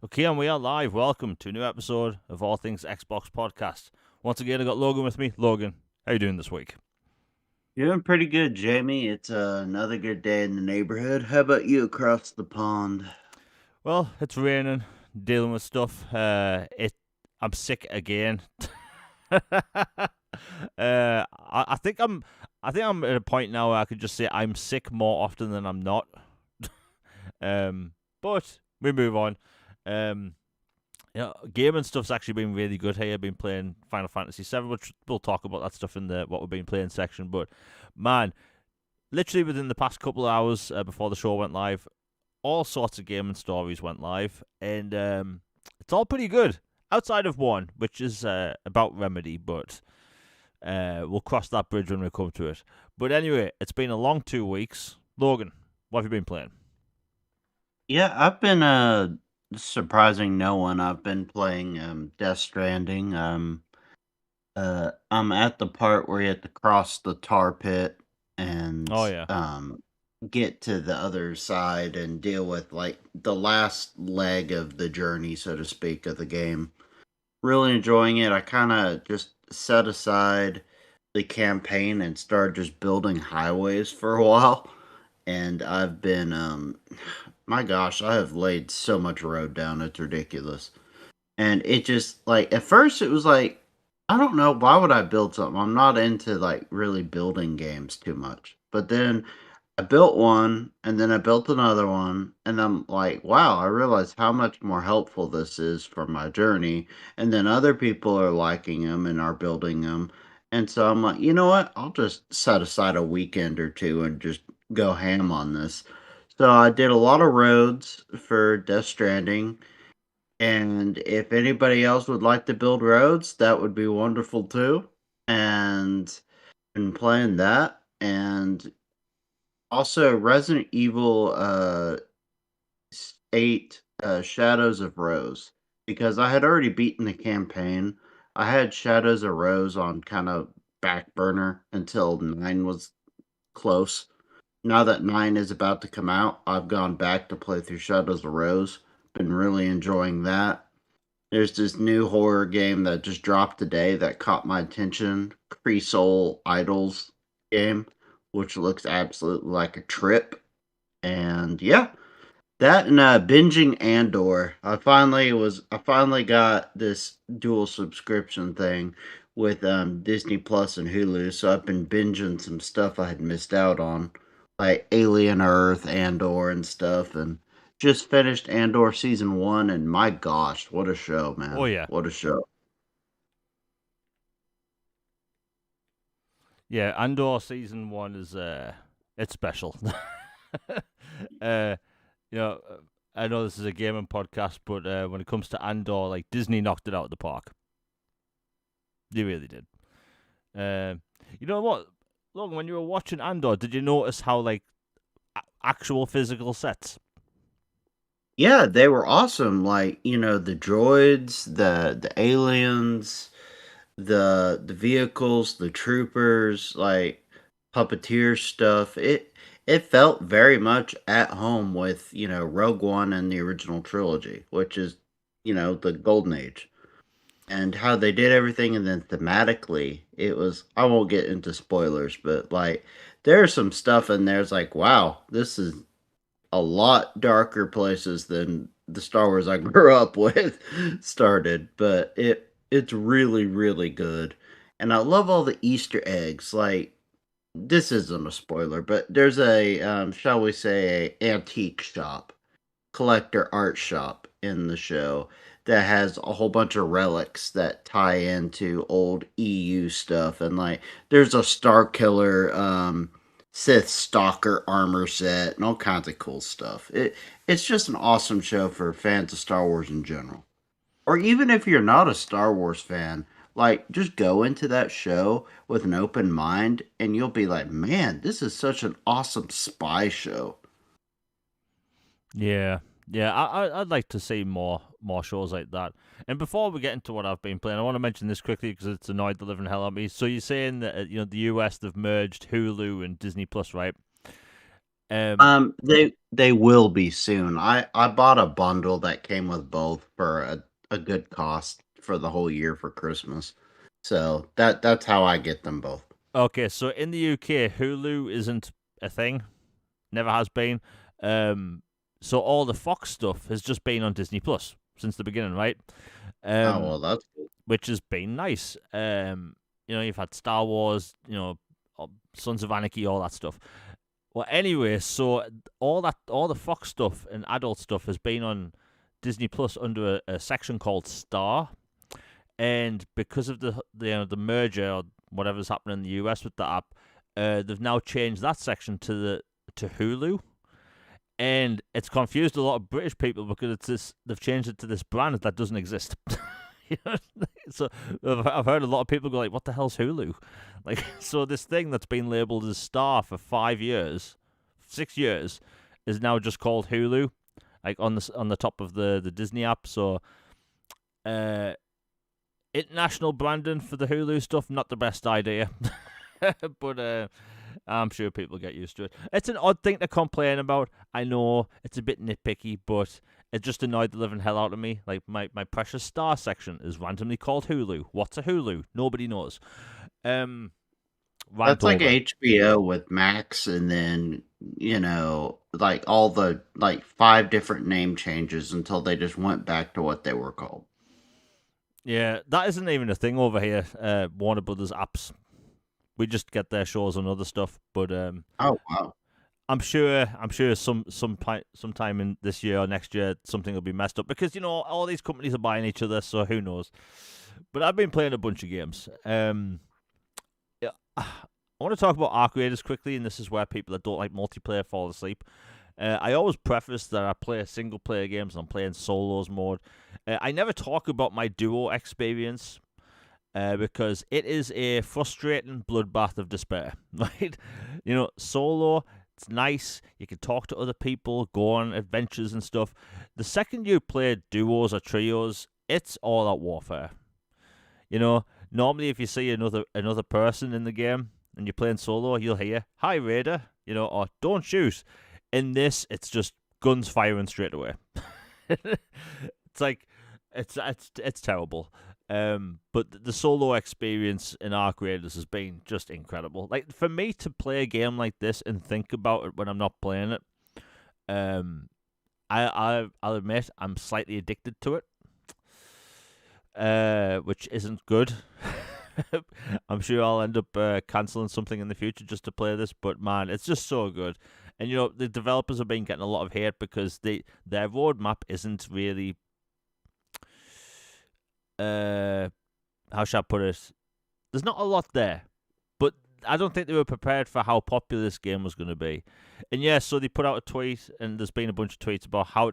Okay, and we are live. Welcome to a new episode of All Things Xbox Podcast. Once again, I got Logan with me. Logan, how you doing this week? Doing pretty good, Jamie. It's another good day in the neighborhood. How about you across the pond? Well, it's raining, dealing with stuff. I'm sick again. I think I'm at a point now where I could just say I'm sick more often than I'm not. But we move on. Um, gaming stuff's actually been really good here. I've been playing Final Fantasy 7, which we'll talk about that stuff in the what we've been playing section. But man, literally within the past couple of hours before the show went live, all sorts of gaming stories went live, and it's all pretty good. Outside of one, which is about Remedy, but we'll cross that bridge when we come to it. But anyway, it's been a long 2 weeks. Logan, what have you been playing? Yeah, I've been surprising no one. I've been playing Death Stranding. I'm at the part where you have to cross the tar pit and Oh yeah, get to the other side and deal with like the last leg of the journey, so to speak, of the game. Really enjoying it. I kind of just set aside the campaign and started just building highways for a while. And I've been, my gosh, I have laid so much road down. It's ridiculous. And it just, like, at first it was like, I don't know, why would I build something? I'm not into, like, really building games too much. But then I built one, and then I built another one, and I'm like, wow, I realize how much more helpful this is for my journey. And then other people are liking them and are building them. And so I'm like, you know what? I'll just set aside a weekend or two and just go ham on this. So I did a lot of roads for Death Stranding. And if anybody else would like to build roads, that would be wonderful too. And been playing that. And also, Resident Evil 8 Shadows of Rose, because I had already beaten the campaign. I had Shadows of Rose on kind of back burner until 9 was close. Now that 9 is about to come out, I've gone back to play through Shadows of Rose. Been really enjoying that. There's this new horror game that just dropped today that caught my attention. Free Soul Idols game, which looks absolutely like a trip. And yeah, that and binging Andor. I finally got this dual subscription thing with Disney Plus and Hulu, so I've been binging some stuff I had missed out on, like Alien Earth, Andor, and stuff, and just finished Andor season 1, and my gosh, what a show, oh man! yeah, What a show! yeah. Andor season 1 is it's special. uh, you know, I know this is a gaming podcast, but when it comes to Andor, like Disney knocked it out of the park. They really did. You know what, Logan? When you were watching Andor, did you notice how like actual physical sets? Yeah, they were awesome. Like the droids, the aliens, the vehicles, the troopers, like puppeteer stuff. It felt very much at home with Rogue One and the original trilogy, which is the golden age, and how they did everything, and then thematically it was. I won't get into spoilers, but like there's some stuff in there. It's like, wow, this is a lot darker places than the Star Wars I grew up with started, but it's really really good. And I love all the Easter eggs. Like this isn't a spoiler, but there's a shall we say a antique shop, collector art shop in the show that has a whole bunch of relics that tie into old EU stuff, and like there's a Star Killer Sith Stalker armor set and all kinds of cool stuff. It's just an awesome show for fans of Star Wars in general. Or even if you're not a Star Wars fan, like just go into that show with an open mind and you'll be like, "Man, this is such an awesome spy show." Yeah, yeah. I'd like to see more shows like that. And before we get into what I've been playing, I want to mention this quickly because it's annoyed the living hell out of me. So you're saying that the US they've merged Hulu and Disney Plus, right? They will be soon. I bought a bundle that came with both for a good cost for the whole year for Christmas. So that's how I get them both. Okay, so in the UK, Hulu isn't a thing. Never has been. So all the Fox stuff has just been on Disney Plus since the beginning, right? Oh well, that's good. Which has been nice. You've had Star Wars, Sons of Anarchy, all that stuff. Well, anyway, so all the Fox stuff and adult stuff has been on Disney Plus under a section called Star, and because of the merger or whatever's happening in the US with the app, they've now changed that section to Hulu, and it's confused a lot of British people because they've changed it to this brand that doesn't exist. So I've heard a lot of people go like, "What the hell's Hulu?" Like, so this thing that's been labeled as Star for 5 years, 6 years, is now just called Hulu, like on the top of the Disney app. So, international branding for the Hulu stuff, not the best idea, but I'm sure people get used to it. It's an odd thing to complain about. I know it's a bit nitpicky, but it just annoyed the living hell out of me. Like, my precious Star section is randomly called Hulu. What's a Hulu? Nobody knows. That's like HBO with Max, and then like all the like 5 different name changes until they just went back to what they were called. Yeah, that isn't even a thing over here. Warner Brothers apps. We just get their shows and other stuff, but Oh wow. I'm sure sometime in this year or next year something will be messed up because all these companies are buying each other, so who knows. But I've been playing a bunch of games. Yeah, I want to talk about Arc Raiders quickly, and this is where people that don't like multiplayer fall asleep. I always preface that I play single player games and I'm playing solos mode. I never talk about my duo experience. Because it is a frustrating bloodbath of despair, right? Solo, it's nice. You can talk to other people, go on adventures and stuff. The second you play duos or trios, it's all out warfare. Normally if you see another person in the game and you're playing solo, you'll hear, "Hi, Raider," or "Don't shoot." In this, it's just guns firing straight away. It's like, it's terrible. But the solo experience in Arc Raiders has been just incredible. Like, for me to play a game like this and think about it when I'm not playing it, I'll admit I'm slightly addicted to it, which isn't good. I'm sure I'll end up cancelling something in the future just to play this, but man, it's just so good. And the developers have been getting a lot of hate because their roadmap isn't really, how shall I put it? There's not a lot there, but I don't think they were prepared for how popular this game was going to be. And yeah, so they put out a tweet, and there's been a bunch of tweets about how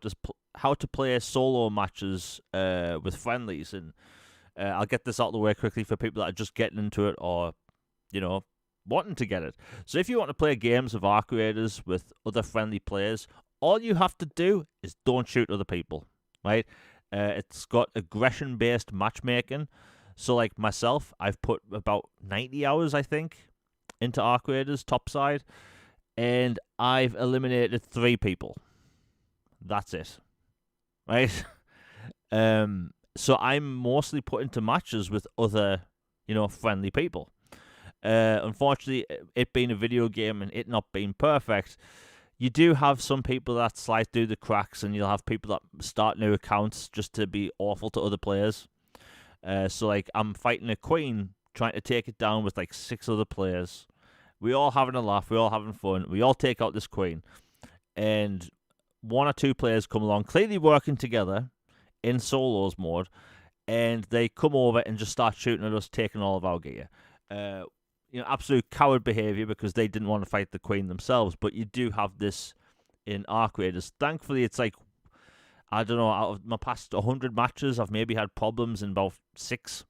to play solo matches with friendlies. And I'll get this out of the way quickly for people that are just getting into it or wanting to get it. So if you want to play games of Arc Raiders with other friendly players, all you have to do is don't shoot other people, right? It's got aggression-based matchmaking. So, like myself, I've put about 90 hours, I think, into Arc Raiders topside, and I've eliminated 3 people. That's it, right? So I'm mostly put into matches with other, friendly people. Unfortunately, it being a video game and it not being perfect, you do have some people that slide through the cracks, and you'll have people that start new accounts just to be awful to other players. So, like, I'm fighting a queen, trying to take it down with, like, 6 other players. We all having a laugh, we all having fun. We all take out this queen. And 1 or 2 players come along, clearly working together in solos mode, and they come over and just start shooting at us, taking all of our gear. Absolute coward behavior because they didn't want to fight the queen themselves. But you do have this in Arc Raiders. Thankfully, it's like, I don't know, out of my past 100 matches, I've maybe had problems in about 6.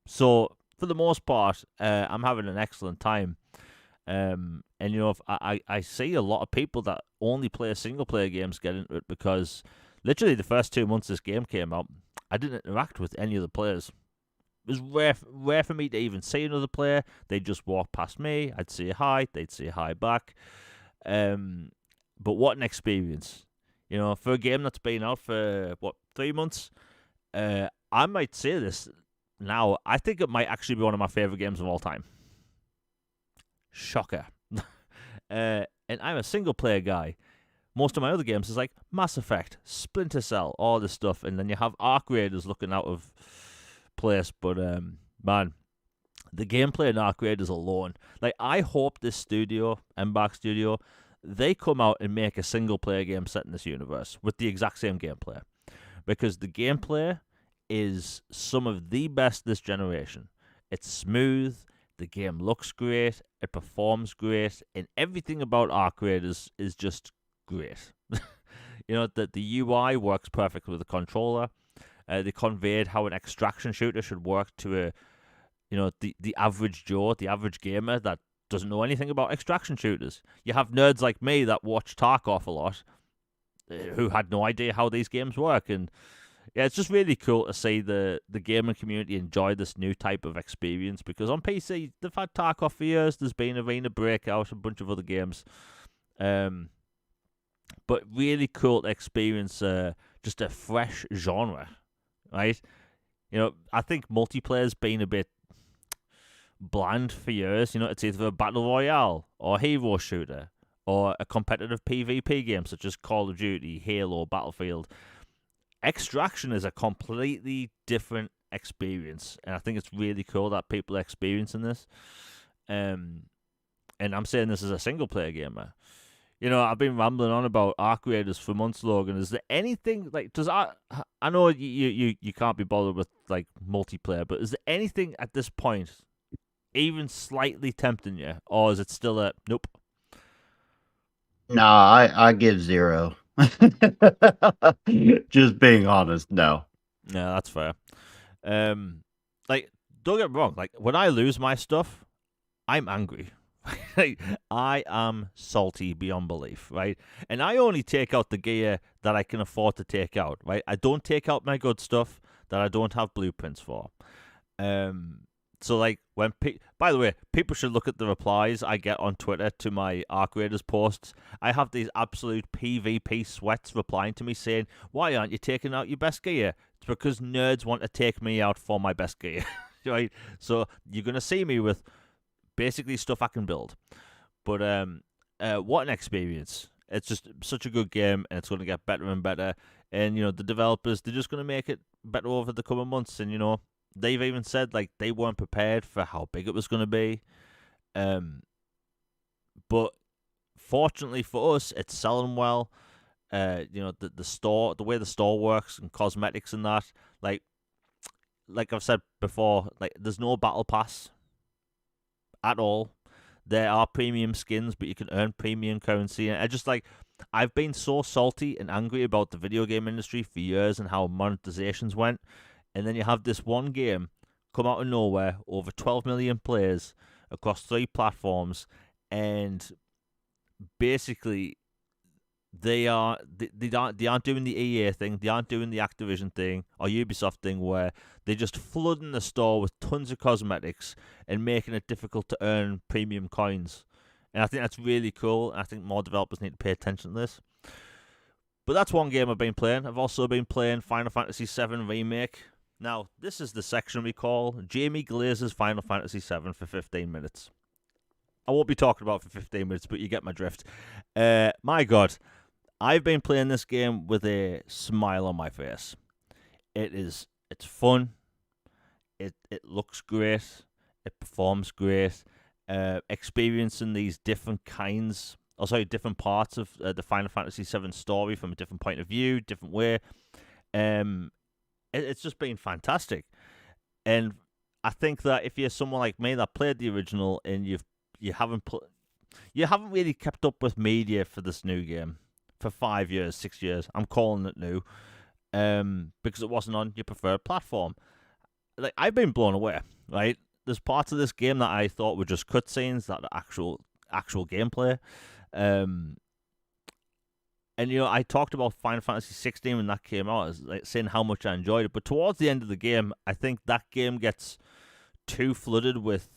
So, for the most part, I'm having an excellent time. And, if I see a lot of people that only play single-player games get into it because literally the first 2 months this game came out, I didn't interact with any of the players. It was rare for me to even see another player. They'd just walk past me. I'd say hi. They'd say hi back. But what an experience. You know, for a game that's been out for, 3 months, I might say this now. I think it might actually be one of my favorite games of all time. Shocker. And I'm a single-player guy. Most of my other games is like Mass Effect, Splinter Cell, all this stuff, and then you have Arc Raiders looking out of place. But man, the gameplay in Arc Raiders alone, like I hope this studio, Embark Studio, they come out and make a single player game set in this universe with the exact same gameplay, because the gameplay is some of the best this generation. It's smooth. The game looks great. It performs great, and everything about Arc Raiders is just great. You know, that the UI works perfectly with the controller. They conveyed how an extraction shooter should work to the average Joe, the average gamer that doesn't know anything about extraction shooters. You have nerds like me that watch Tarkov a lot, who had no idea how these games work, and yeah, it's just really cool to see the gaming community enjoy this new type of experience, because on PC they've had Tarkov for years. There's been Arena Breakout, a bunch of other games. But really cool to experience just a fresh genre, right? You know, I think multiplayer's been a bit bland for years. You know, it's either a battle royale or hero shooter or a competitive PvP game such as Call of Duty, Halo, Battlefield. Extraction is a completely different experience, and I think it's really cool that people are experiencing this. And I'm saying this as a single player gamer. You know, I've been rambling on about Arc Raiders for months, Logan. Is there anything like I know you can't be bothered with like multiplayer, but is there anything at this point even slightly tempting you, or is it still a nope? Nah, I give 0. Just being honest, no. Yeah, that's fair. Like, don't get me wrong. Like, when I lose my stuff, I'm angry. I am salty beyond belief, right? And I only take out the gear that I can afford to take out, right? I don't take out my good stuff that I don't have blueprints for. So like when by the way, people should look at the replies I get on Twitter to my Arc Raiders posts. I have these absolute PvP sweats replying to me saying, "Why aren't you taking out your best gear?" It's because nerds want to take me out for my best gear, right? So you're gonna see me with basically stuff I can build. But what an experience. It's just such a good game, and it's going to get better and better. And, you know, the developers, they're just going to make it better over the coming months. And, you know, they've even said, like, they weren't prepared for how big it was going to be. But fortunately for us, it's selling well. You know, the store, the way the store works and cosmetics and that, like I've said before, like, there's no battle pass at all. There are premium skins, but you can earn premium currency. And I just like, I've been so salty and angry about the video game industry for years and how monetizations went. And then you have this one game come out of nowhere, over 12 million players across 3 platforms, and basically they aren't doing the EA thing, they aren't doing the Activision thing or Ubisoft thing where they're just flooding the store with tons of cosmetics and making it difficult to earn premium coins. And I think that's really cool, and I think more developers need to pay attention to this. But that's one game I've been playing. I've also been playing Final Fantasy VII Remake. Now, this is the section we call Jamie Glazer's Final Fantasy VII for 15 minutes. I won't be talking about it for 15 minutes, but you get my drift. My God, I've been playing this game with a smile on my face. It's fun. It looks great. It performs great. Experiencing these different parts of the Final Fantasy VII story from a different point of view, different way. It's just been fantastic. And I think that if you're someone like me that played the original and you haven't really kept up with media for this new game for 5 years, 6 years. I'm calling it new, because it wasn't on your preferred platform. Like, I've been blown away. Right, there's parts of this game that I thought were just cutscenes, that are actual gameplay. And you know, I talked about Final Fantasy 16 when that came out, as like saying how much I enjoyed it. But towards the end of the game, I think that game gets too flooded with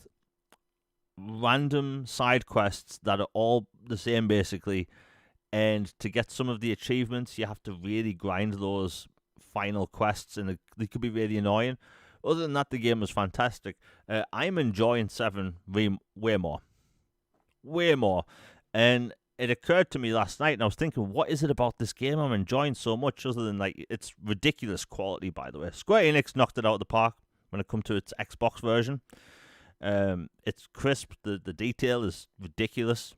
random side quests that are all the same basically, and to get some of the achievements, you have to really grind those final quests, and they could be really annoying. Other than that, the game was fantastic. I'm enjoying 7 way more. Way more. And it occurred to me last night, and I was thinking, what is it about this game I'm enjoying so much, other than, like, it's ridiculous quality, by the way. Square Enix knocked it out of the park when it comes to its Xbox version. It's crisp. The detail is ridiculous.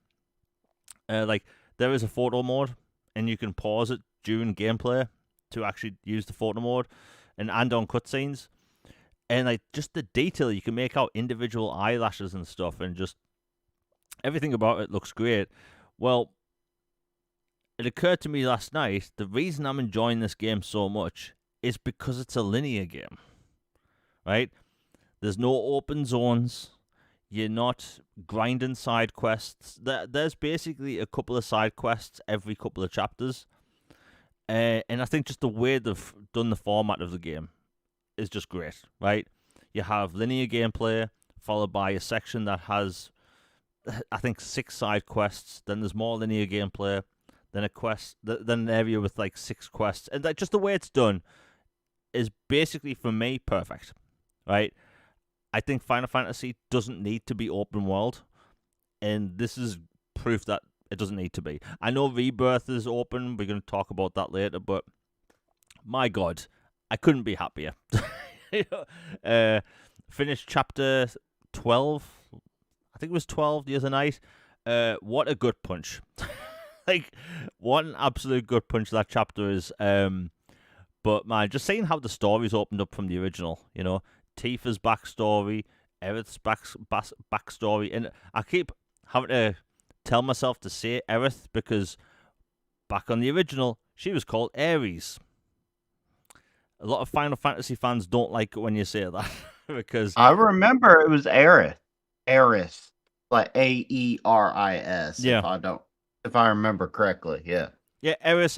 Like, there is a photo mode, and you can pause it during gameplay to actually use the photo mode, and on cutscenes. And, like, just the detail, you can make out individual eyelashes and stuff, and just everything about it looks great. Well, it occurred to me last night, the reason I'm enjoying this game so much is because it's a linear game, right? There's no open zones. You're not grinding side quests. There's basically a couple of side quests every couple of chapters. And I think just the way they've done the format of the game is just great, right? You have linear gameplay, followed by a section that has, I think, 6 side quests. Then there's more linear gameplay. Then a quest. Then an area with like 6 quests. And that, just the way it's done is basically, for me, perfect, right? I think Final Fantasy doesn't need to be open world, and this is proof that it doesn't need to be. I know Rebirth is open. We're going to talk about that later, but my God, I couldn't be happier. Finished chapter 12. I think it was 12 the other night. What a good punch. Like, what an absolute good punch that chapter is. But man, just seeing how the story's opened up from the original, you know, Tifa's backstory, Aerith's backstory, and I keep having to tell myself to say Aerith because back on the original, she was called Ares. A lot of Final Fantasy fans don't like it when you say that because I remember it was Aerith. Aerith. Like Aeris. yeah. If I remember correctly, yeah. Yeah, Ares,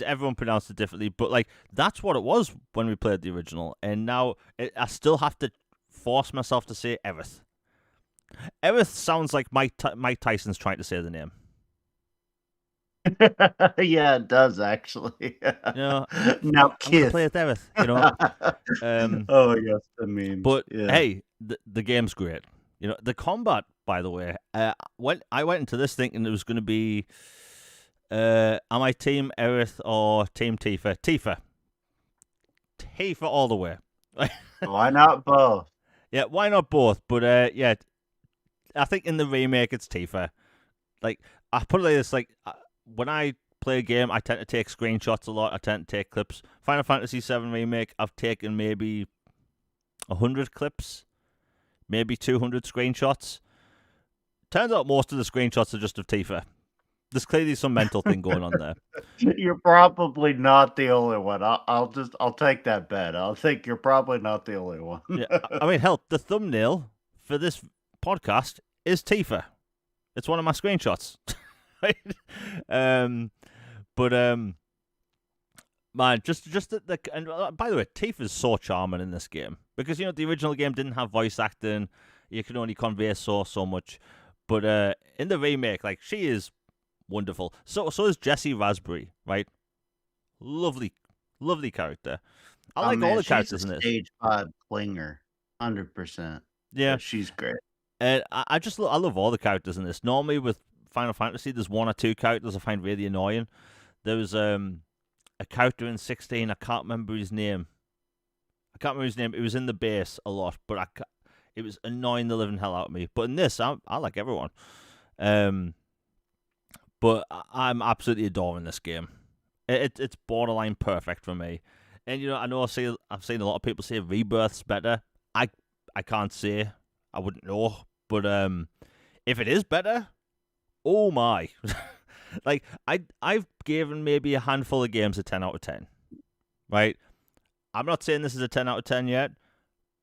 everyone pronounced it differently, but like that's what it was when we played the original, and now I still have to force myself to say Aerith. Aerith sounds like Mike Tyson's trying to say the name. Yeah, it does actually. You know, now I'm gonna play with Aerith. You know. Oh yes, the memes. But yeah. hey, the game's great. You know, the combat, by the way. When I went into this thinking it was going to be. Am I Team Aerith or Team Tifa? Tifa all the way. Why not both? Yeah, why not both? But yeah, I think in the remake it's Tifa. Like, I put it like this: like when I play a game, I tend to take screenshots a lot. I tend to take clips. Final Fantasy 7 Remake, I've taken maybe 100 clips, maybe 200 screenshots. Turns out most of the screenshots are just of Tifa. There's clearly some mental thing going on there. You're probably not the only one. I'll take that bet. I'll think you're probably not the only one. Yeah, I mean, hell, the thumbnail for this podcast is Tifa. It's one of my screenshots. Right? Man, just the and by the way, Tifa's so charming in this game because you know the original game didn't have voice acting. You can only convey so much, but in the remake, like she is. Wonderful. So is Jessie Raspberry, right? Lovely character. I like all the characters in this. Stage 5 clinger, 100%. Yeah, she's great. And I love all the characters in this. Normally with Final Fantasy, there's 1 or 2 characters I find really annoying. There was a character in 16. I can't remember his name. It was in the base a lot, but it was annoying the living hell out of me. But in this, I like everyone. But I'm absolutely adoring this game. It's borderline perfect for me. And you know, I've seen a lot of people say Rebirth's better. I can't say. I wouldn't know. But if it is better, oh my. Like I've given maybe a handful of games a 10 out of 10. Right? I'm not saying this is a 10 out of 10 yet,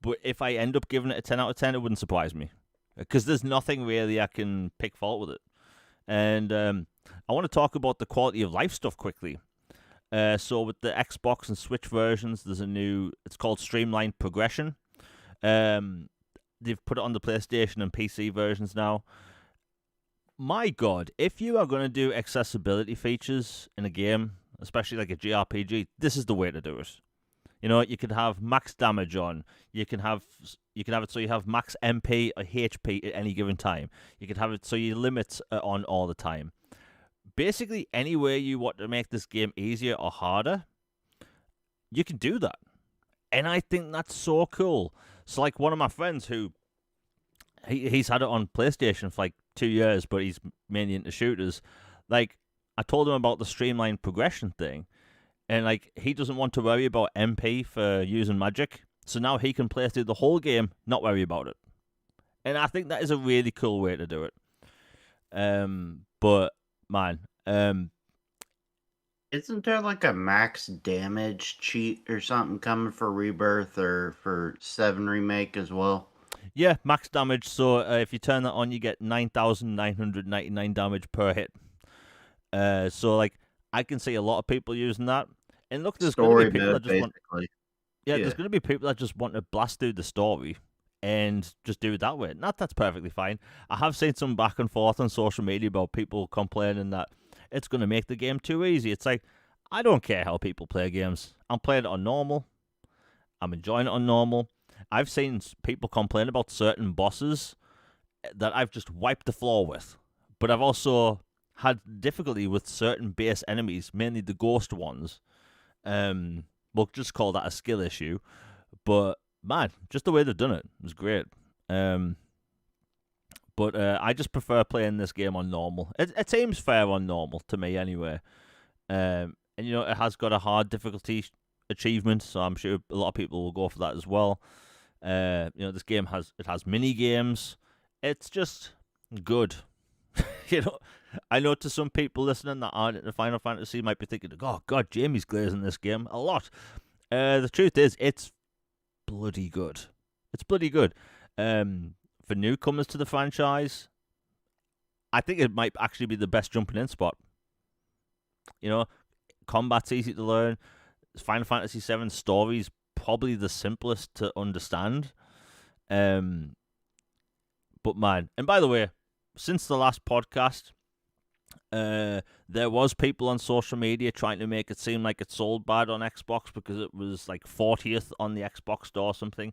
but if I end up giving it a 10 out of 10, it wouldn't surprise me. Because there's nothing really I can pick fault with it. And I want to talk about the quality of life stuff quickly. So with the Xbox and Switch versions, there's it's called Streamlined Progression. they've put it on the PlayStation and PC versions now. My God, if you are going to do accessibility features in a game, especially like a JRPG, this is the way to do it. You know, you could have max damage on. You can have it so you have max MP or HP at any given time. You could have it so your limits are on all the time. Basically, any way you want to make this game easier or harder, you can do that. And I think that's so cool. So, like, one of my friends who he's had it on PlayStation for like 2 years, but he's mainly into shooters. Like, I told him about the streamlined progression thing, and like he doesn't want to worry about MP for using magic, so now he can play through the whole game, not worry about it. And I think that is a really cool way to do it. But man, Isn't there like a max damage cheat or something coming for Rebirth or for 7 Remake as well? yeah, max damage. So if you turn that on, you get 9,999 damage per hit. So like I can see a lot of people using that. And look, there's going to Story be people mode, that just want. basically. Yeah, Yeah. there's going to be people that just want to blast through the story and just do it that way. That's perfectly fine. I have seen some back and forth on social media about people complaining that it's going to make the game too easy. It's like, I don't care how people play games. I'm playing it on normal. I'm enjoying it on normal. I've seen people complain about certain bosses that I've just wiped the floor with. But I've also had difficulty with certain base enemies, mainly the ghost ones. We'll just call that a skill issue. But man, just the way they've done it was great. But I just prefer playing this game on normal. It seems fair on normal to me anyway. And you know, it has got a hard difficulty achievement, so I'm sure a lot of people will go for that as well. You know, this game has mini games. It's just good. You know, I know to some people listening that aren't into Final Fantasy might be thinking, "Oh God, Jamie's glazing this game a lot." The truth is, it's bloody good. It's bloody good. For newcomers to the franchise, I think it might actually be the best jumping in spot. You know, combat's easy to learn. Final Fantasy VII story's probably the simplest to understand. But man, and by the way, since the last podcast, there was people on social media trying to make it seem like it sold bad on Xbox because it was like 40th on the Xbox store or something.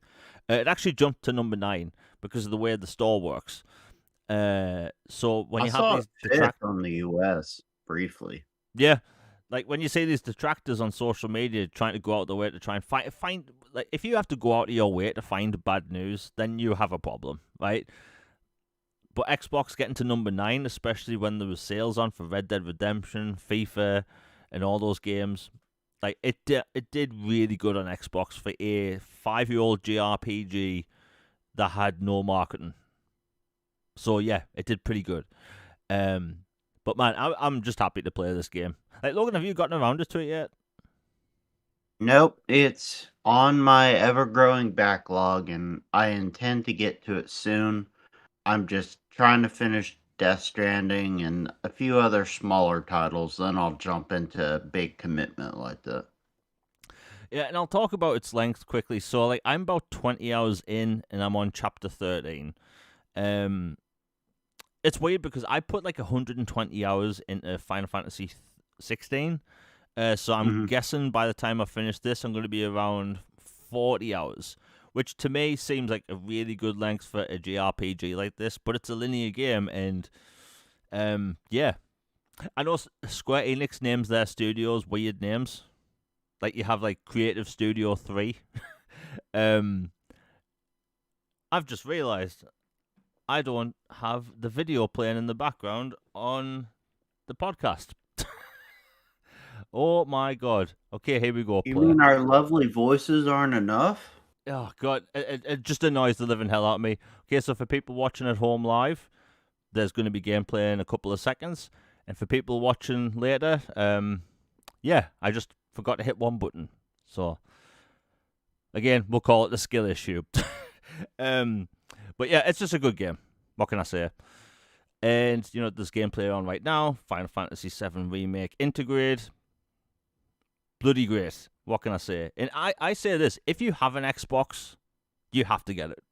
It actually jumped to number 9 because of the way the store works. So when you have these detractors on the US briefly, yeah, like when you see these detractors on social media trying to go out of the way to try and find like if you have to go out of your way to find bad news, then you have a problem, right? But Xbox getting to number 9, especially when there was sales on for Red Dead Redemption, FIFA, and all those games, like it did really good on Xbox for a 5-year-old JRPG that had no marketing. So yeah, it did pretty good. But man, I'm just happy to play this game. Like Logan, have you gotten around to it yet? Nope, it's on my ever-growing backlog, and I intend to get to it soon. I'm just trying to finish Death Stranding and a few other smaller titles, then I'll jump into a big commitment like that. Yeah, and I'll talk about its length quickly. So, like, I'm about 20 hours in, and I'm on chapter 13. It's weird because I put like 120 hours into Final Fantasy 16. So I'm guessing by the time I finish this, I'm going to be around 40 hours, which to me seems like a really good length for a JRPG like this. But it's a linear game, and yeah, I know Square Enix names their studios weird names. Like you have like Creative Studio 3. I've just realized I don't have the video playing in the background on the podcast. Oh my god. Okay, here we go. You mean our lovely voices aren't enough? Oh god, it just annoys the living hell out of me. Okay, so for people watching at home live, there's going to be gameplay in a couple of seconds. And for people watching later, yeah, I just forgot to hit one button. So, again, we'll call it the skill issue. But yeah, it's just a good game. What can I say? And, you know, there's gameplay on right now. Final Fantasy VII Remake Integrate. Bloody great. What can I say? And I say this. If you have an Xbox, you have to get it.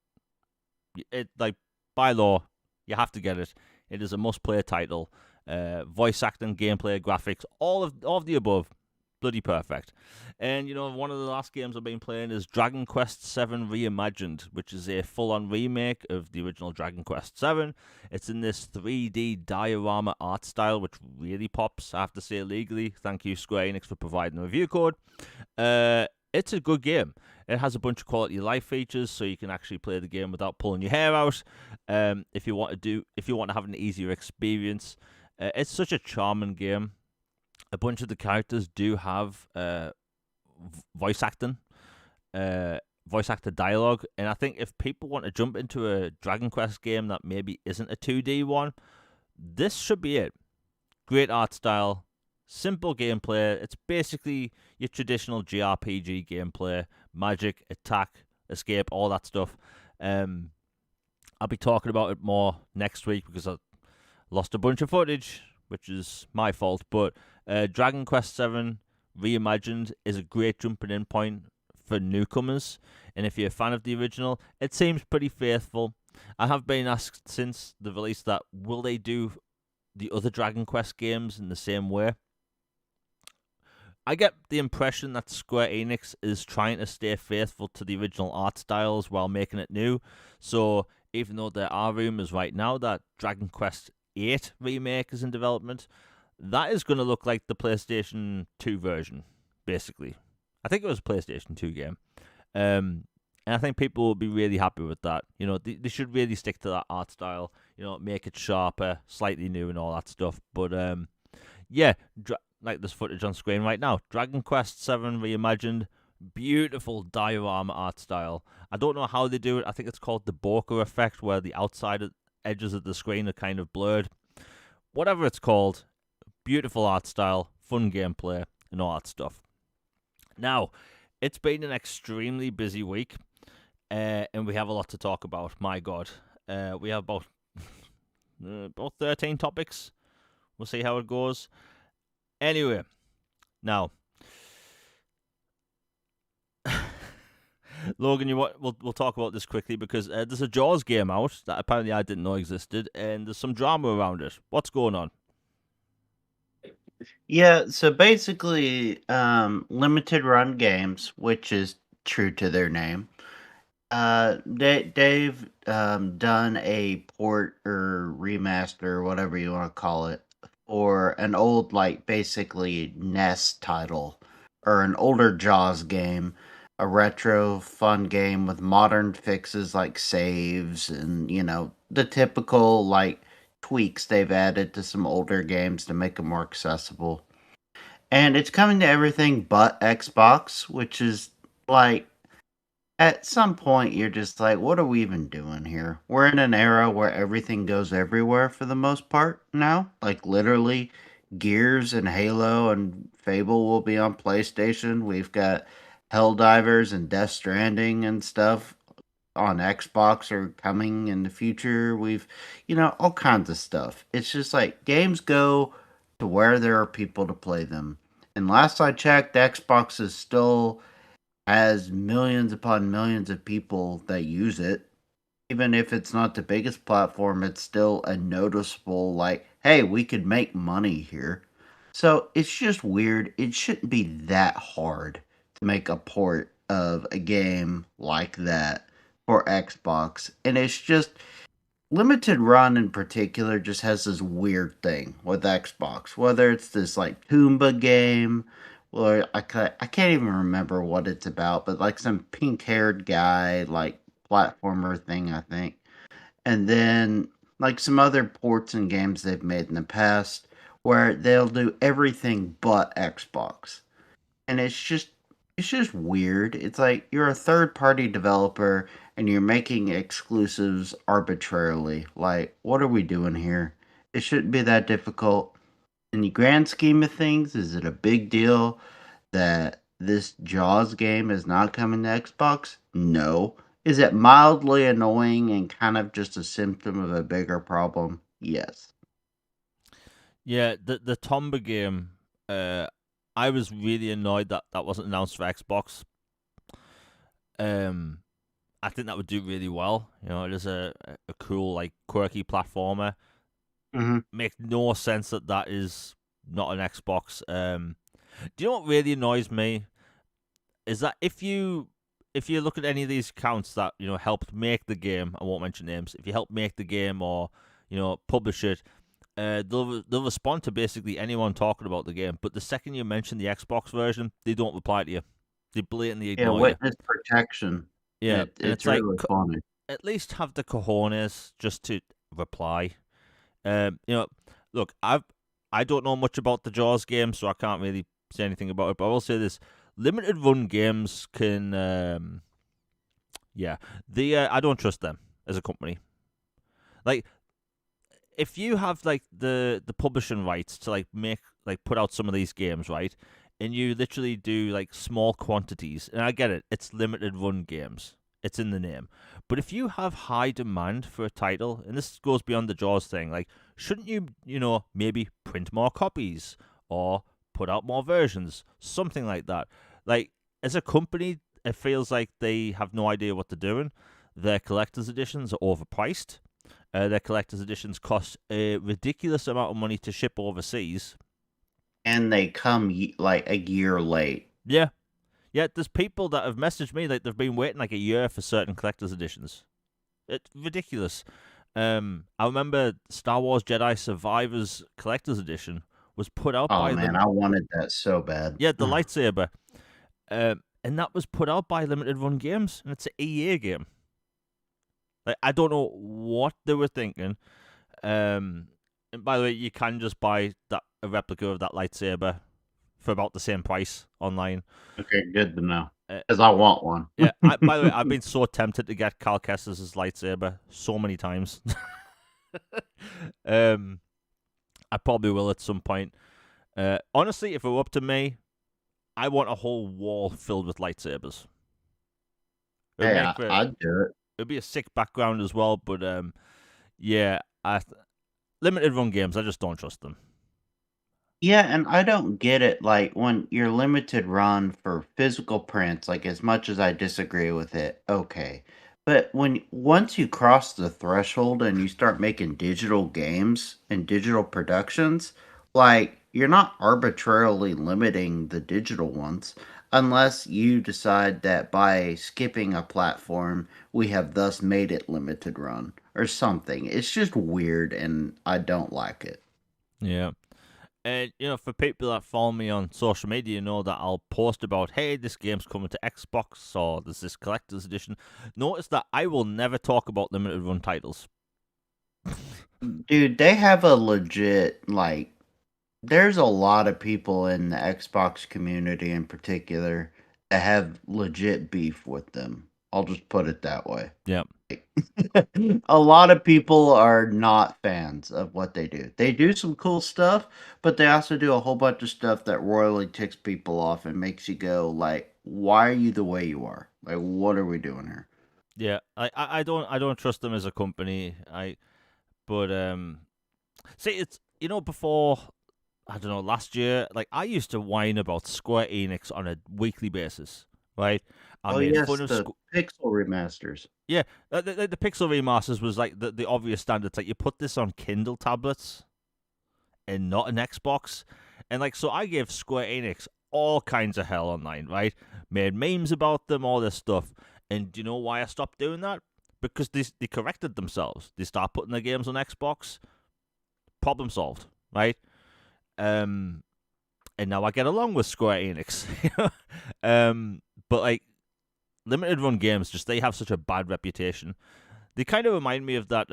It like by law, you have to get it. It is a must-play title. Voice acting, gameplay, graphics, all of the above, bloody perfect. And one of the last games I've been playing is Dragon Quest VII Reimagined, which is a full-on remake of the original Dragon Quest VII. It's in this 3D diorama art style, which really pops. I have to say, legally, thank you Square Enix for providing the review code. It's a good game. It has a bunch of quality of life features, so you can actually play the game without pulling your hair out. If you want to have an easier experience, it's such a charming game. A bunch of the characters do have voice acting, voice actor dialogue, and I think if people want to jump into a Dragon Quest game that maybe isn't a 2D one, this should be it. Great art style, simple gameplay. It's basically your traditional JRPG gameplay: magic, attack, escape, all that stuff. I'll be talking about it more next week because I lost a bunch of footage, which is my fault. But Dragon Quest VII Reimagined is a great jumping in point for newcomers, and if you're a fan of the original, it seems pretty faithful. I have been asked since the release that will they do the other Dragon Quest games in the same way. I get the impression that Square Enix is trying to stay faithful to the original art styles while making it new. So even though there are rumors right now that Dragon Quest VIII Remake is in development, that is going to look like the PlayStation 2 version, basically. I think it was a PlayStation 2 game. And I think people will be really happy with that. They should really stick to that art style, make it sharper, slightly new and all that stuff. But, yeah, like this footage on screen right now. Dragon Quest VII Reimagined, beautiful diorama art style. I don't know how they do it. I think it's called the bokeh effect, where the outside edges of the screen are kind of blurred. Whatever it's called, beautiful art style, fun gameplay, and all that stuff. Now, it's been an extremely busy week, and we have a lot to talk about. My God, we have about 13 topics. We'll see how it goes. Anyway, now, Logan, we'll talk about this quickly because there's a Jaws game out that apparently I didn't know existed, and there's some drama around it. What's going on? Yeah, so basically, limited run games, which is true to their name. They've done a port or remaster, or whatever you want to call it, for an old, like, basically NES title, or an older Jaws game, a retro fun game with modern fixes like saves and, the typical, like, tweaks they've added to some older games to make them more accessible. And it's coming to everything but Xbox, which is like, at some point you're just like, what are we even doing here? We're in an era where everything goes everywhere for the most part now. Like, literally, Gears and Halo and Fable will be on PlayStation. We've got Helldivers and Death Stranding and stuff on Xbox are coming in the future. We've, all kinds of stuff. It's just like games go to where there are people to play them. And last I checked, Xbox is still has millions upon millions of people that use it. Even if it's not the biggest platform, it's still a noticeable, like, hey, we could make money here. So it's just weird. It shouldn't be that hard to make a port of a game like that for Xbox. And it's just limited run in particular just has this weird thing with Xbox. Whether it's this like Toomba game, or I can't even remember what it's about, but like some pink haired guy, like platformer thing, I think. And then like some other ports and games they've made in the past where they'll do everything but Xbox. And it's just weird. It's like you're a third party developer and you're making exclusives arbitrarily. Like, what are we doing here? It shouldn't be that difficult. In the grand scheme of things, is it a big deal that this Jaws game is not coming to Xbox? No. Is it mildly annoying and kind of just a symptom of a bigger problem? Yes. Yeah, the Tomba game. I was really annoyed that wasn't announced for Xbox. Um, I think that would do really well. You know, it is a cool, like, quirky platformer. Hmm. Makes no sense that that is not an Xbox. Do you know what really annoys me? Is that if you look at any of these accounts that, you know, helped make the game, I won't mention names. If you help make the game or, you know, publish it, they'll respond to basically anyone talking about the game. But the second you mention the Xbox version, they don't reply to you. They blatantly Yeah, ignore you. witness protection. Yeah, and It's it's like, really funny. at least have the cojones just to reply. You know, look, I don't know much about the Jaws game, so I can't really say anything about it. But I will say this: limited run games can, yeah, I don't trust them as a company. Like, if you have like the publishing rights to like put out some of these games, right, and you literally do like small quantities, and I get it, it's limited run games. It's in the name. But if you have high demand for a title, and this goes beyond the Jaws thing, like, shouldn't you, you know, maybe print more copies or put out more versions, something like that? Like, as a company, it feels like they have no idea what they're doing. Their collector's editions are overpriced. Their collector's editions cost a ridiculous amount of money to ship overseas. And they come like a year late. Yeah, yeah. There's people that have messaged me like they've been waiting like a year for certain collector's editions. It's ridiculous. I remember Star Wars Jedi Survivors Collector's Edition was put out Oh by man, them. I wanted that so bad. Yeah, the lightsaber. And that was put out by Limited Run Games, and it's an EA game. Like, I don't know what they were thinking. And by the way, you can just buy a replica of that lightsaber for about the same price online. Okay, good to know. Uh, Because I want one. yeah. By the way, I've been so tempted to get Cal Kestis' lightsaber so many times. I probably will at some point. Honestly, if it were up to me, I want a whole wall filled with lightsabers. Hey, I'd do it. It'd be a sick background as well, but yeah, limited run games, I just don't trust them. Yeah, and I don't get it. Like when you're limited run for physical prints, like as much as I disagree with it, okay. But once you cross the threshold and you start making digital games and digital productions, like you're not arbitrarily limiting the digital ones unless you decide that by skipping a platform, we have thus made it limited run or something. It's just weird and I don't like it. Yeah. And, you know, for people that follow me on social media, you know that I'll post about, hey, this game's coming to Xbox, or there's this collector's edition. Notice that I will never talk about limited run titles. Dude, they have a legit, like, there's a lot of people in the Xbox community in particular that have legit beef with them. I'll just put it that way. Yeah. A lot of people are not fans of what they do. They do some cool stuff, but they also do a whole bunch of stuff that royally ticks people off and makes you go like, "Why are you the way you are? Like, what are we doing here?" Yeah. I don't trust them as a company. But see, it's, you know, before, I don't know, last year, like, I used to whine about Square Enix on a weekly basis, right? I Oh made yes, fun of the pixel remasters. yeah, the Pixel remasters was like the obvious standards. Like, you put this on Kindle tablets and not an Xbox, and like, so I gave Square Enix all kinds of hell online, right? Made memes about them, all this stuff. And do you know why I stopped doing that? Because they corrected themselves. They start putting their games on Xbox. Problem solved, right? And now I get along with Square Enix. But like, limited run games, just, they have such a bad reputation. They kind of remind me of that.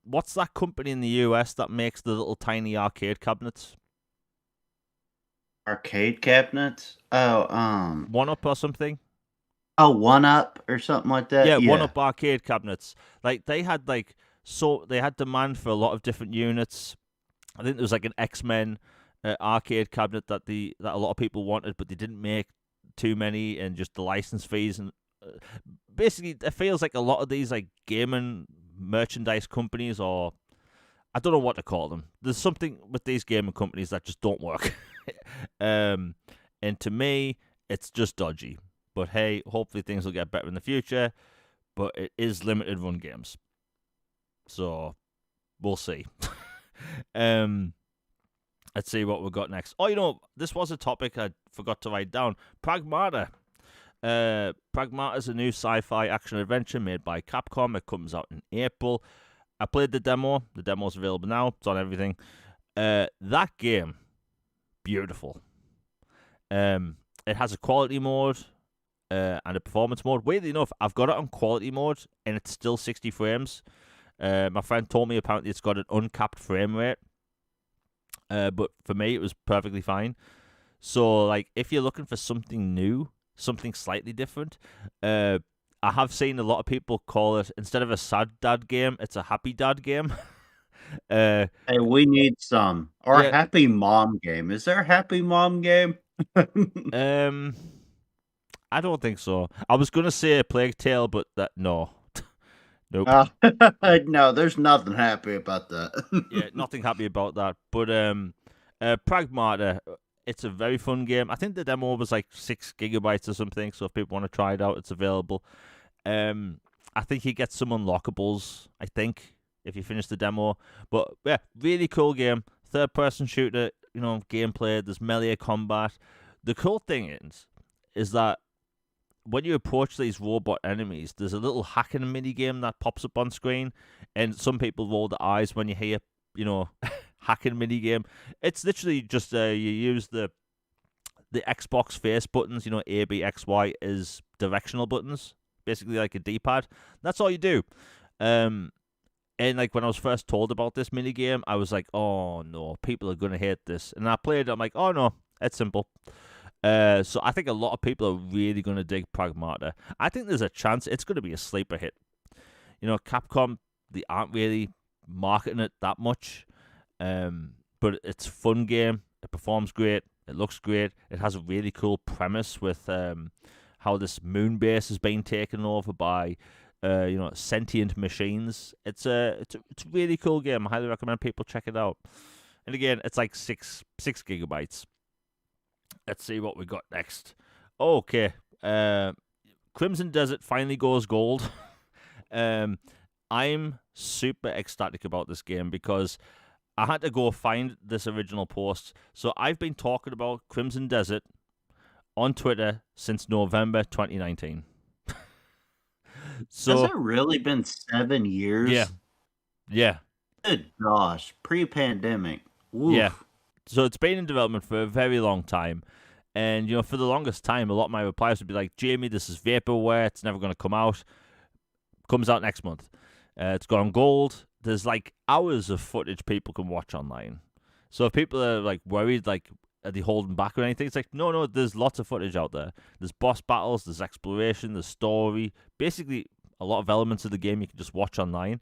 What's that company in the US that makes the little tiny arcade cabinets? Arcade cabinets? Oh, One Up or something? oh, One Up or something like Yeah, that? One Yeah. Up arcade cabinets. Like, they had they had demand for a lot of different units. I think there was like an X-Men arcade cabinet that a lot of people wanted, but they didn't make too many, and just the license fees, and basically it feels like a lot of these like gaming merchandise companies, or I don't know what to call them. There's something with these gaming companies that just don't work. And to me, it's just dodgy. But hey, hopefully things will get better in the future. but it is limited run games. So we'll see. Let's see what we got next. Oh, this was a topic I forgot to write down. Pragmata. Pragmata is a new sci-fi action adventure made by Capcom. It comes out in April. I played the demo. The demo's available now. It's on everything. That game, beautiful. It has a quality mode and a performance mode. Weirdly enough, I've got it on quality mode and it's still 60 frames. My friend told me apparently it's got an uncapped frame rate. But for me, it was perfectly fine. So, like, if you're looking for something new, something slightly different, I have seen a lot of people call it, instead of a sad dad game, it's a happy dad game. Hey, we need some. Or Yeah. happy mom game. Is there a happy mom game? I don't think so. I was gonna say a Plague Tale, but no. Nope. No, there's nothing happy about that. Yeah, nothing happy about that. But Pragmata, it's a very fun game. I think the demo was like 6 gigabytes or something, so if people want to try it out, it's available. I think you get some unlockables, I think, if you finish the demo. But yeah, really cool game. Third-person shooter, gameplay. There's melee combat. The cool thing is that when you approach these robot enemies, there's a little hacking mini game that pops up on screen, and some people roll their eyes when you hear, hacking mini game. It's literally just you use the Xbox face buttons, A, B, X, Y is directional buttons, basically like a D-pad. That's all you do. And like when I was first told about this mini game, I was like, oh no, people are gonna hate this. And I played it, I'm like, oh no, it's simple. So I think a lot of people are really going to dig Pragmata. I think there's a chance it's going to be a sleeper hit. Capcom, they aren't really marketing it that much, but it's a fun game. It performs great. It looks great. It has a really cool premise with how this moon base is being taken over by sentient machines. It's a really cool game. I highly recommend people check it out. And again, it's like 6 gigabytes. Let's see what we got next. Okay. Crimson Desert finally goes gold. I'm super ecstatic about this game because I had to go find this original post. So I've been talking about Crimson Desert on Twitter since November 2019. So, has it really been 7 years? Yeah. Good gosh. Pre-pandemic. Oof. Yeah. So it's been in development for a very long time. And, for the longest time, a lot of my replies would be like, Jamie, this is vaporware. It's never going to come out. Comes out next month. It's gone gold. There's, like, hours of footage people can watch online. So if people are, like, worried, like, are they holding back or anything? It's like, no, there's lots of footage out there. There's boss battles, there's exploration, there's story. Basically, a lot of elements of the game you can just watch online.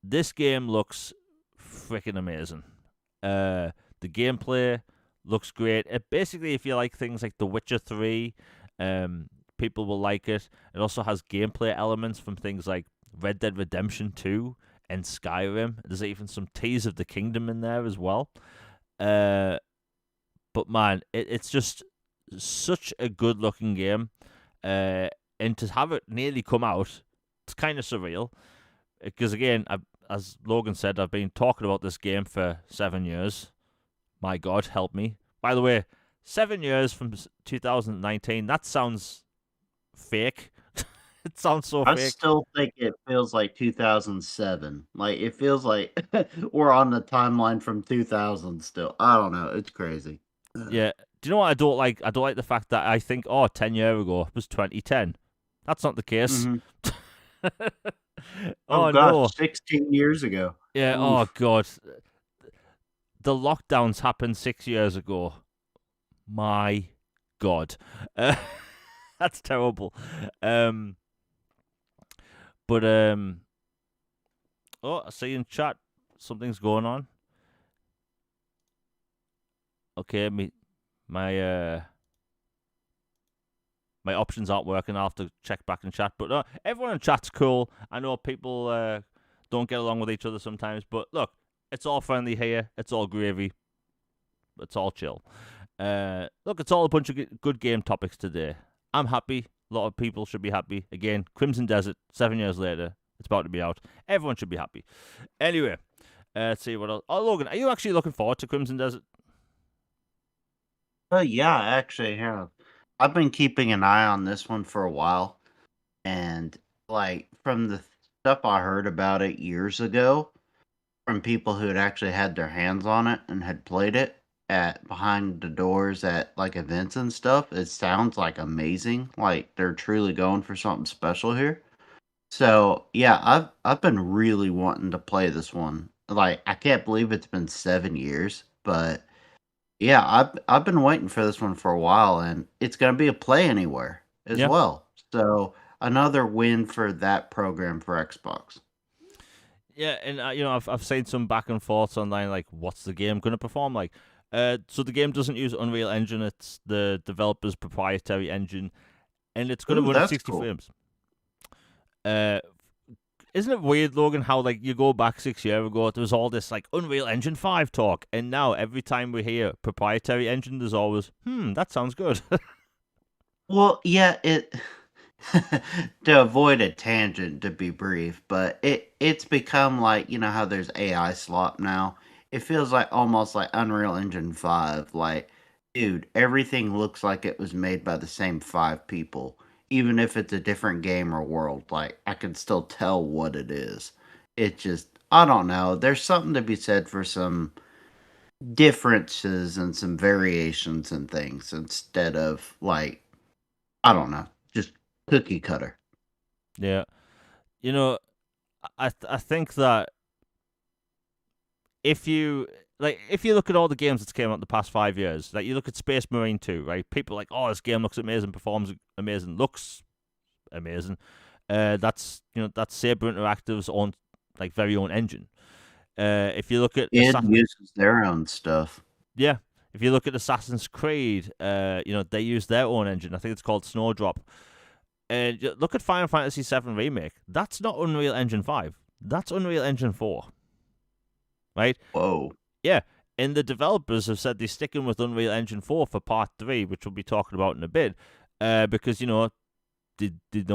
This game looks freaking amazing. The gameplay looks great. Basically, if you like things like The Witcher 3, people will like it. It also has gameplay elements from things like Red Dead Redemption 2 and Skyrim. There's even some Tears of the Kingdom in there as well. But man, it's just such a good-looking game. And to have it nearly come out, it's kind of surreal. Because again, as Logan said, I've been talking about this game for 7 years. My God, help me. By the way, 7 years from 2019, that sounds fake. It sounds so fake. I still think it feels like 2007. Like, it feels like we're on the timeline from 2000 still. I don't know. It's crazy. Yeah. Do you know what I don't like? I don't like the fact that I think, 10 years ago was 2010. That's not the case. Mm-hmm. Oh, gosh, no. 16 years ago. Yeah, Oof. Oh, God. The lockdowns happened 6 years ago. My God. That's terrible. But, I see in chat something's going on. Okay, my options aren't working. I'll have to check back in chat. But everyone in chat's cool. I know people don't get along with each other sometimes. But look, it's all friendly here. It's all gravy. It's all chill. Look, it's all a bunch of good game topics today. I'm happy. A lot of people should be happy. Again, Crimson Desert, 7 years later, it's about to be out. Everyone should be happy. Anyway, let's see what else. Oh, Logan, are you actually looking forward to Crimson Desert? Yeah, I actually have. I've been keeping an eye on this one for a while, and like from the stuff I heard about it years ago, from people who had actually had their hands on it and had played it at behind the doors at like events and stuff, it sounds like amazing. Like they're truly going for something special here. So yeah, I've been really wanting to play this one. Like I can't believe it's been 7 years, but yeah, I've been waiting for this one for a while, and it's gonna be a play anywhere as Yeah. well. So another win for that program for Xbox. Yeah, and I've seen some back and forths online, like what's the game going to perform like. So the game doesn't use Unreal Engine; it's the developer's proprietary engine, and it's going to Ooh, run at that's 60 cool. frames. Uh, isn't it weird, Logan? How like you go back 6 years ago, there was all this like Unreal Engine 5 talk, and now every time we hear proprietary engine, there's always that sounds good. Well, yeah, it to avoid a tangent to be brief, but it's become like, you know how there's AI slop now? It feels like almost like Unreal Engine 5. Like, dude, everything looks like it was made by the same 5 people. Even if it's a different game or world, like I can still tell what it is. It just I don't know. There's something to be said for some differences and some variations and things instead of like I don't know, just cookie cutter. Yeah, you know, I think that if you look at all the games that's came out in the past 5 years, like you look at Space Marine 2, right? People are like, oh, this game looks amazing, performs amazing, looks amazing. That's Saber Interactive's own like very own engine. If you look at It uses their own stuff. yeah, if you look at Assassin's Creed, they use their own engine. I think it's called Snowdrop. And look at Final Fantasy VII Remake. That's not Unreal Engine 5. That's Unreal Engine 4, right? Whoa. Yeah, and the developers have said they're sticking with Unreal Engine 4 for Part 3, which we'll be talking about in a bit, because, they know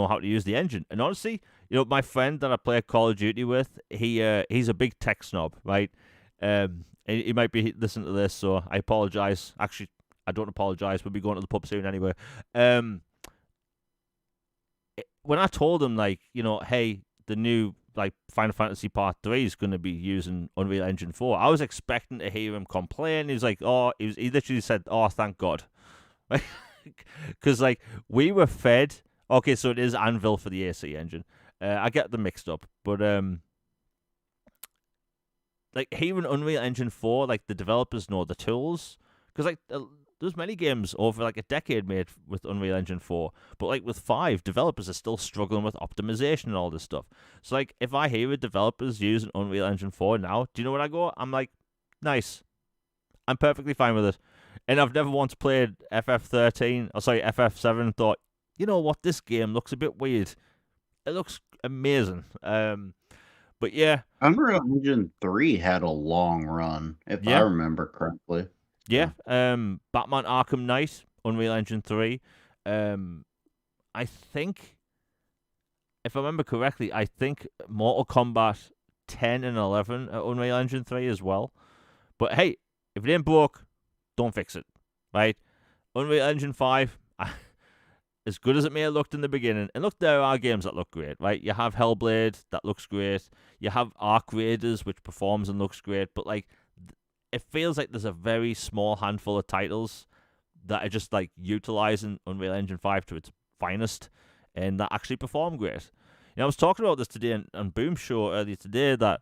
how to use the engine. And honestly, my friend that I play Call of Duty with, he's a big tech snob, right? He might be listening to this, so I apologize. Actually, I don't apologize. We'll be going to the pub soon anyway. When I told him, like, hey, the new like Final Fantasy Part 3 is going to be using Unreal Engine 4, I was expecting to hear him complain. He was like, oh, he literally said, oh, thank God. Because, like, we were fed. Okay, so it is Anvil for the AC engine. I get them mixed up, but like hearing Unreal Engine 4, like the developers know the tools, because like there's many games over like a decade made with Unreal Engine 4, but like with 5, developers are still struggling with optimization and all this stuff. So like if I hear developers using Unreal Engine 4 now, do you know what I go? I'm like, nice. I'm perfectly fine with it. And I've never once played FF7 and thought, you know what, this game looks a bit weird. It looks amazing. But yeah, Unreal Engine 3 had a long run, if I yeah, remember correctly. yeah. Batman Arkham Knight, Unreal Engine 3. I think, if I remember correctly, I think Mortal Kombat 10 and 11 are Unreal Engine 3 as well. But hey, if it ain't broke, don't fix it, right? Unreal Engine 5, as good as it may have looked in the beginning, and look, there are games that look great, right? You have Hellblade, that looks great. You have Arc Raiders, which performs and looks great, but like, it feels like there's a very small handful of titles that are just like utilizing Unreal Engine 5 to its finest and that actually perform great. I was talking about this today on Boom Show earlier today that,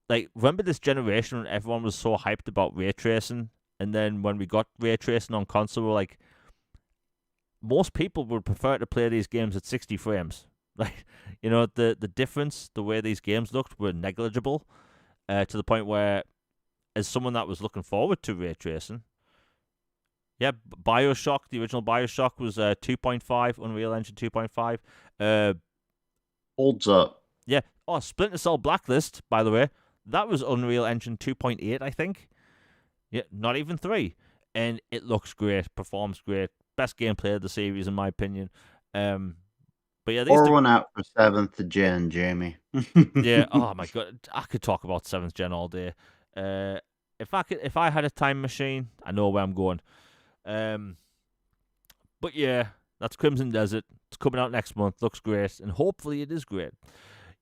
like, remember this generation when everyone was so hyped about ray tracing, and then when we got ray tracing on console, we're like, most people would prefer to play these games at 60 frames. Like, the difference, the way these games looked, were negligible, to the point where, as someone that was looking forward to ray tracing, yeah, Bioshock, the original Bioshock was 2.5, Unreal Engine 2.5. Holds up. Yeah. Oh, Splinter Cell Blacklist, by the way, that was Unreal Engine 2.8, I think. Yeah, not even 3. And it looks great, performs great, best gameplay of the series in my opinion. But yeah, Pour one out for 7th gen, Jamie. yeah. Oh my god, I could talk about 7th gen all day. If I had a time machine, I know where I'm going. But yeah, that's Crimson Desert. It's coming out next month. Looks great, and hopefully it is great.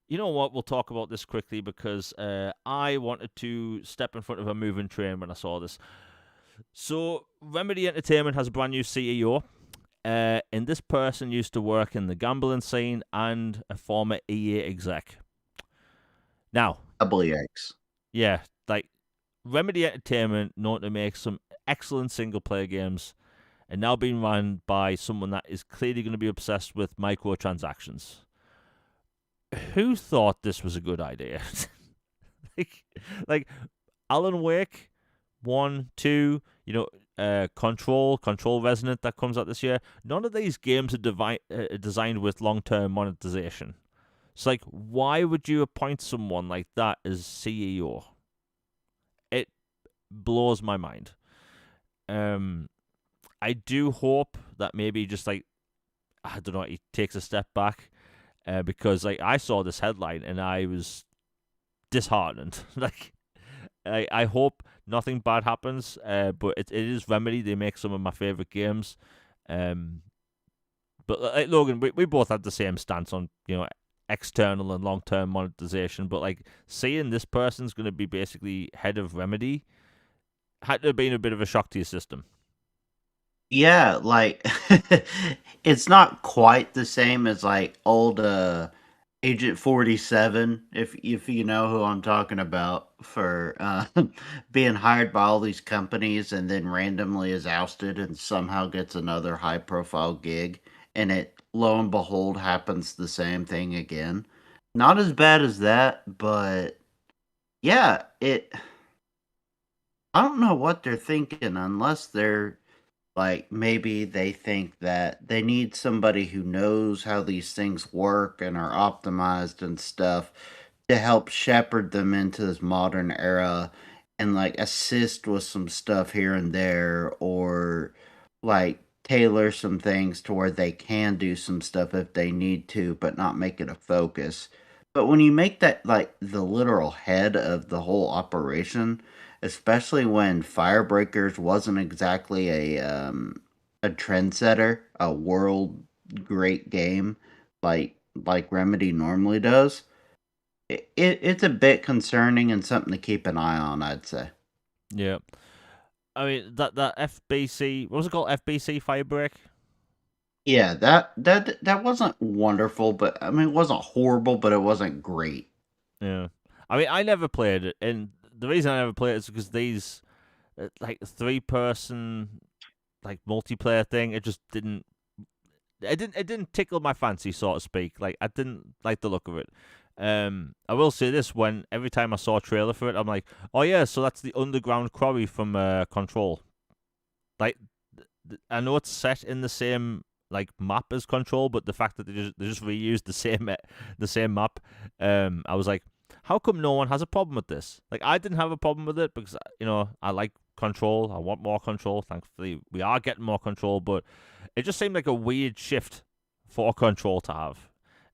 You know what? We'll talk about this quickly because I wanted to step in front of a moving train when I saw this. So, Remedy Entertainment has a brand new CEO, and this person used to work in the gambling scene and a former EA exec. Now, Double X. yeah, like Remedy Entertainment, known to make some excellent single player games, and now being run by someone that is clearly going to be obsessed with microtransactions. Who thought this was a good idea? like Alan Wake 1, 2, Control Resonant that comes out this year. None of these games are designed with long-term monetization. So, like, why would you appoint someone like that as CEO? It blows my mind. I do hope that maybe just like, I don't know, he takes a step back, because like I saw this headline and I was disheartened. Like, I hope nothing bad happens, but it is Remedy. They make some of my favorite games. But like Logan, we both had the same stance on external and long term monetization. But like seeing this person's going to be basically head of Remedy had to have been a bit of a shock to your system. Yeah, like it's not quite the same as like old Agent 47, if you know who I'm talking about, for being hired by all these companies and then randomly is ousted and somehow gets another high profile gig, and it lo and behold happens the same thing again. Not as bad as that, but yeah, it I don't know what they're thinking unless they're like, maybe they think that they need somebody who knows how these things work and are optimized and stuff to help shepherd them into this modern era and like assist with some stuff here and there, or like tailor some things to where they can do some stuff if they need to, but not make it a focus. But when you make that like the literal head of the whole operation, especially when Firebreakers wasn't exactly a trendsetter, a world great game like Remedy normally does, it's a bit concerning and something to keep an eye on, I'd say. Yeah. I mean that FBC, what was it called? FBC Firebreak? Yeah, that wasn't wonderful, but I mean it wasn't horrible, but it wasn't great. Yeah. I mean I never played it, and the reason I never played it is because these like 3-person like multiplayer thing, it didn't tickle my fancy, so to speak. Like I didn't like the look of it. I will say this: when every time I saw a trailer for it, I'm like, oh yeah, so that's the underground quarry from Control. Like I know it's set in the same like map as Control, but the fact that they just reused the same map, I was like, how come no one has a problem with this? Like I didn't have a problem with it because I like Control. I want more Control. Thankfully, we are getting more Control, but it just seemed like a weird shift for Control to have,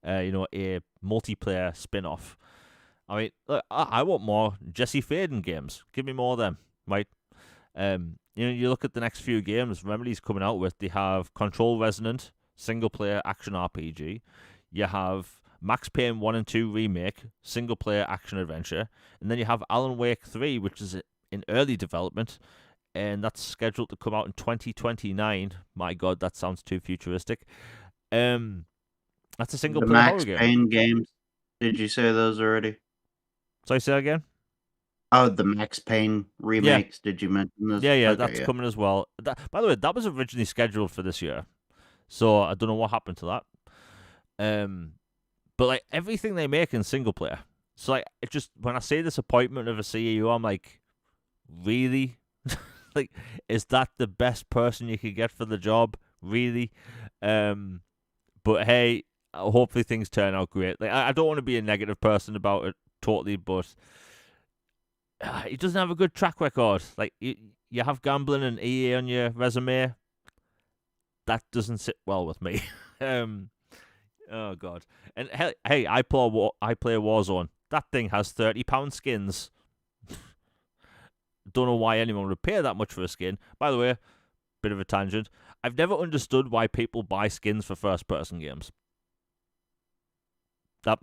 a multiplayer spin-off. I mean, look, I want more Jesse Faden games. Give me more of them, right? You look at the next few games Remedy's coming out with. They have Control Resonant, single-player action RPG. You have Max Payne 1 and 2 Remake, single-player action adventure. And then you have Alan Wake 3, which is in early development, and that's scheduled to come out in 2029. My God, that sounds too futuristic. That's a The single-player horror Max game. Payne games, did you say those already? Sorry, say that again? Oh, the Max Payne Yeah. remakes, did you mention this? Yeah, Okay, that's yeah. coming as well. By the way, that was originally scheduled for this year, so I don't know what happened to that. But like everything they make in single player, so like it just when I say disappointment of a CEO, I'm like, really? Like, is that the best person you could get for the job? Really? But hey, hopefully things turn out great. Like I don't want to be a negative person about it totally, but he doesn't have a good track record. Like you have gambling and EA on your resume. that doesn't sit well with me. Oh god. And hey, I play Warzone. That thing has £30 skins. Don't know why anyone would pay that much for a skin. By the way, bit of a tangent. I've never understood why people buy skins for first-person games. That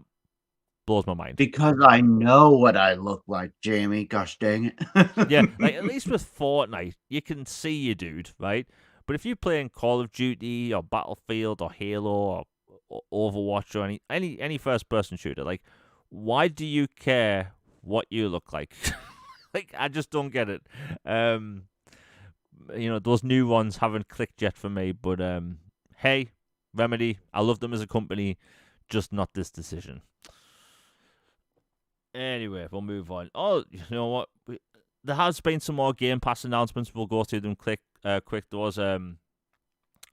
blows my mind. Because I know what I look like, Jamie. Gosh dang it. Yeah, like at least with Fortnite, you can see you, dude, right? But if you're playing Call of Duty or Battlefield or Halo or Overwatch or any first-person shooter, like, why do you care what you look like? Like, I just don't get it. Those new ones haven't clicked yet for me, but hey, Remedy, I love them as a company, just not this decision. Anyway, we'll move on. Oh, you know what? There has been some more Game Pass announcements. We'll go through them quick. There was the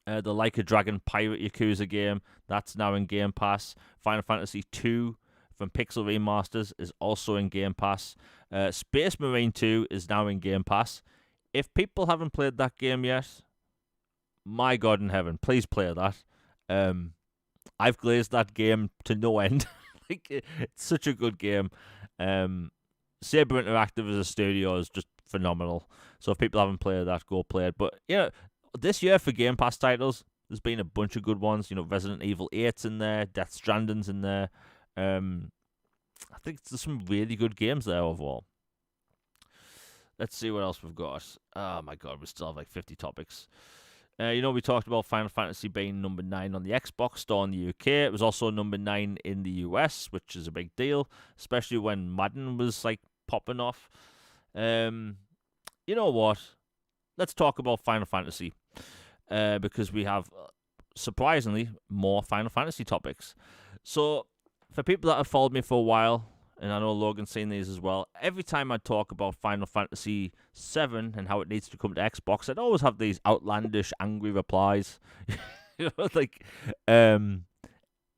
Like a Dragon Pirate Yakuza game. That's now in Game Pass. Final Fantasy 2 from Pixel Remasters is also in Game Pass. Space Marine 2 is now in Game Pass. If people haven't played that game yet, my God in heaven, please play that. I've glazed that game to no end. Like, it's such a good game. Saber Interactive as a studio is just phenomenal. So if people haven't played that, go play it. But this year for Game Pass titles, there's been a bunch of good ones. Resident Evil 8's in there, Death Stranding's in there. I think there's some really good games there overall. Let's see what else we've got. Oh my God, we still have like 50 topics. We talked about Final Fantasy being number 9 on the Xbox store in the UK. It was also number 9 in the US, which is a big deal, especially when Madden was like popping off. You know what? Let's talk about Final Fantasy because we have, surprisingly, more Final Fantasy topics. So, for people that have followed me for a while, and I know Logan's seen these as well, every time I talk about Final Fantasy 7 and how it needs to come to Xbox, I'd always have these outlandish, angry replies. And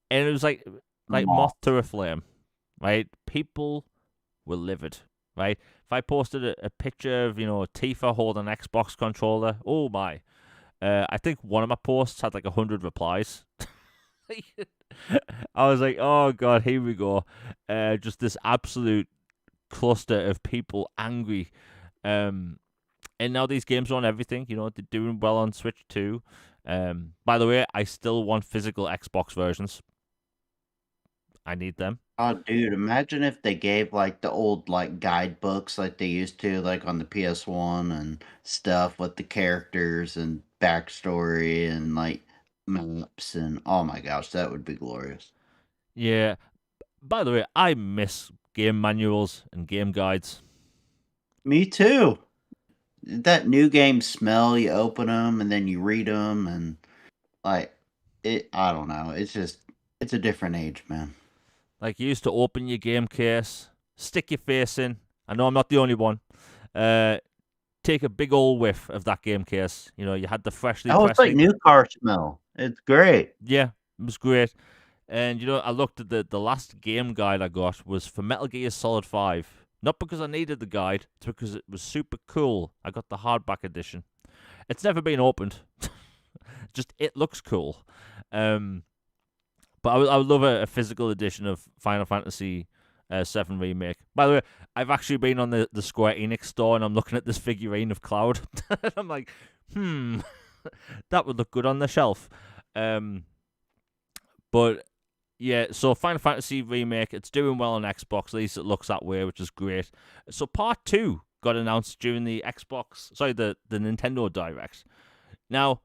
it was like moth to a flame, right? People were livid, right? If I posted a picture of, Tifa holding an Xbox controller, oh my. I think one of my posts had like 100 replies. I was like, oh God, here we go. Just this absolute cluster of people angry. And now these games are on everything. They're doing well on Switch too. By the way, I still want physical Xbox versions. I need them. Oh, dude, imagine if they gave like the old like guidebooks like they used to like on the PS1 and stuff with the characters and backstory and like maps and oh my gosh, that would be glorious. Yeah. By the way, I miss game manuals and game guides. Me too. That new game smell, you open them and then you read them and like it I don't know. It's a different age, man. Like, you used to open your game case, stick your face in. I know I'm not the only one. Take a big old whiff of that game case. You had the freshly Oh, it's pressed. like new car smell. It's great. Yeah, it was great. And I looked at the last game guide I got was for Metal Gear Solid 5. Not because I needed the guide, it's because it was super cool. I got the hardback edition. It's never been opened. Just, it looks cool. But I would love a physical edition of Final Fantasy 7 Remake. By the way, I've actually been on the Square Enix store and I'm looking at this figurine of Cloud. And I'm like, that would look good on the shelf. But yeah, so Final Fantasy Remake, it's doing well on Xbox. At least it looks that way, which is great. So Part 2 got announced during the Nintendo Direct. Now,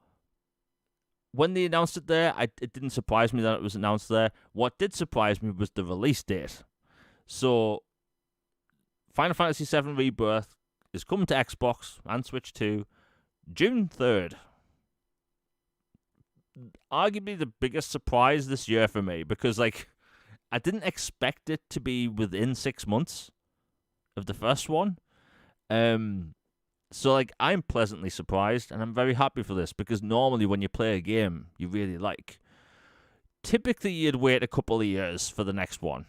when they announced it there, it didn't surprise me that it was announced there. What did surprise me was the release date. So, Final Fantasy VII Rebirth is coming to Xbox and Switch 2 June 3rd. Arguably the biggest surprise this year for me, because I didn't expect it to be within 6 months of the first one. So, I'm pleasantly surprised, and I'm very happy for this, because normally when you play a game you really like, typically you'd wait a couple of years for the next one.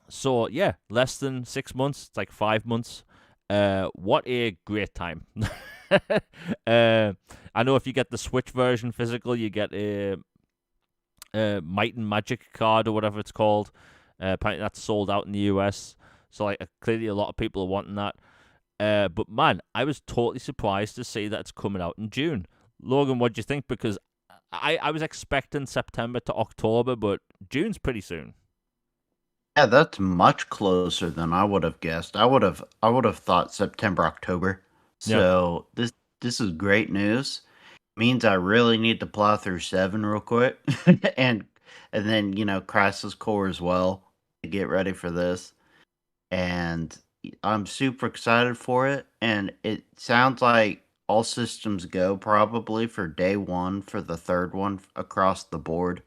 So, yeah, less than 6 months. It's like 5 months. What a great time. I know if you get the Switch version physical, you get a Might and Magic card or whatever it's called. Apparently that's sold out in the US. So like clearly a lot of people are wanting that. But man, I was totally surprised to see that it's coming out in June. Logan, what do you think? Because I was expecting September to October, but June's pretty soon. Yeah, that's much closer than I would have guessed. I would have thought September, October. Yeah. So this is great news. Means I really need to plow through 7 real quick. and and then, Crisis Core as well to get ready for this. And I'm super excited for it, and it sounds like all systems go probably for day 1 for the third one across the board,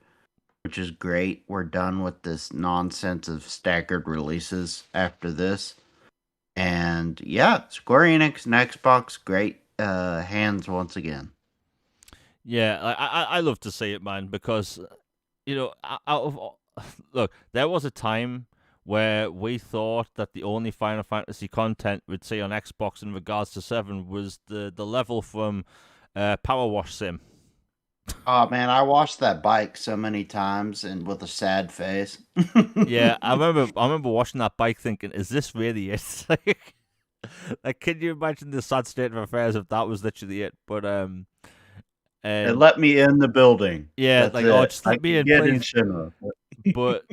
which is great. We're done with this nonsense of staggered releases after this. And yeah, Square Enix and Xbox, great hands once again. Yeah, I love to see it, man, because out of look, there was a time where we thought that the only Final Fantasy content we'd see on Xbox in regards to 7 was the level from Power Wash Sim. Oh man, I watched that bike so many times and with a sad face. Yeah, I remember watching that bike thinking, is this really it? Like, can you imagine the sad state of affairs if that was literally it? But They and let me in the building. yeah, That's like, oh, it. just I let me can in, get in please. Shinra. But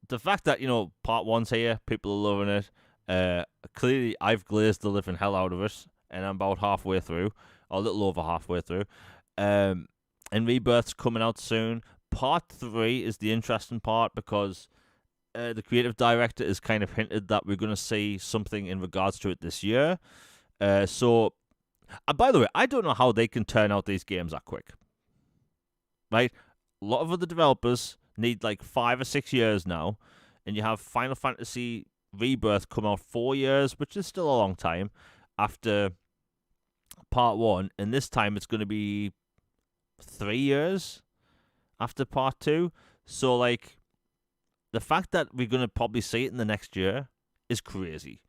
the fact that part one's here, people are loving it. Clearly, I've glazed the living hell out of it, and I'm about halfway through, or a little over halfway through. Um, and Rebirth's coming out soon. Part 3 is the interesting part because the creative director has kind of hinted that we're going to see something in regards to it this year. By the way, I don't know how they can turn out these games that quick. Right? A lot of other developers need like 5 or 6 years now, and you have Final Fantasy Rebirth come out 4 years, which is still a long time after part 1, and this time it's going to be 3 years after part 2. So like the fact that we're going to probably see it in the next year is crazy.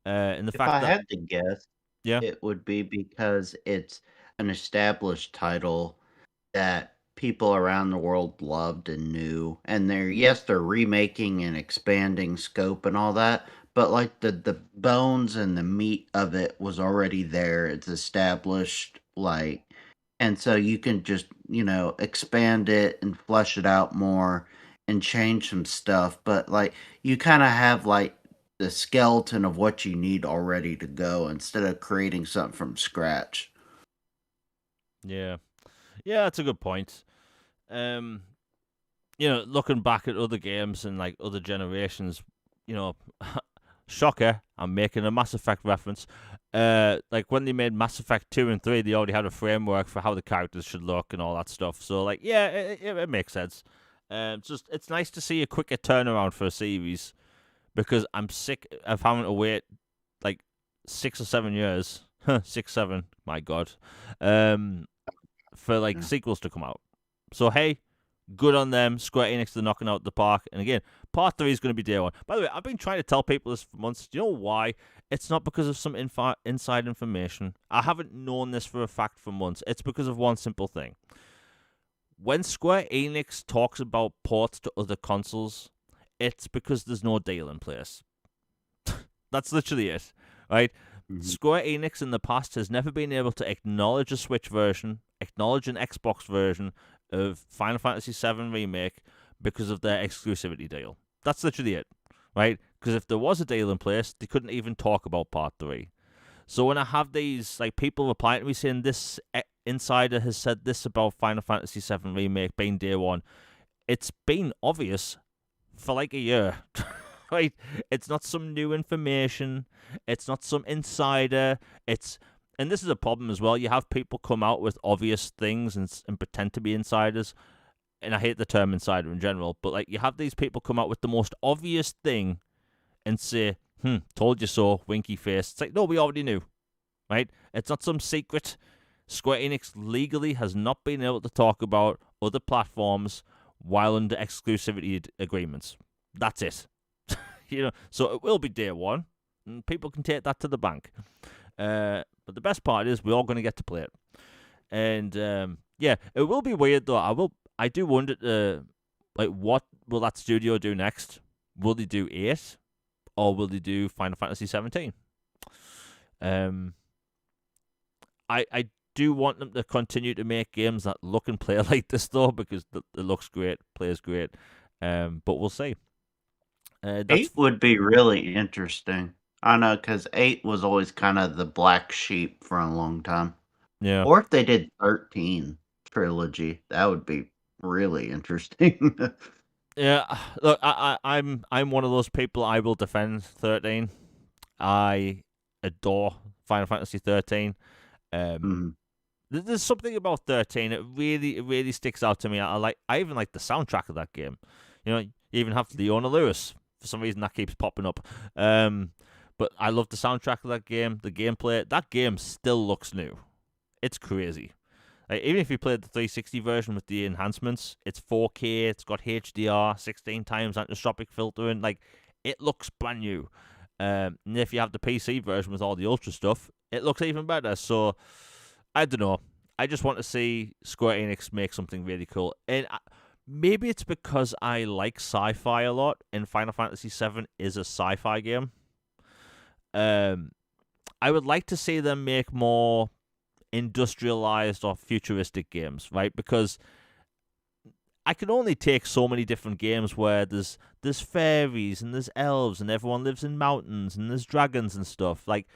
And the If fact I that had to guess, yeah, it would be because it's an established title that people around the world loved and knew. And they're remaking and expanding scope and all that, but like the bones and the meat of it was already there. It's established, like, and so you can just, expand it and flesh it out more and change some stuff. But like you kind of have like the skeleton of what you need already to go instead of creating something from scratch. yeah, yeah, that's a good point. Um, looking back at other games and like other generations, you know, shocker, I'm making a Mass Effect reference. Like when they made Mass Effect 2 and 3, they already had a framework for how the characters should look and all that stuff. So like, yeah, it makes sense. It's nice to see a quicker turnaround for a series because I'm sick of having to wait like 6 or 7 years, 6, 7, my god, for like Yeah. sequels to come out. So hey, good on them. Square Enix, they're knocking out the park. And again, part 3 is going to be day 1. By the way, I've been trying to tell people this for months. Do you know why? It's not because of some inside information. I haven't known this for a fact for months. It's because of one simple thing. When Square Enix talks about ports to other consoles, it's because there's no deal in place. That's literally it, right? Mhm. Square Enix in the past has never been able to acknowledge a Switch version, acknowledge an Xbox version of Final Fantasy VII Remake because of their exclusivity deal. That's literally it, right? Because if there was a deal in place, they couldn't even talk about Part 3. So when I have these like people replying to me saying this insider has said this about Final Fantasy VII Remake being day 1, it's been obvious for like a year. Right? It's not some new information. It's not some insider. And this is a problem as well. You have people come out with obvious things and pretend to be insiders. And I hate the term insider in general, but like you have these people come out with the most obvious thing and say, told you so, winky face. It's like, no, we already knew. Right? It's not some secret. Square Enix legally has not been able to talk about other platforms while under exclusivity agreements. That's it. So it will be day 1, and people can take that to the bank. But the best part is we're all going to get to play it. And yeah, it will be weird though. I do wonder, like, what will that studio do next? Will they do 8, or will they do Final Fantasy 17? I do want them to continue to make games that look and play like this though, because it looks great, plays great. But we'll see. 8 would be really interesting. I know, because 8 was always kind of the black sheep for a long time. Yeah. Or if they did 13 trilogy, that would be really interesting. Yeah, look, I'm one of those people. I will defend 13. I adore Final Fantasy 13. Mhm. There's something about 13. It really sticks out to me. I even like the soundtrack of that game. You know, you even have Leona Lewis. For some reason, that keeps popping up. But I love the soundtrack of that game. The gameplay. That game still looks new. It's crazy. Like, even if you played the 360 version with the enhancements, it's 4K. It's got HDR, 16 times anisotropic filtering. Like, it looks brand new. And if you have the PC version with all the ultra stuff, it looks even better. So, I don't know. I just want to see Square Enix make something really cool. And maybe it's because I like sci-fi a lot, and Final Fantasy VII is a sci-fi game. I would like to see them make more industrialized or futuristic games, right? Because I can only take so many different games where there's fairies and there's elves and everyone lives in mountains and there's dragons and stuff. Like,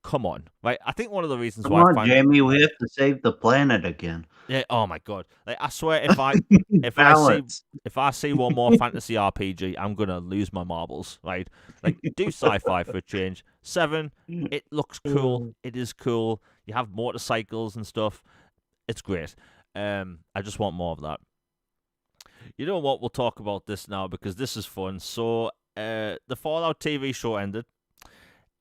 come on, right? I think one of the reasons Come why I on, find Jamie, we have to save the planet again. yeah, oh my god, like I swear if Balance. I see one more fantasy RPG, I'm gonna lose my marbles, right? Like, do sci-fi for a change. 7, it looks cool. It is cool. You have motorcycles and stuff. It's great. I just want more of that. You know what? We'll talk about this now because this is fun. So, the Fallout TV show ended,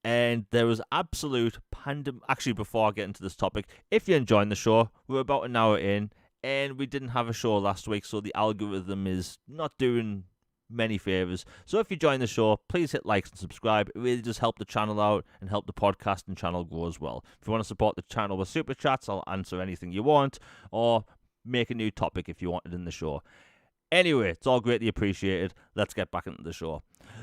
and there was absolute pandem. Actually, before I get into this topic, if you're enjoying the show, we're about an hour in, and we didn't have a show last week, so the algorithm is not doing many favors. So if you join the show, please hit like and subscribe. It really does help the channel out and help the podcast and channel grow as well. If you want to support the channel with super chats, I'll answer anything you want, or make a new topic if you want it in the show. Anyway, it's all greatly appreciated. Let's get back into the show.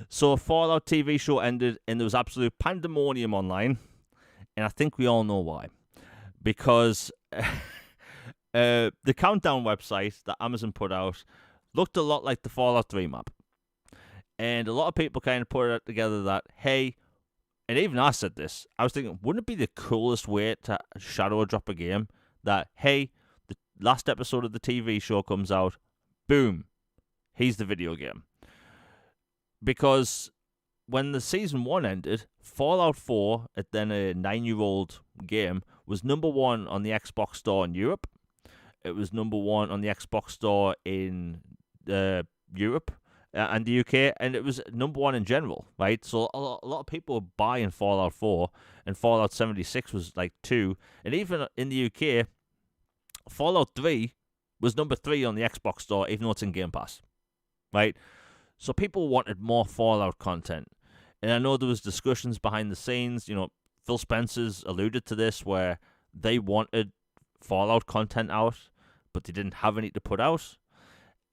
So, Fallout TV show ended, and there was absolute pandemonium online, and I think we all know why. Because the countdown website that Amazon put out looked a lot like the Fallout 3 map. And a lot of people kind of put it together that, hey, and even I said this, I was thinking, wouldn't it be the coolest way to shadow drop a game that, hey, the last episode of the TV show comes out, boom, here's the video game. Because when the season 1 ended, Fallout 4, then a 9-year-old game, was number 1 on the Xbox store in Europe. It was number 1 on the Xbox store in Europe and the UK, and it was number 1 in general, right? So a lot of people were buying Fallout 4, and Fallout 76 was like 2. And even in the UK, Fallout 3 was number 3 on the Xbox store, even though it's in Game Pass, right? So people wanted more Fallout content. And I know there was discussions behind the scenes, you know, Phil Spencer's alluded to this, where they wanted Fallout content out, but they didn't have any to put out.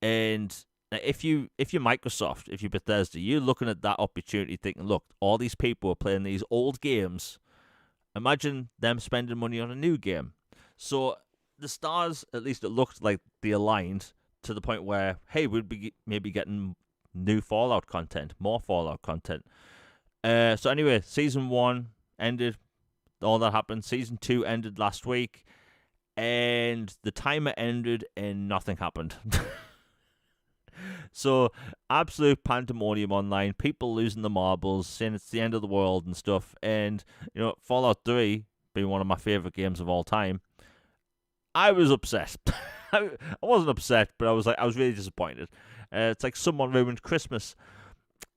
And if you're Microsoft, if you're Bethesda, you're looking at that opportunity thinking, look, all these people are playing these old games. Imagine them spending money on a new game. So the stars, at least it looked like they aligned to the point where, hey, we'd be maybe getting new Fallout content, more Fallout content. So anyway, Season 1 ended, all that happened. Season 2 ended last week, and the timer ended and nothing happened. So, absolute pandemonium online, people losing the marbles, saying it's the end of the world and stuff. And, you know, Fallout 3 being one of my favorite games of all time, I was upset. I wasn't upset, but I was really disappointed. It's like someone ruined Christmas.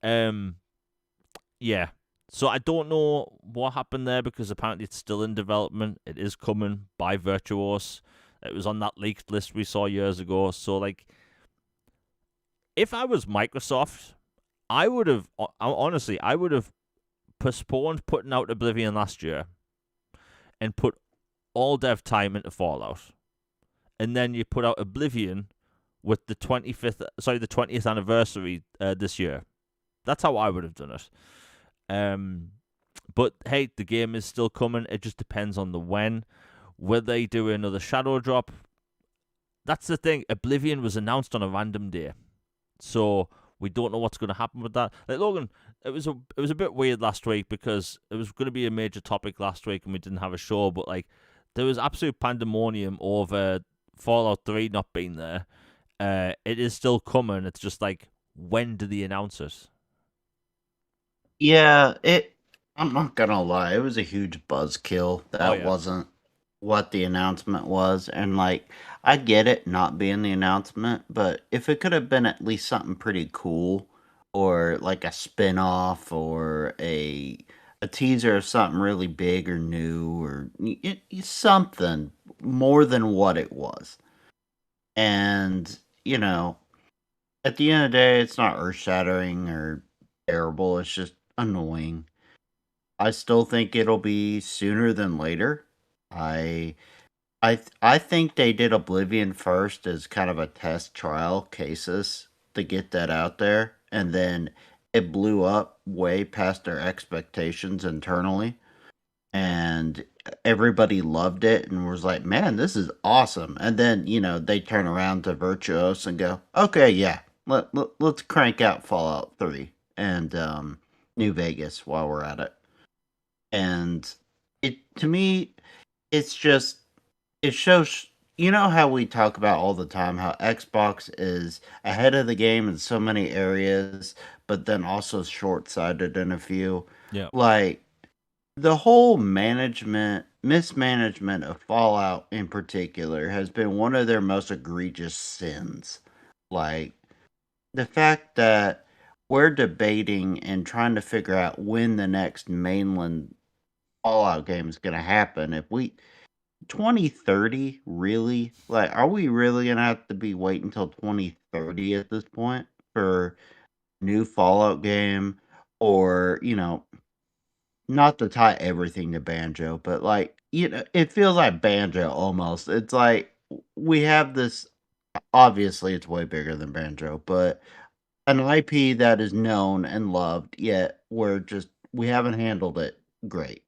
Yeah. So I don't know what happened there, because apparently it's still in development. It is coming by Virtuos. It was on that leaked list we saw years ago. So, like, if I was Microsoft, I would have postponed putting out Oblivion last year and put all dev time into Fallout, and then you put out Oblivion with the 20th anniversary this year. That's how I would have done it. But hey, the game is still coming. It just depends on the when. Will they do another shadow drop? That's the thing. Oblivion was announced on a random day, so we don't know what's going to happen with that. Like Logan, it was a bit weird last week because it was going to be a major topic last week and we didn't have a show. But like, there was absolute pandemonium over Fallout 3 not being there. It is still coming. It's just like, when do they announce it? Yeah, I'm not gonna lie, it was a huge buzzkill. Oh That yeah, wasn't what the announcement was, and like I get it not being the announcement, but if it could have been at least something pretty cool, or like a spin-off, or a teaser of something really big or new, or something more than what it was. And you know, at the end of the day, it's not earth-shattering or terrible. It's just annoying. I still think it'll be sooner than later. I I think they did Oblivion first as kind of a test trial cases to get that out there, and then it blew up way past their expectations internally, and everybody loved it and was like, "Man, this is awesome." And then, they turn around to Virtuos and go, "Okay, yeah. Let's crank out Fallout 3 and New Vegas while we're at it." And it to me, it's just it shows. You know how we talk about all the time how Xbox is ahead of the game in so many areas, but then also short-sighted in a few. yeah. Like the whole mismanagement of Fallout in particular has been one of their most egregious sins. Like the fact that we're debating and trying to figure out when the next mainland Fallout game is going to happen. If we 2030, really? Like, are we really going to have to be waiting until 2030 at this point for new Fallout game? Or, not to tie everything to Banjo, but like, it feels like Banjo almost. It's like we have this, obviously, it's way bigger than Banjo, but an IP that is known and loved, yet we haven't handled it great.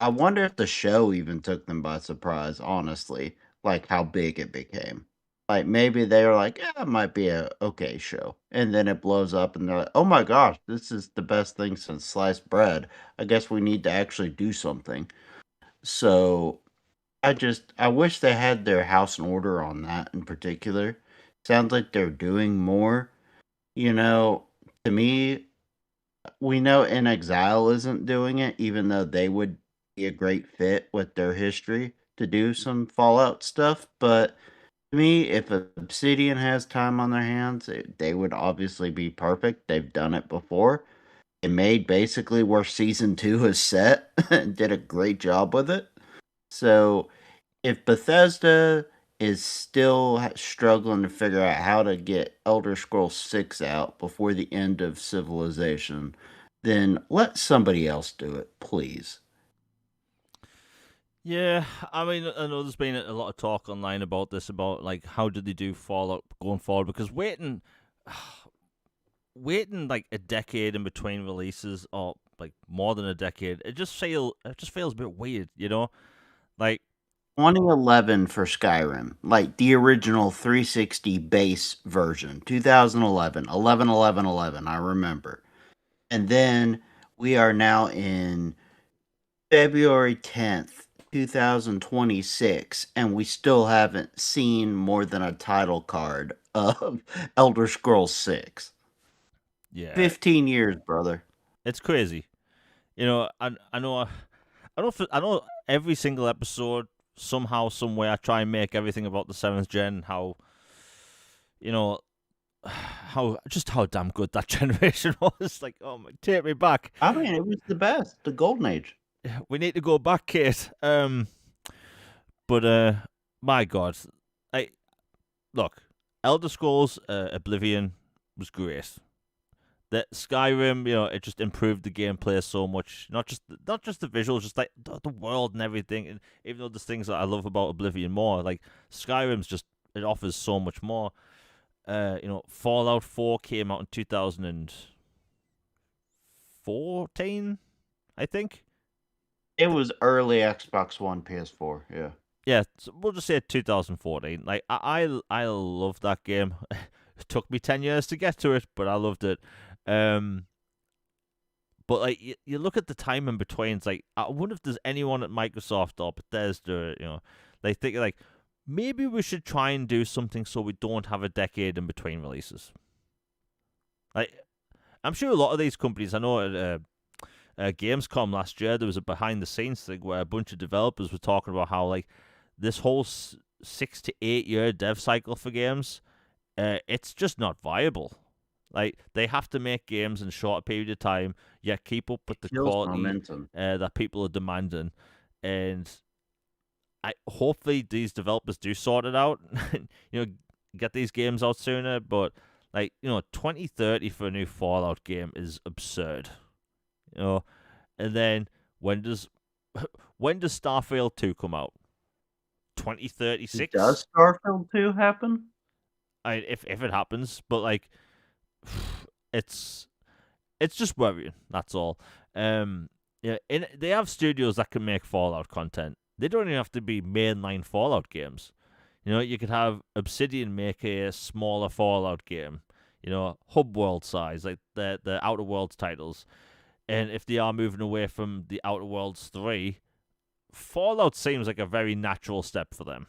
I wonder if the show even took them by surprise, honestly, like how big it became. Like maybe they were like, "Yeah, it might be a okay show." And then it blows up and they're like, "Oh my gosh, this is the best thing since sliced bread. I guess we need to actually do something." So, I wish they had their house in order on that in particular. Sounds like they're doing more. You know, to me, we know In Exile isn't doing it, even though they would be a great fit with their history to do some Fallout stuff. But to me, if Obsidian has time on their hands, they would obviously be perfect. They've done it before. They made basically where season 2 is set and did a great job with it. So if Bethesda is still struggling to figure out how to get Elder Scrolls 6 out before the end of Civilization, then let somebody else do it, please. Yeah, I mean, I know there's been a lot of talk online about this, about like how do they do Fallout going forward? Because waiting like a decade in between releases, or like more than a decade, it just feels a bit weird, you know? Like, 2011 for Skyrim, like the original 360 base version, 2011, 11, 11, 11, I remember. And then we are now in February 10th, 2026, and we still haven't seen more than a title card of Elder Scrolls 6. yeah, 15 years, brother. it's crazy. You know, I know, I know every single episode somehow, somewhere, I try and make everything about the seventh gen. How, you know, how damn good that generation was. Like, oh my, take me back. I mean, it was the best, the golden age. We need to go back, Kate. But my God, I look, Elder Scrolls Oblivion was great. that Skyrim, it just improved the gameplay so much. Not just the visuals, just like the world and everything. And even though there's things that I love about Oblivion more, like Skyrim's just it offers so much more. Fallout 4 came out in 2014, I think. It was early Xbox One, PS4. Yeah. Yeah, so we'll just say 2014. Like I love that game. It took me 10 years to get to it, but I loved it. But like you look at the time in between, it's like I wonder if there's anyone at Microsoft or Bethesda, they think like maybe we should try and do something so we don't have a decade in between releases. Like I'm sure a lot of these companies, I know at Gamescom last year there was a behind the scenes thing where a bunch of developers were talking about how like this whole 6 to 8 year dev cycle for games, it's just not viable. Like they have to make games in a shorter period of time, yet keep up with the quality that people are demanding. And hopefully these developers do sort it out, get these games out sooner. But 2030 for a new Fallout game is absurd. And then when does Starfield 2 come out? 2036. Does Starfield 2 happen? If it happens, but like. It's just worrying. That's all. They have studios that can make Fallout content. They don't even have to be mainline Fallout games. You could have Obsidian make a smaller Fallout game. Hub world size, like the Outer Worlds titles. And if they are moving away from the Outer Worlds 3, Fallout seems like a very natural step for them.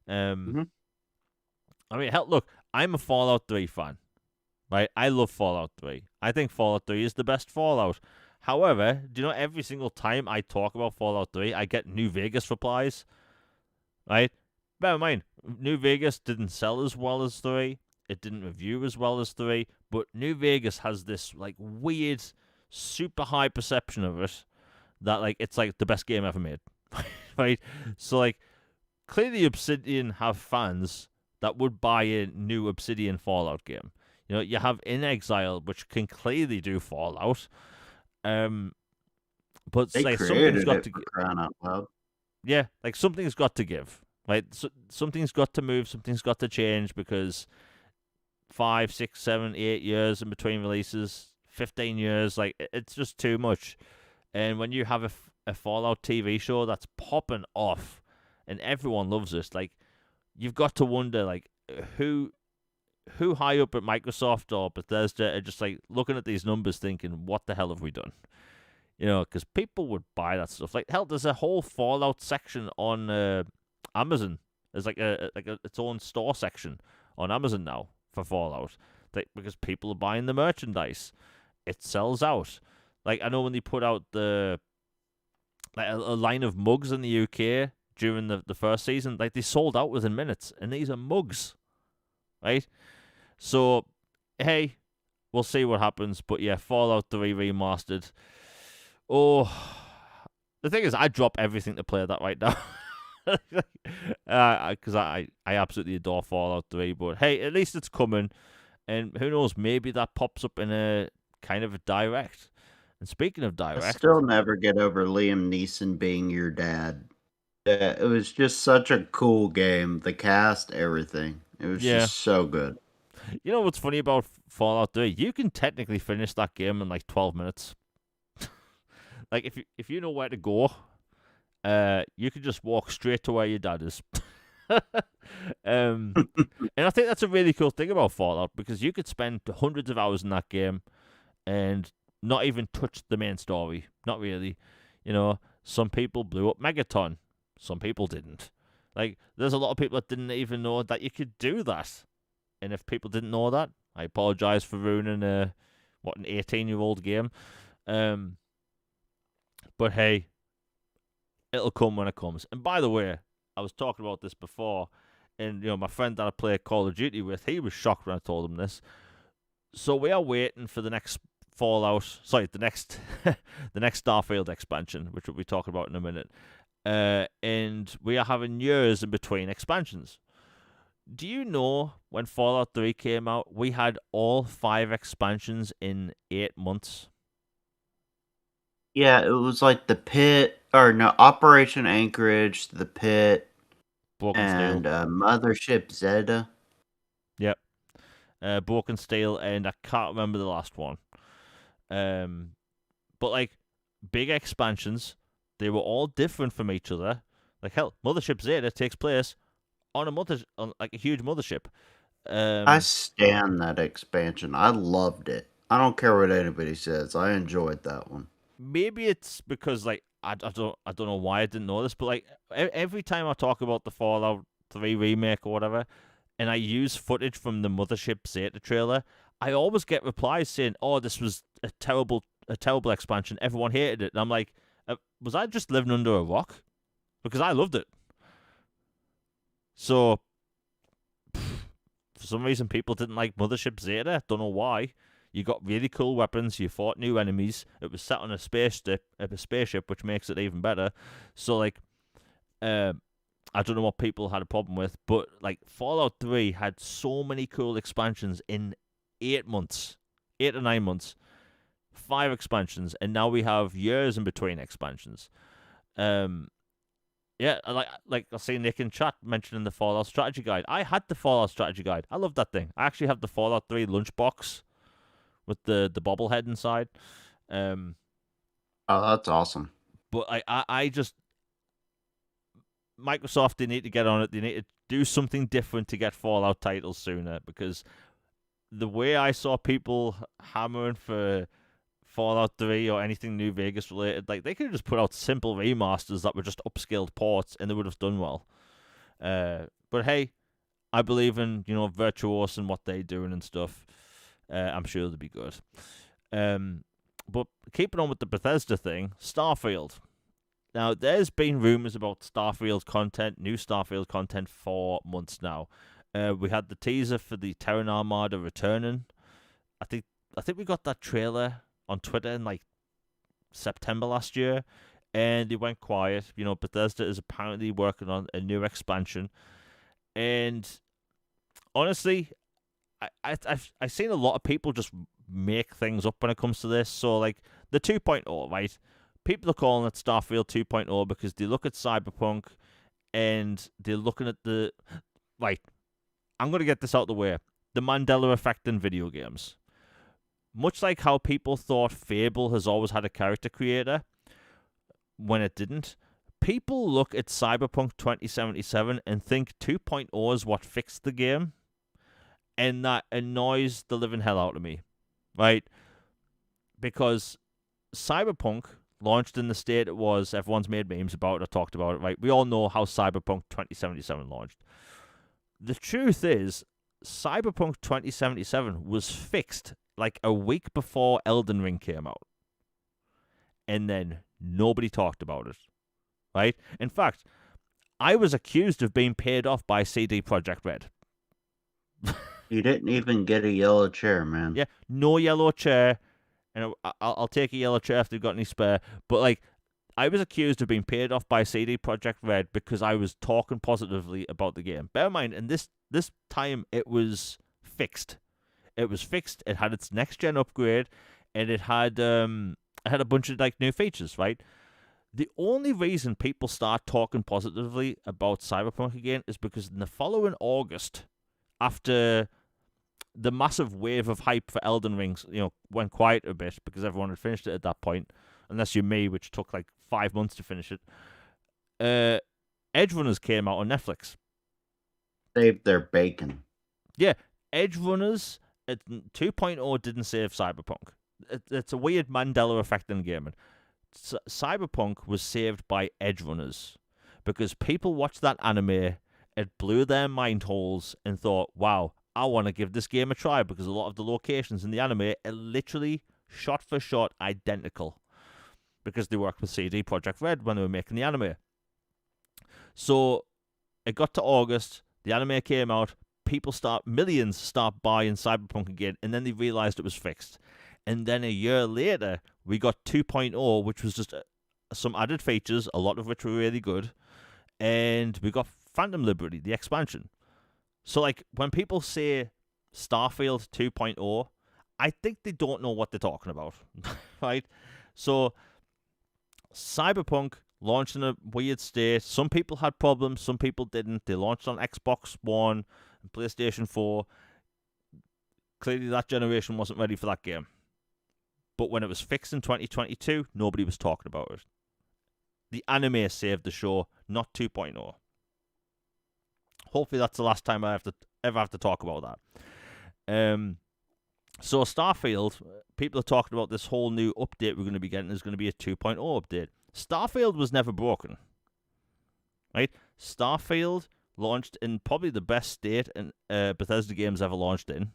I mean, hell, look, I'm a Fallout 3 fan. Right, I love Fallout 3. I think Fallout 3 is the best Fallout. However, do you know every single time I talk about Fallout 3, I get New Vegas replies? Right? Bear in mind, New Vegas didn't sell as well as 3. It didn't review as well as 3. But New Vegas has this like weird, super high perception of it that like it's like the best game ever made. Right? So like, clearly Obsidian have fans that would buy a new Obsidian Fallout game. You have In Exile, which can clearly do Fallout. But they like something's got to give. Crying out loud. Yeah, like something's got to give. Right? So, something's got to move. Something's got to change because 5, 6, 7, 8 years in between releases, 15 years, like it's just too much. And when you have a Fallout TV show that's popping off and everyone loves it, like you've got to wonder like who high up at Microsoft or Bethesda are just like looking at these numbers thinking, what the hell have we done? Because people would buy that stuff. Like, hell, there's a whole Fallout section on Amazon. There's like its own store section on Amazon now for Fallout. Because people are buying the merchandise. It sells out. Like, I know when they put out a line of mugs in the UK during the first season, like they sold out within minutes. And these are mugs. Right? So, hey, we'll see what happens. But yeah, Fallout 3 Remastered. Oh, the thing is, I drop everything to play that right now. Because I absolutely adore Fallout 3. But hey, at least it's coming. And who knows, maybe that pops up in a kind of a direct. And speaking of direct... I still never get over Liam Neeson being your dad. It was just such a cool game. The cast, everything. It was just so good. You know what's funny about Fallout 3? You can technically finish that game in like 12 minutes. Like if you know where to go, you can just walk straight to where your dad is. And I think that's a really cool thing about Fallout because you could spend hundreds of hours in that game and not even touch the main story. Not really. Some people blew up Megaton. Some people didn't. Like, there's a lot of people that didn't even know that you could do that. And if people didn't know that, I apologize for ruining an 18-year-old game. But hey, it'll come when it comes. And by the way, I was talking about this before, and my friend that I play Call of Duty with, he was shocked when I told him this. So we are waiting for the next the next Starfield expansion, which we'll be talking about in a minute. And we are having years in between expansions. Do you know when Fallout 3 came out, we had all 5 expansions in 8 months? Yeah, it was like the pit, or no, Operation Anchorage, the pit, Broken Steel. and Mothership Zeta. Yep. Broken Steel, and I can't remember the last one. Um, but like big expansions, they were all different from each other. Like hell, Mothership Zeta takes place on on like a huge mothership. I Um, stand that expansion. I loved it. I don't care what anybody says. I enjoyed that one. maybe it's because like I don't know why I didn't know this, but like every time I talk about the Fallout 3 remake or whatever, and I use footage from the Mothership Zeta trailer, I always get replies saying, "Oh, this was a terrible expansion. Everyone hated it." And I'm like, was I just living under a rock? Because I loved it. So for some reason, people didn't like Mothership Zeta. Don't know why. You got really cool weapons. You fought new enemies. It was set on a spaceship, which makes it even better. So like, uh, I don't know what people had a problem with, but like Fallout 3 had so many cool expansions in 8 months, 8 to 9 months, 5 expansions, and now we have years in between expansions. Um, yeah, like I see Nick in chat mentioning the Fallout strategy guide. I had the Fallout strategy guide. I love that thing. I actually have the Fallout 3 lunchbox with the bobblehead inside. Um, Oh, that's awesome. but I just Microsoft, they need to get on it. They need to do something different to get Fallout titles sooner, because the way I saw people hammering for Fallout 3 or anything New Vegas related, like they could have just put out simple remasters that were just upscaled ports and they would have done well. But hey, I believe in Virtuos and what they're doing and stuff. I'm sure they'll be good. But keeping on with the Bethesda thing, Starfield. Now, there's been rumors about Starfield content, new Starfield content for months now. We had the teaser for the Terran Armada returning. I think we got that trailer on Twitter in like September last year, and it went quiet. Bethesda is apparently working on a new expansion, and honestly, I've seen a lot of people just make things up when it comes to this. So like the 2.0, right? People are calling it Starfield 2.0 because they look at Cyberpunk and they're looking at the right. I'm gonna get this out of the way. The Mandela effect in video games. Much like how people thought Fable has always had a character creator when it didn't, people look at Cyberpunk 2077 and think 2.0 is what fixed the game, and that annoys the living hell out of me, right? Because Cyberpunk launched in the state it was, everyone's made memes about it, I talked about it, right? We all know how Cyberpunk 2077 launched. The truth is, Cyberpunk 2077 was fixed like a week before Elden Ring came out. And then nobody talked about it, right? In fact, I was accused of being paid off by CD Projekt Red. You didn't even get a yellow chair, man. Yeah, no yellow chair. And I'll take a yellow chair if they've got any spare. But like, I was accused of being paid off by CD Projekt Red because I was talking positively about the game. Bear in mind, in this time, it was fixed. It was fixed. It had its next gen upgrade, and it had a bunch of like new features. Right. The only reason people start talking positively about Cyberpunk again is because in the following August, after the massive wave of hype for Elden Rings, went quiet a bit because everyone had finished it at that point, unless you're me, which took like 5 months to finish it. Edge Runners came out on Netflix. Saved their bacon. Yeah, Edge Runners at 2.0 didn't save Cyberpunk. It's a weird Mandela effect in gaming. Cyberpunk was saved by Edge Runners because people watched that anime, it blew their mind holes, and thought, wow, I want to give this game a try, because a lot of the locations in the anime are literally shot for shot identical because they worked with CD Projekt Red when they were making the anime. So it got to August, the anime came out, millions start buying Cyberpunk again, and then they realized it was fixed. And then a year later, we got 2.0, which was just some added features, a lot of which were really good. And we got Phantom Liberty, the expansion. So like when people say Starfield 2.0, I think they don't know what they're talking about, right? So Cyberpunk launched in a weird state. Some people had problems, some people didn't. They launched on Xbox One and PlayStation 4. Clearly, that generation wasn't ready for that game. But when it was fixed in 2022, nobody was talking about it. The anime saved the show, not 2.0. Hopefully, that's the last time I ever have to talk about that. So Starfield, people are talking about this whole new update we're going to be getting is going to be a 2.0 update. Starfield was never broken, right? Starfield launched in probably the best state in Bethesda games ever launched in,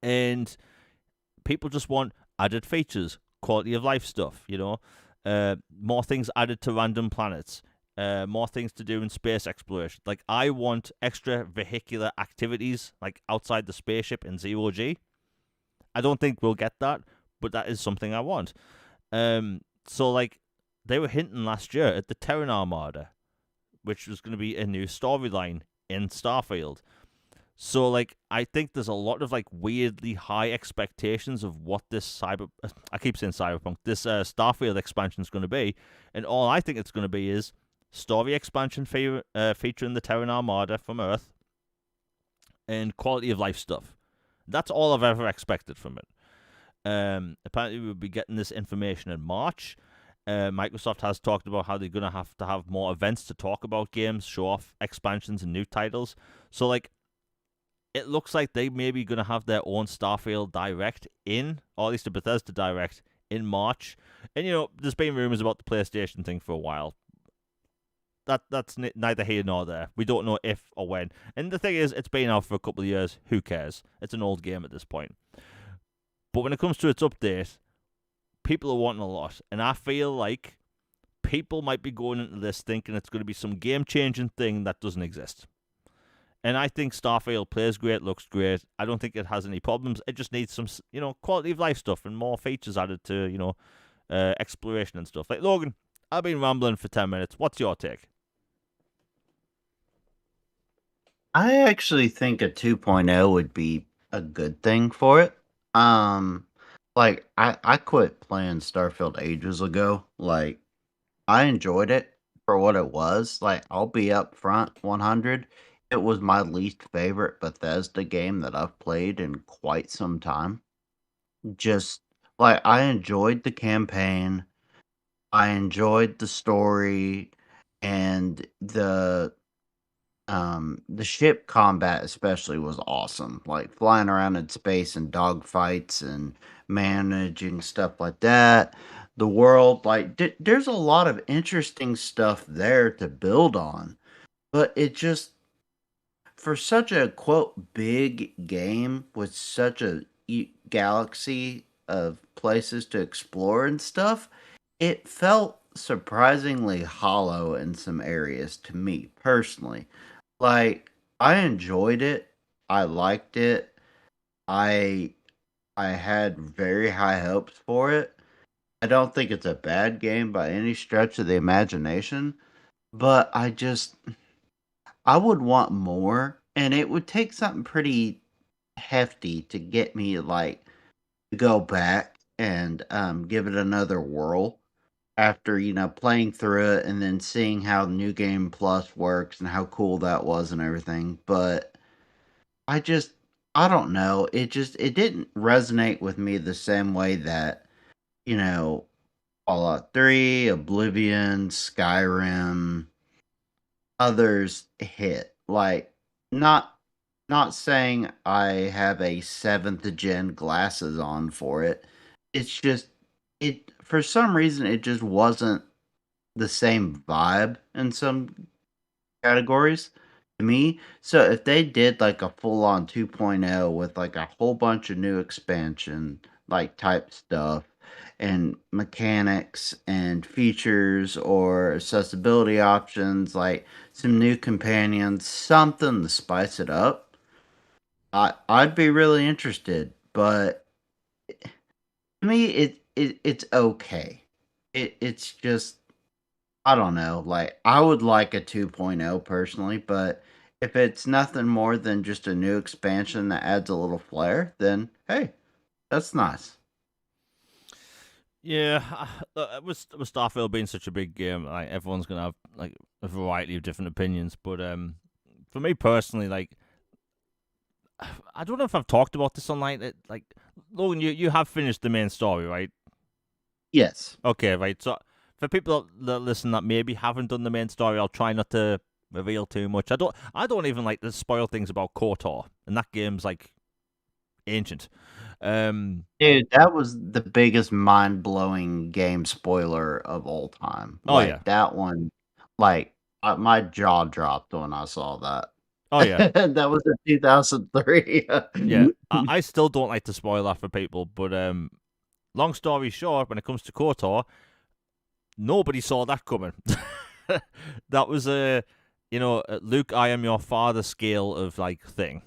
and people just want added features, quality of life stuff, more things added to random planets, more things to do in space exploration. Like, I want extra vehicular activities, like outside the spaceship in Zero G. I don't think we'll get that, but that is something I want. So, like, they were hinting last year at the Terran Armada, which was going to be a new storyline in Starfield. So, like, I think there's a lot of, like, weirdly high expectations of what this I keep saying Cyberpunk, this Starfield expansion is going to be. And all I think it's going to be is story expansion featuring the Terran Armada from Earth and quality of life stuff. That's all I've ever expected from it. Apparently, we'll be getting this information in March. Microsoft has talked about how they're going to have more events to talk about games, show off expansions and new titles. So, like, it looks like they may be going to have their own Starfield Direct or at least a Bethesda Direct in March. And, there's been rumors about the PlayStation thing for a while. That's neither here nor there. We don't know if or when. And the thing is, it's been out for a couple of years. Who cares? It's an old game at this point. But when it comes to its update, people are wanting a lot. And I feel like people might be going into this thinking it's going to be some game-changing thing that doesn't exist. And I think Starfield plays great, looks great. I don't think it has any problems. It just needs some, quality of life stuff and more features added to, exploration and stuff. Like, Logan, I've been rambling for 10 minutes. What's your take? I actually think a 2.0 would be a good thing for it. Um, like I quit playing Starfield ages ago. Like, I enjoyed it for what it was. Like, I'll be up front 100. It was my least favorite Bethesda game that I've played in quite some time. Just like, I enjoyed the campaign, I enjoyed the story, and the ship combat especially was awesome. Like, flying around in space and dogfights and managing stuff like that. The world, like, there's a lot of interesting stuff there to build on. But it just, for such a quote big game with such a galaxy of places to explore and stuff, it felt surprisingly hollow in some areas to me personally. Like, I enjoyed it. I liked it. I I had very high hopes for it. I don't think it's a bad game by any stretch of the imagination, but I would want more, and it would take something pretty hefty to get me, like, to go back and give it another whirl after, playing through it and then seeing how New Game Plus works and how cool that was and everything. But I just I don't know. It didn't resonate with me the same way that, you know, Fallout 3, Oblivion, Skyrim, others hit. Like, not not saying I have a 7th gen glasses on for it. It's just it for some reason it just wasn't the same vibe in some categories to me. So if they did like a full on 2.0 with like a whole bunch of new expansion like type stuff and mechanics and features or accessibility options, like some new companions, something to spice it up, I'd be really interested. But to me it's okay. It's just I don't know. Like, I would like a 2.0 personally, but If it's nothing more than just a new expansion that adds a little flair, then hey, that's nice. Yeah, with Starfield being such a big game, like everyone's gonna have like a variety of different opinions. But for me personally, like I don't know if I've talked about this online. Like Logan, you have finished the main story, right? Yes. Okay, right. So for people that listen that maybe haven't done the main story, I'll try not to reveal too much. I don't even like to spoil things about KOTOR, and that game's like ancient. Um, Dude, that was the biggest mind-blowing game spoiler of all time. oh yeah, Like, that one, like, my jaw dropped when I saw that. oh yeah, That was in 2003. yeah. I still don't like to spoil that for people, but long story short, when it comes to KOTOR, nobody saw that coming. That was a Luke, I am your father scale of like thing.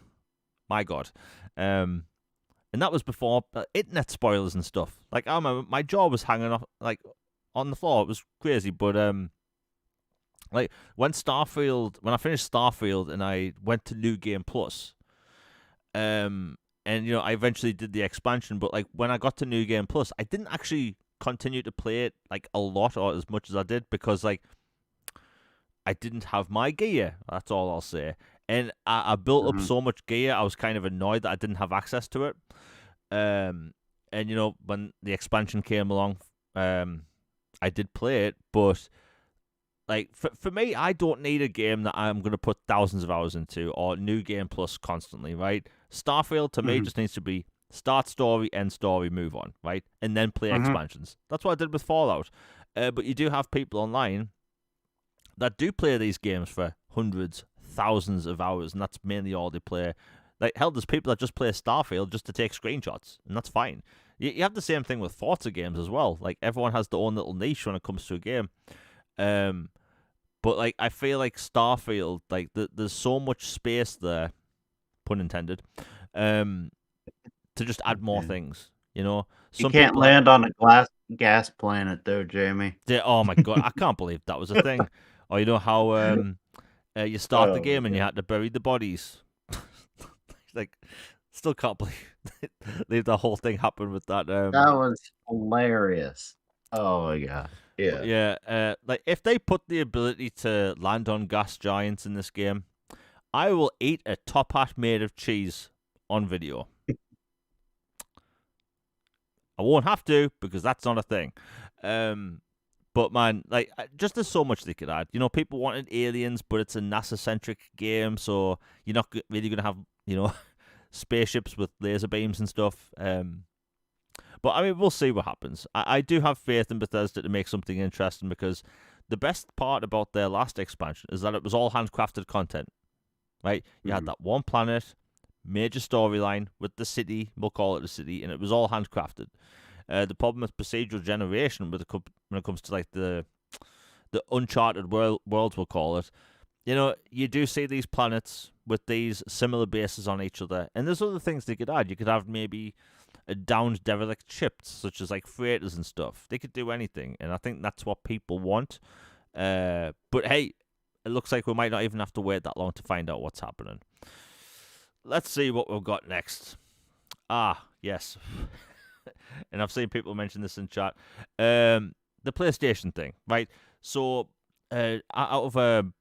My God, and that was before internet spoilers and stuff. Like I remember, my jaw was hanging off like on the floor. It was crazy, but like when I finished Starfield and I went to New Game Plus, and I eventually did the expansion. But like when I got to New Game Plus, I didn't actually continue to play it like a lot or as much as I did because like I didn't have my gear. That's all I'll say. And I built up Mhm, so much gear, I was kind of annoyed that I didn't have access to it. And when the expansion came along, I did play it, but like for me, I don't need a game that I'm gonna put thousands of hours into or New Game Plus constantly, right? Starfield to me mhm, just needs to be start story, end story, move on, right, and then play mhm, expansions. That's what I did with Fallout. But you do have people online that do play these games for hundreds, thousands of hours, and that's mainly all they play. Like hell, there's people that just play Starfield just to take screenshots, and that's fine. You have the same thing with Forza games as well. Like everyone has their own little niche when it comes to a game. Um, but like I feel like Starfield, like there's so much space there, pun intended, um, to just add more yeah. things. You Some can't people have. land on a gas planet though, Jamie. Oh my god, I can't believe that was a thing. Or you know how you start the Oh my game and you god. had to bury the bodies. Like, still can't believe the whole thing happened with that. That was hilarious. Oh my god. But Yeah. yeah, like if they put the ability to land on gas giants in this game, I will eat a top hat made of cheese on video. I won't have to because that's not a thing. Um, but man, like, just there's so much they could add. People wanted aliens, but it's a NASA-centric game, so you're not really gonna have spaceships with laser beams and stuff. But I mean, we'll see what happens. I do have faith in Bethesda to make something interesting because the best part about their last expansion is that it was all handcrafted content. Right? You had Mhm, that one planet, major storyline with the city. We'll call it a city, and it was all handcrafted. The problem with procedural generation, when it comes to like the uncharted worlds, we'll call it. You do see these planets with these similar bases on each other, and there's other things they could add. You could have maybe a downed derelict ships, such as like freighters and stuff. They could do anything, and I think that's what people want. But hey, it looks like we might not even have to wait that long to find out what's happening. Let's see what we've got next. Ah, yes. And I've seen people mention this in chat. The PlayStation thing, right? So, out of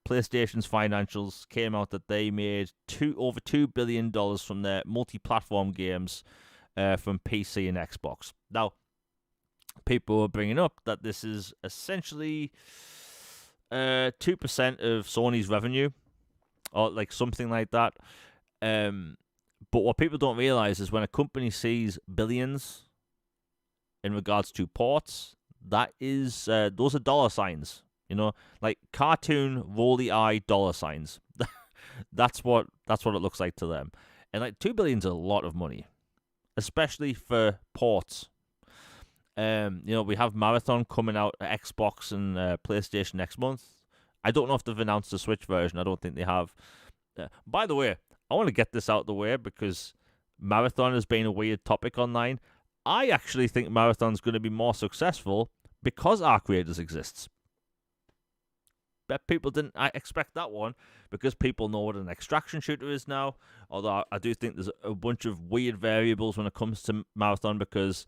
PlayStation's financials, came out that they made over $2 billion from their multi-platform games from PC and Xbox. Now, people are bringing up that this is essentially 2% of Sony's revenue, or like something like that. But what people don't realize is when a company sees billions in regards to ports, that is those are dollar signs. Like cartoon rolly eye dollar signs. That's what it looks like to them. And like 2 billion is a lot of money, especially for ports. We have Marathon coming out at Xbox and PlayStation next month. I don't know if they've announced the Switch version. I don't think they have. By the way, I want to get this out of the way because Marathon has been a weird topic online. I actually think Marathon's going to be more successful because Arc Raiders exists. bet people didn't expect that one because people know what an extraction shooter is now. Although I do think there's a bunch of weird variables when it comes to Marathon, because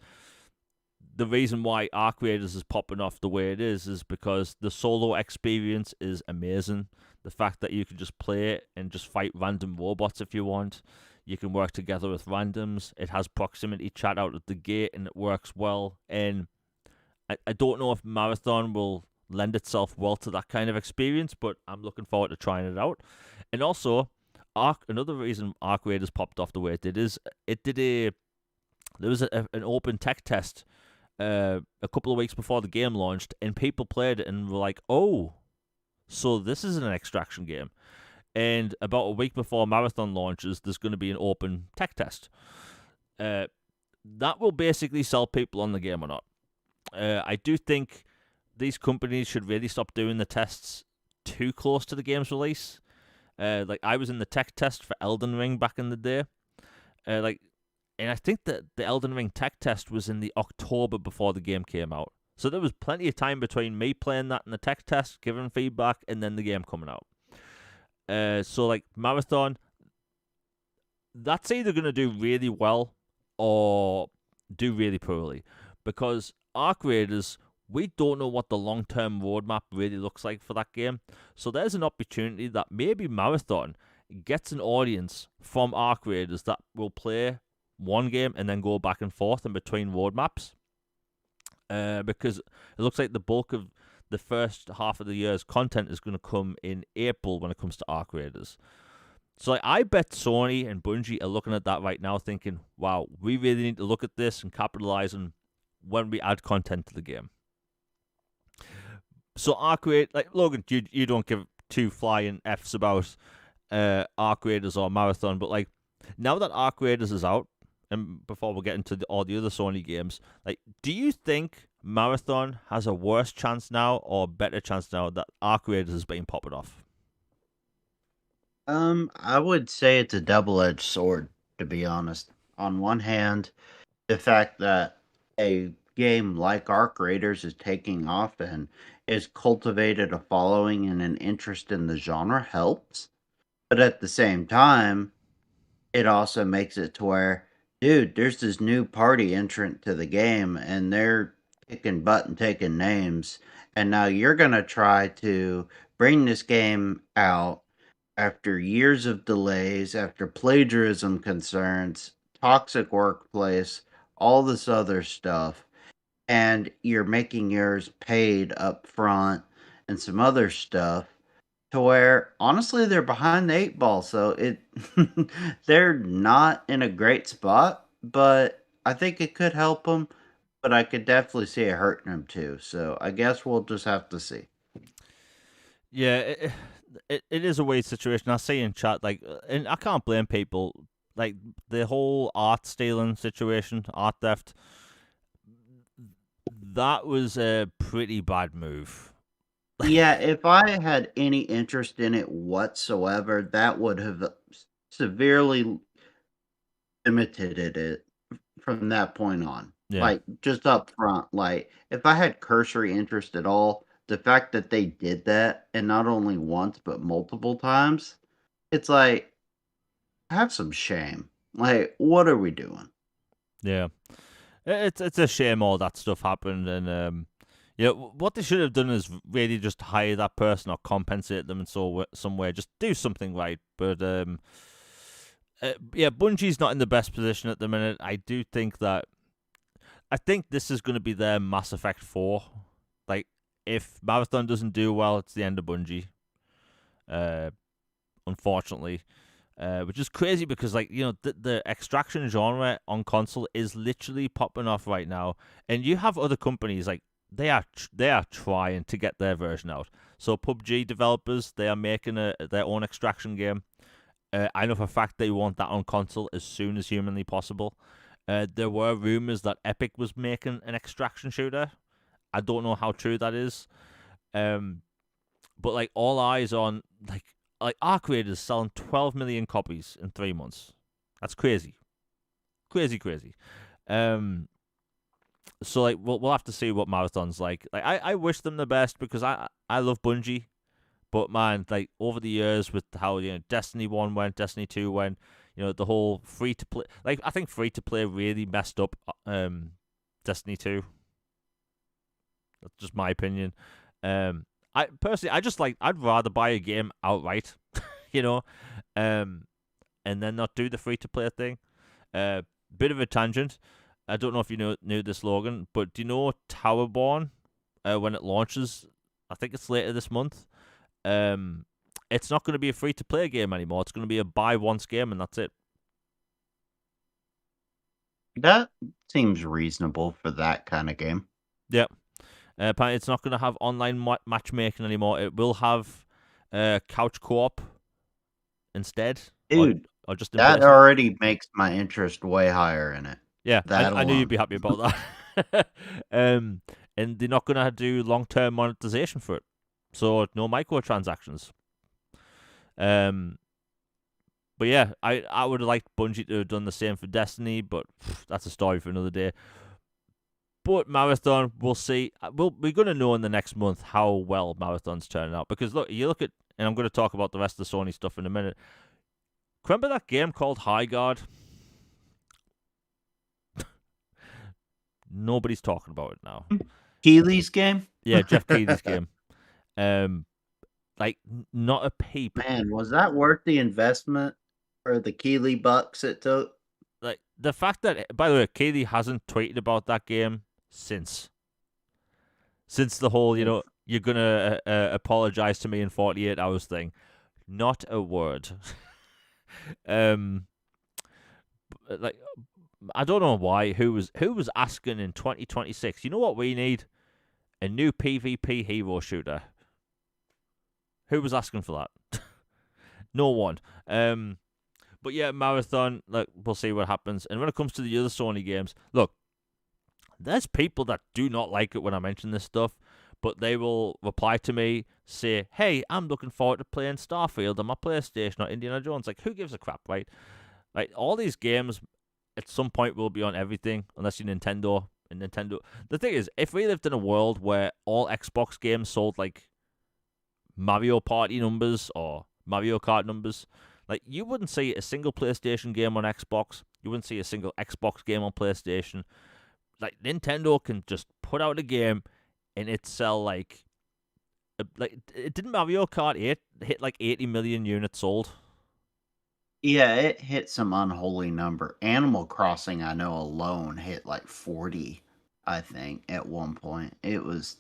the reason why Arc Raiders is popping off the way it is because the solo experience is amazing. The fact that you can just play it and just fight random robots if you want. You can work together with randoms. It has proximity chat out at the gate and it works well. And I don't know if Marathon will lend itself well to that kind of experience, but I'm looking forward to trying it out. And also, another reason Arc Raiders popped off the way it did is there was an open tech test a couple of weeks before the game launched, and people played it and were like, oh, so this is an extraction game. And about a week before Marathon launches, there's going to be an open tech test. That will basically sell people on the game or not. I do think these companies should really stop doing the tests too close to the game's release. Like, I was in the tech test for Elden Ring back in the day. And I think that the Elden Ring tech test was in the October before the game came out. So there was plenty of time between me playing that in the tech test, giving feedback, and then the game coming out. So, like, Marathon, that's either going to do really well or do really poorly. Because Arc Raiders, we don't know what the long-term roadmap really looks like for that game. So there's an opportunity that maybe Marathon gets an audience from Arc Raiders that will play one game and then go back and forth in between roadmaps. Because it looks like the bulk of the first half of the year's content is going to come in April when it comes to Arc Raiders. So I bet Sony and Bungie are looking at that right now thinking, wow, we really need to look at this and capitalize on when we add content to the game. So Arc Raiders, like, Logan, you don't give two flying Fs about Arc Raiders or Marathon, but like, now that Arc Raiders is out, and before we get into all the other Sony games, like, do you think Marathon has a worse chance now or a better chance now that Arc Raiders is being popped off? I would say it's a double-edged sword, to be honest. On one hand, the fact that a game like Arc Raiders is taking off and is cultivated a following and an interest in the genre helps. But at the same time, it also makes it to where, dude, there's this new party entrant to the game and they're kicking butt and taking names. And now you're going to try to bring this game out after years of delays, after plagiarism concerns, toxic workplace, all this other stuff. And you're making yours paid up front and some other stuff to where honestly they're behind the 8 ball, so it they're not in a great spot, but I think it could help them, but I could definitely see it hurting them too. So I guess we'll just have to see. Yeah, it is a weird situation. I see in chat, like, and I can't blame people. Like, the whole art stealing situation, art theft, that was a pretty bad move. Yeah, if I had any interest in it whatsoever, that would have severely limited it from that point on. Yeah. Like, just up front, like, if I had cursory interest at all, the fact that they did that, and not only once, but multiple times, it's like, have some shame. Like, what are we doing? Yeah. It's a shame all that stuff happened, and yeah, what they should have done is really just hire that person or compensate them in some way, just do something right. But yeah, Bungie's not in the best position at the minute. I think this is going to be their Mass Effect 4. Like, if Marathon doesn't do well, it's the end of Bungie. Unfortunately. Which is crazy because, like, you know, the extraction genre on console is literally popping off right now, and you have other companies like they are trying to get their version out. So PUBG developers, they are making their own extraction game. I know for a fact they want that on console as soon as humanly possible. There were rumors that Epic was making an extraction shooter. I don't know how true that is. But like, all eyes on like Arc Raiders selling 12 million copies in 3 months. That's crazy. Crazy. So like we'll have to see what Marathon's like. Like, I wish them the best because I love Bungie. But man, like over the years with how Destiny 1 went, Destiny 2 went, the whole free to play, like I think free to play really messed up Destiny 2. That's just my opinion. I personally, I'd rather buy a game outright, you know, and then not do the free to play thing. Bit of a tangent. I don't know if you knew this, Logan, but do you know Towerborn? When it launches, I think it's later this month. It's not going to be a free to play game anymore. It's going to be a buy once game, and that's it. That seems reasonable for that kind of game. Yeah. Apparently, it's not going to have online matchmaking anymore. It will have couch co-op instead, Dude, or just in that place of it. already makes my interest way higher in it. Yeah, That I knew alone. you'd be happy about that. And they're not going to do long-term monetization for it, so no microtransactions. But yeah, I would have liked Bungie to have done the same for Destiny, but that's a story for another day. But Marathon, we'll see. We're going to know in the next month how well Marathon's turning out. Because look, you look at, and I'm going to talk about the rest of the Sony stuff in a minute. Remember that game called High Guard? Nobody's talking about it now. Keeley's game? Yeah, Jeff Keighley's game. Like not a peep. Man, was that worth the investment for the Keeley bucks it took? Like the fact that, by the way, Keighley hasn't tweeted about that game since the whole, you're gonna apologize to me in 48 hours thing. Not a word. Like I don't know why. Who was asking in 2026? You know what we need? A new PvP hero shooter. Who was asking for that? No one. But yeah, Marathon. Look, we'll see what happens. And when it comes to the other Sony games, look, there's people that do not like it when I mention this stuff, but they will reply to me, say, "Hey, I'm looking forward to playing Starfield on my PlayStation or Indiana Jones." Like, who gives a crap, right? Like, all these games at some point will be on everything, unless you're Nintendo. And Nintendo. The thing is, if we lived in a world where all Xbox games sold like Mario Party numbers or Mario Kart numbers, like you wouldn't see a single PlayStation game on Xbox. You wouldn't see a single Xbox game on PlayStation. Like Nintendo can just put out a game and it sell like didn't Mario Kart 8 hit like 80 million units sold? Yeah, it hit some unholy number. Animal Crossing, I know alone hit like 40, I think, at one point. It was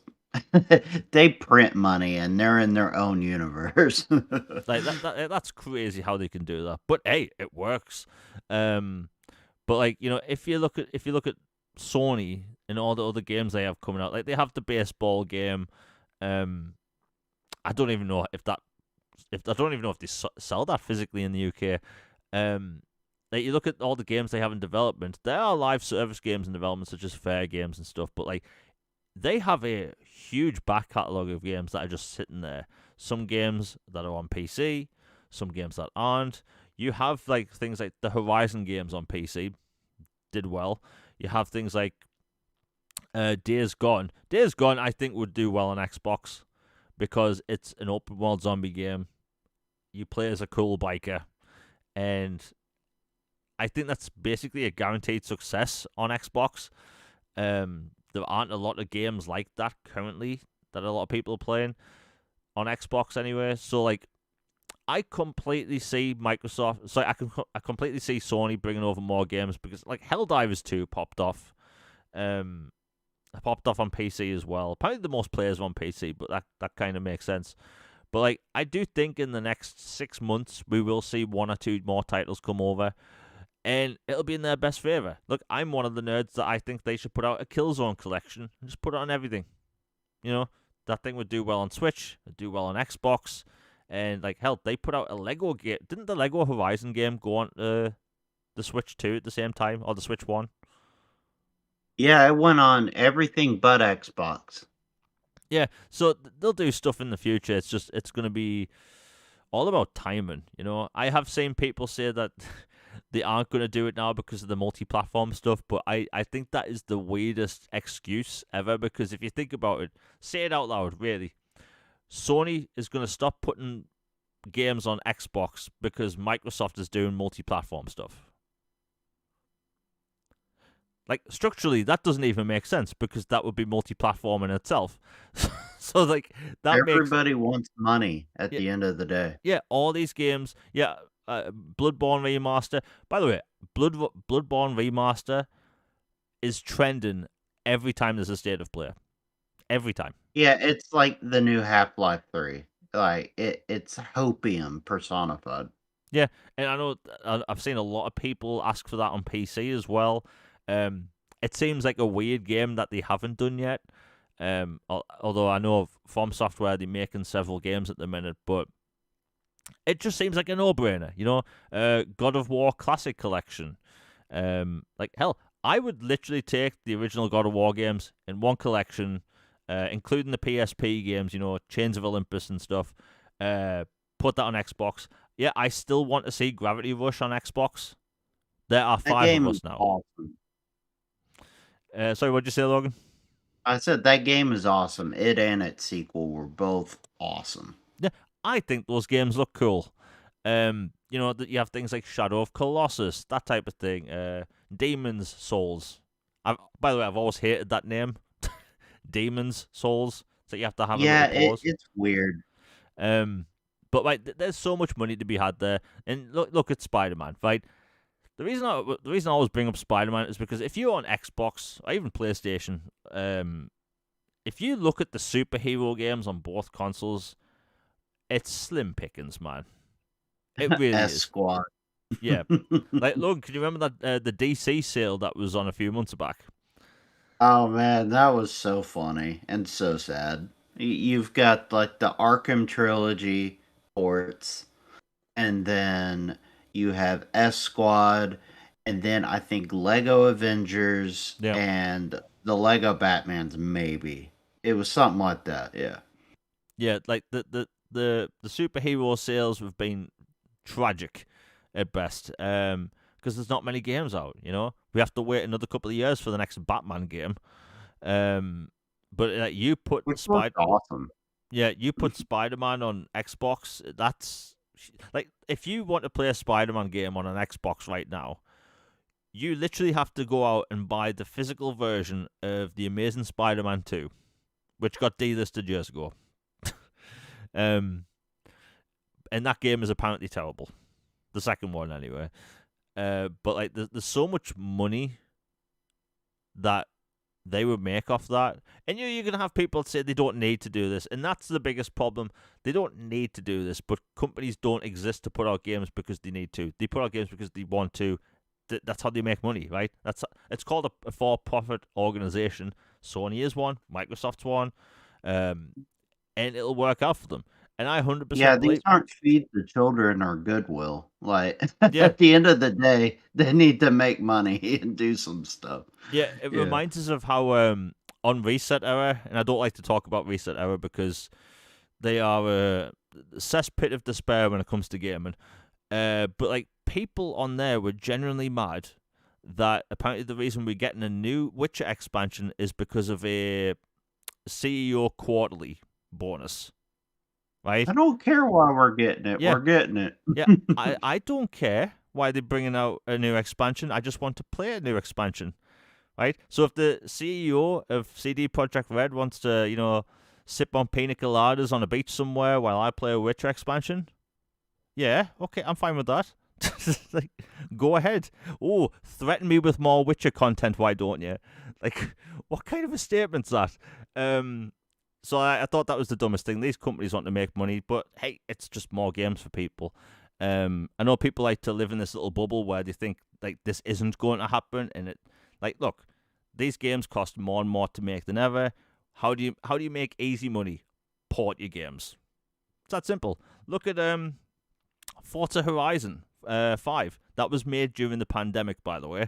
they print money and they're in their own universe. Like that's crazy how they can do that. But hey, it works. But like, if you look at Sony and all the other games they have coming out, like they have the baseball game. I don't even know if they sell that physically in the UK. Like you look at all the games they have in development, there are live service games in development such as Fair Games and stuff, but like they have a huge back catalogue of games that are just sitting there. Some games that are on PC, some games that aren't. You have like things like the Horizon games on PC did well. You have things like Days Gone. Days Gone, I think, would do well on Xbox because it's an open world zombie game. You play as a cool biker, and I think that's basically a guaranteed success on Xbox. There aren't a lot of games like that currently that a lot of people are playing on Xbox anyway. So like, I completely see Microsoft. So I completely see Sony bringing over more games because like Helldivers 2 popped off. Popped off on PC as well. Probably the most players on PC, but that kind of makes sense. But like, I do think in the next 6 months we will see 1 or 2 more titles come over, and it'll be in their best favor. Look, I'm one of the nerds that I think they should put out a Killzone collection and just put it on everything. That thing would do well on Switch, it'd do well on Xbox, and like hell, they put out a Lego game. Didn't the Lego Horizon game go on the Switch 2 at the same time, or the Switch 1? Yeah, it went on everything but Xbox. Yeah, so they'll do stuff in the future. It's going to be all about timing. I have seen people say that they aren't going to do it now because of the multi-platform stuff, but I think that is the weirdest excuse ever, because if you think about it, say it out loud, really. Sony is going to stop putting games on Xbox because Microsoft is doing multi-platform stuff. Like, structurally, that doesn't even make sense because that would be multi-platform in itself. So, like, that makes... Everybody wants money at Yeah, the end of the day. yeah, all these games... Yeah, Bloodborne Remaster... By the way, Bloodborne Remaster is trending every time there's a state of play. Every time. Yeah, it's like the new Half-Life 3. Like, it's hopium personified. Yeah, and I know I've seen a lot of people ask for that on PC as well. It seems like a weird game that they haven't done yet. Although I know From Software, they're making several games at the minute, but it just seems like a no-brainer, you know? God of War Classic Collection. Like, hell, I would literally take the original God of War games in one collection, including the PSP games, you know, Chains of Olympus and stuff, put that on Xbox. Yeah, I still want to see Gravity Rush on Xbox. There are That 5 game of us is now. awesome. Sorry, what'd you say, Logan? I said that game is awesome. It and its sequel were both awesome. Yeah, I think those games look cool. You know, that you have things like Shadow of Colossus, that type of thing. Demon's Souls. By the way, I've always hated that name. Demon's Souls. So you have to have a little pause. It's weird. But like, there's so much money to be had there. And look at Spider-Man, right? The reason I always bring up Spider-Man is because if you're on Xbox or even PlayStation, if you look at the superhero games on both consoles, it's slim pickings, man. It really is. S-Squad. Yeah. Like, look, can you remember that the DC sale that was on a few months back? Oh man, that was so funny and so sad. You've got like the Arkham trilogy ports, and then you have S Squad, and then I think Lego Avengers Yeah. and the Lego Batmans. Maybe it was something like that. Yeah. Yeah, like the superhero sales have been tragic at best. Because there's not many games out, you know. We have to wait another couple of years for the next Batman game. But you put Awesome. Yeah, you put Spider-Man on Xbox. That's like, if you want to play a Spider-Man game on an Xbox right now, you literally have to go out and buy the physical version of the Amazing Spider-Man 2, which got delisted years ago. And that game is apparently terrible. The second one, anyway. But like, there's so much money that they would make off that, and you're gonna have people say they don't need to do this, and that's the biggest problem. They don't need to do this, but companies don't exist to put out games because they need to. They put out games because they want to. That's how they make money, right? It's called a for-profit organization. Sony is one, Microsoft's one, and it'll work out for them. And I 100% Yeah, believe... these aren't feed the children or goodwill. Like, Yeah. at the end of the day, they need to make money and do some stuff. Yeah, it reminds us of how on Reset Era, and I don't like to talk about Reset Era because they are a cesspit of despair when it comes to gaming. But like, people on there were genuinely mad that apparently the reason we're getting a new Witcher expansion is because of a CEO quarterly bonus. Right? I don't care why we're getting it. Yeah. We're getting it. Yeah, I don't care why they're bringing out a new expansion. I just want to play a new expansion, right? So if the CEO of CD Projekt Red wants to, you know, sip on pina coladas on a beach somewhere while I play a Witcher expansion, yeah, okay, I'm fine with that. Like, go ahead. Oh, threaten me with more Witcher content, why don't you? Like, what kind of a statement's that? So I thought that was the dumbest thing. These companies want to make money, but hey, it's just more games for people. I know people like to live in this little bubble where they think like this isn't going to happen, and it, like, look, these games cost more and more to make than ever. How do you make easy money? Port your games. It's that simple. Look at Forza Horizon 5. That was made during the pandemic, by the way.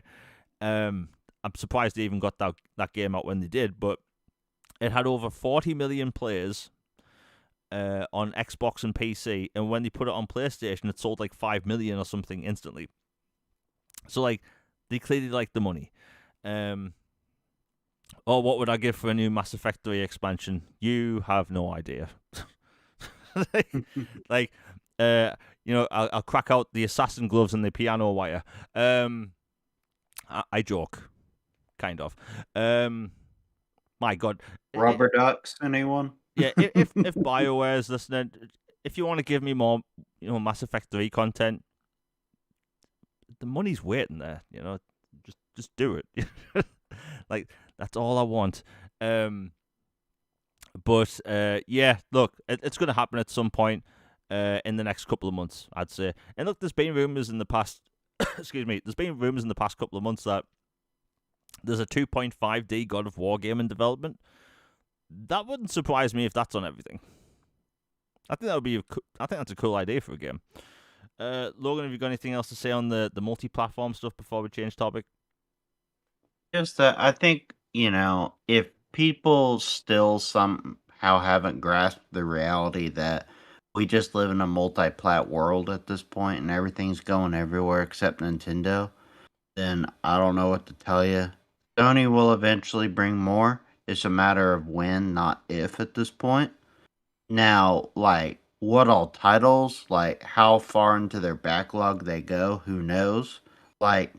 I'm surprised they even got that game out when they did, but it had over 40 million players on Xbox and PC, and when they put it on PlayStation, it sold like 5 million or something instantly. So, like, they clearly like the money. Or what would I give for a new Mass Effect 3 expansion? You have no idea. like, uh, I'll crack out the assassin gloves and the piano wire. I joke, kind of. My God, Rubber ducks, anyone? yeah. If BioWare is listening, if you want to give me more, Mass Effect 3 content, the money's waiting there. Just do it. Like, that's all I want. But yeah, look, it's going to happen at some point in the next couple of months, I'd say. And look, there's been rumors in the past. Excuse me. There's been rumors in the past couple of months that there's a 2.5D God of War game in development. That wouldn't surprise me if that's on everything. I think that would be. I think that's a cool idea for a game. Logan, have you got anything else to say on the multi-platform stuff before we change topic? Just that I think, if people still somehow haven't grasped the reality that we just live in a multi-plat world at this point and everything's going everywhere except Nintendo, then I don't know what to tell you. Sony will eventually bring more. It's a matter of when, not if at this point. Now, like, what all titles, like, how far into their backlog they go, who knows? Like,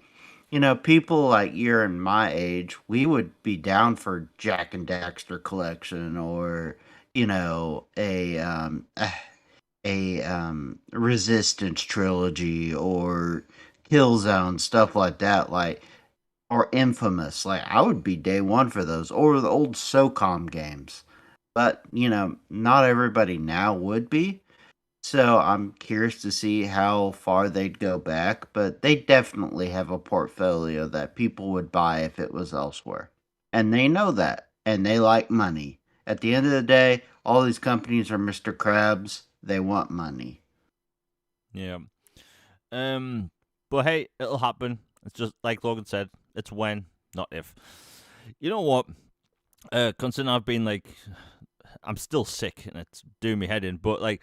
people like you're in my age, we would be down for Jack and Daxter collection or, a Resistance trilogy or Killzone, stuff like that, like, or Infamous. Like, I would be day one for those, or the old SOCOM games. But, not everybody now would be. So I'm curious to see how far they'd go back, but they definitely have a portfolio that people would buy if it was elsewhere. And they know that, and they like money. At the end of the day, all these companies are Mr. Krabs. They want money. Yeah. But hey, it'll happen. It's just like Logan said. It's when, not if. You know what? Considering I've been like, I'm still sick and it's doing me head in. But like,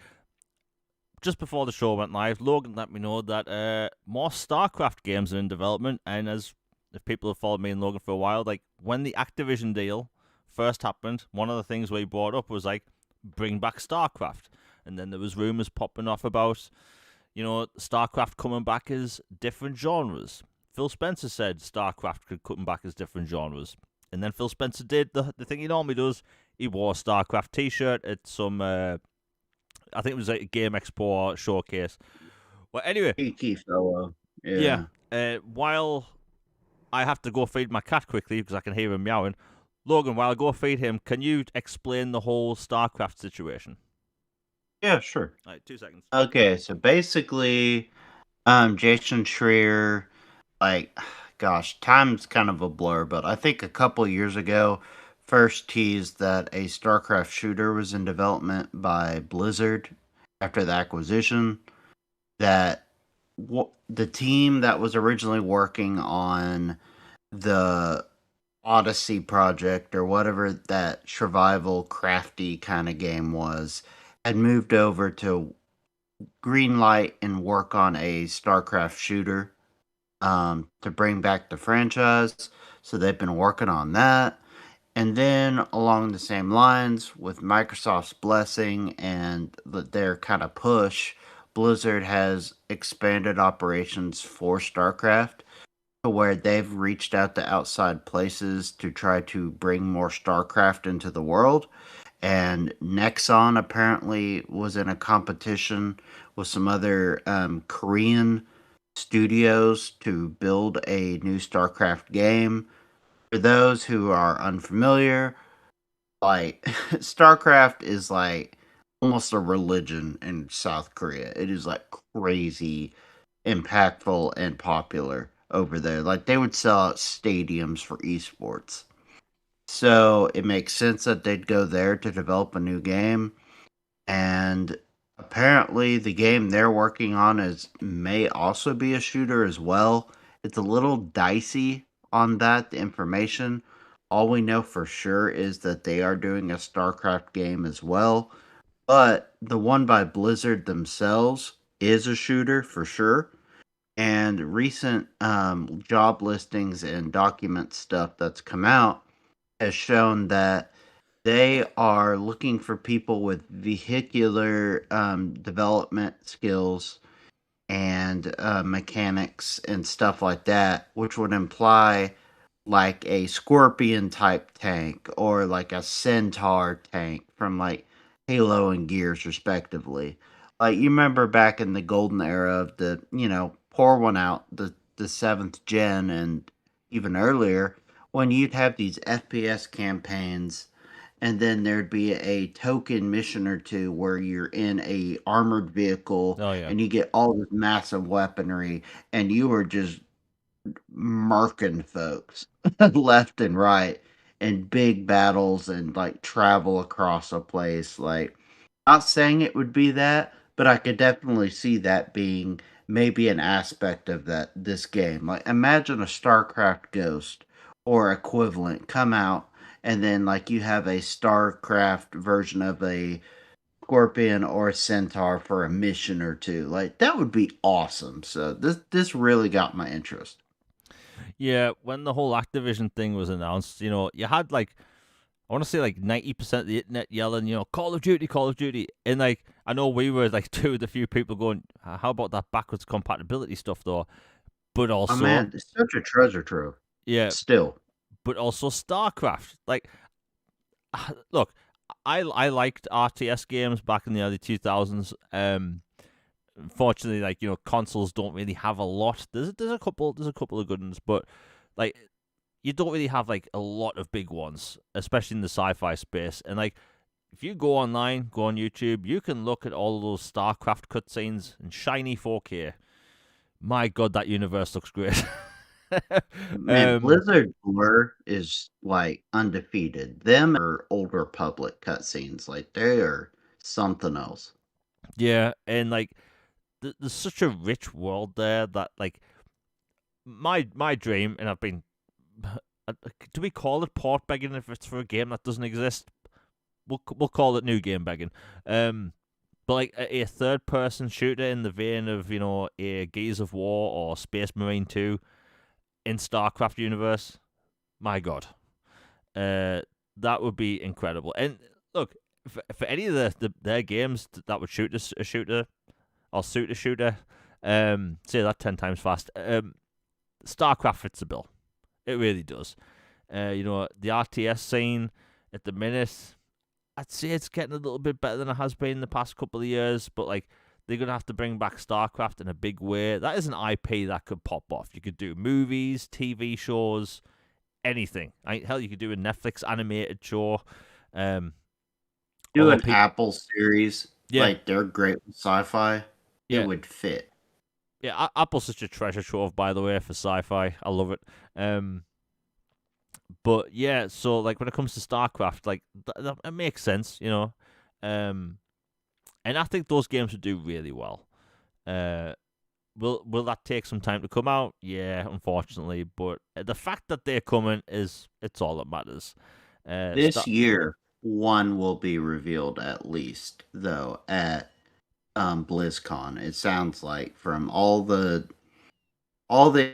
just before the show went live, Logan let me know that more StarCraft games are in development. And if people have followed me and Logan for a while, like when the Activision deal first happened, one of the things we brought up was like, bring back StarCraft. And then there was rumors popping off about, StarCraft coming back as different genres. Phil Spencer said StarCraft could come back as different genres. And then Phil Spencer did the thing he normally does. He wore a StarCraft t-shirt at some, I think it was a Game Expo showcase. Well, anyway. Cheeky fellow. Yeah. Yeah. While I have to go feed my cat quickly because I can hear him meowing, Logan, while I go feed him, can you explain the whole StarCraft situation? Yeah, sure. All right, 2 seconds. Okay, so basically, Jason Schreier, like, gosh, time's kind of a blur, but I think a couple years ago, first teased that a StarCraft shooter was in development by Blizzard after the acquisition. That the team that was originally working on the Odyssey project or whatever that survival crafty kind of game was had moved over to greenlight and work on a StarCraft shooter to bring back the franchise. So they've been working on that. And then along the same lines, with Microsoft's blessing and their kind of push, Blizzard has expanded operations for StarCraft to where they've reached out to outside places to try to bring more StarCraft into the world. And Nexon apparently was in a competition with some other Korean studios to build a new StarCraft game. For those who are unfamiliar, like StarCraft is like almost a religion in South Korea. It is like crazy impactful and popular over there. Like they would sell out stadiums for esports. So it makes sense that they'd go there to develop a new game. And apparently the game they're working on may also be a shooter as well. It's a little dicey on that, the information. All we know for sure is that they are doing a StarCraft game as well. But the one by Blizzard themselves is a shooter for sure. And recent job listings and document stuff that's come out has shown that They are looking for people with vehicular development skills and mechanics and stuff like that, which would imply like a scorpion type tank or like a centaur tank from like Halo and Gears respectively. Like you remember back in the golden era of the, pour one out, the 7th gen and even earlier, when you'd have these FPS campaigns and then there'd be a token mission or two where you're in a armored vehicle Oh yeah. and you get all this massive weaponry and you are just murking folks left and right in big battles and like travel across a place. Like, not saying it would be that, but I could definitely see that being maybe an aspect of this game. Like, imagine a StarCraft Ghost or equivalent come out, and then like you have a StarCraft version of a Scorpion or Centaur for a mission or two. Like, that would be awesome. So this really got my interest. Yeah, when the whole Activision thing was announced, you had like I want to say like 90% of the internet yelling, Call of Duty, Call of Duty. And like I know we were like two of the few people going, how about that backwards compatibility stuff though? But Oh also, man, it's such a treasure trove. yeah, Still. but also StarCraft. Like look, I liked RTS games back in the early 2000s. Unfortunately, like consoles don't really have a lot. There's a couple of good ones, but like you don't really have like a lot of big ones, especially in the sci-fi space. And like if you go online, go on YouTube, you can look at all of those StarCraft cutscenes in shiny 4K. My God, that universe looks great. Man, Blizzard lore is like undefeated. Them are Old Republic cutscenes. Like they are something else. Yeah, and like there's such a rich world there that like my dream, and I've been. Do we call it port begging if it's for a game that doesn't exist? We'll call it new game begging. But like a third person shooter in the vein of a Gears of War or Space Marine 2 in StarCraft universe, my God, that would be incredible. And look, for any of their games that would shoot a shooter or suit a shooter, say that 10 times fast. StarCraft fits the bill. It really does. The RTS scene at the minute, I'd say it's getting a little bit better than it has been in the past couple of years, but like they're gonna have to bring back StarCraft in a big way. That is an IP that could pop off. You could do movies, TV shows, anything. Hell, you could do a Netflix animated show. Do an Apple series. Yeah. Like they're great with sci-fi. Yeah. It would fit. Yeah, Apple's such a treasure trove, by the way, for sci-fi. I love it. But yeah, so like when it comes to StarCraft, like it makes sense, and I think those games would do really well. Will that take some time to come out? Yeah, unfortunately, but the fact that they're coming it's all that matters. This year, one will be revealed at least, though, at BlizzCon. It sounds like from all the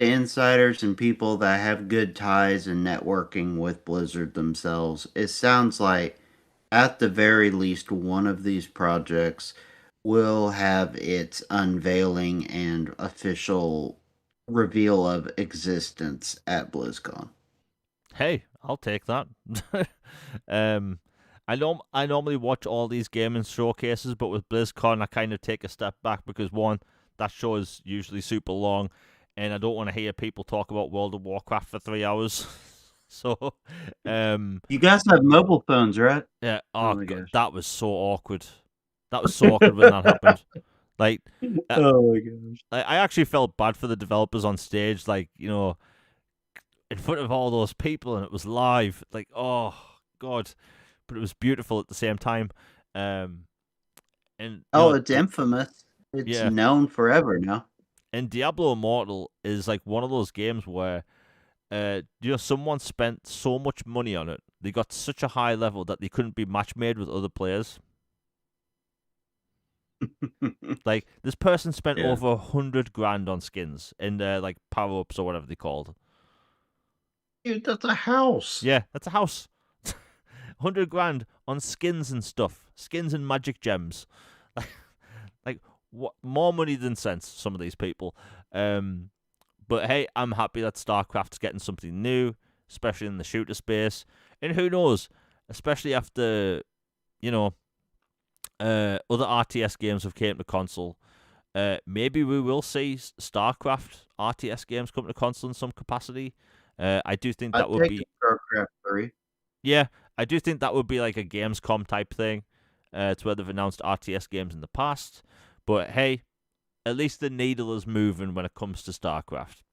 insiders and people that have good ties and networking with Blizzard themselves, it sounds like at the very least one of these projects will have its unveiling and official reveal of existence at BlizzCon. Hey, I'll take that. I normally watch all these gaming showcases, but with BlizzCon I kind of take a step back because one, that show is usually super long, and I don't want to hear people talk about World of Warcraft for 3 hours. So, you guys have mobile phones, right? Yeah. Oh my gosh, that was so awkward. That was so awkward when that happened. Like, oh my gosh, I actually felt bad for the developers on stage, like in front of all those people, and it was live. Like, oh God, but it was beautiful at the same time. And it's infamous. It's known forever now. And Diablo Immortal is like one of those games where, someone spent so much money on it. They got such a high level that they couldn't be match made with other players. Like this person spent over $100,000 on skins and like power ups or whatever they called. Dude, that's a house. Yeah, that's a house. 100 grand on skins and stuff, skins and magic gems. Like what more money than sense, some of these people. But hey, I'm happy that StarCraft's getting something new, especially in the shooter space. And who knows, especially after, other RTS games have came to console. Maybe we will see StarCraft RTS games come to console in some capacity. I do think that would be StarCraft 3. Yeah, I do think that would be like a Gamescom type thing. It's where they've announced RTS games in the past. But hey, at least the needle is moving when it comes to StarCraft.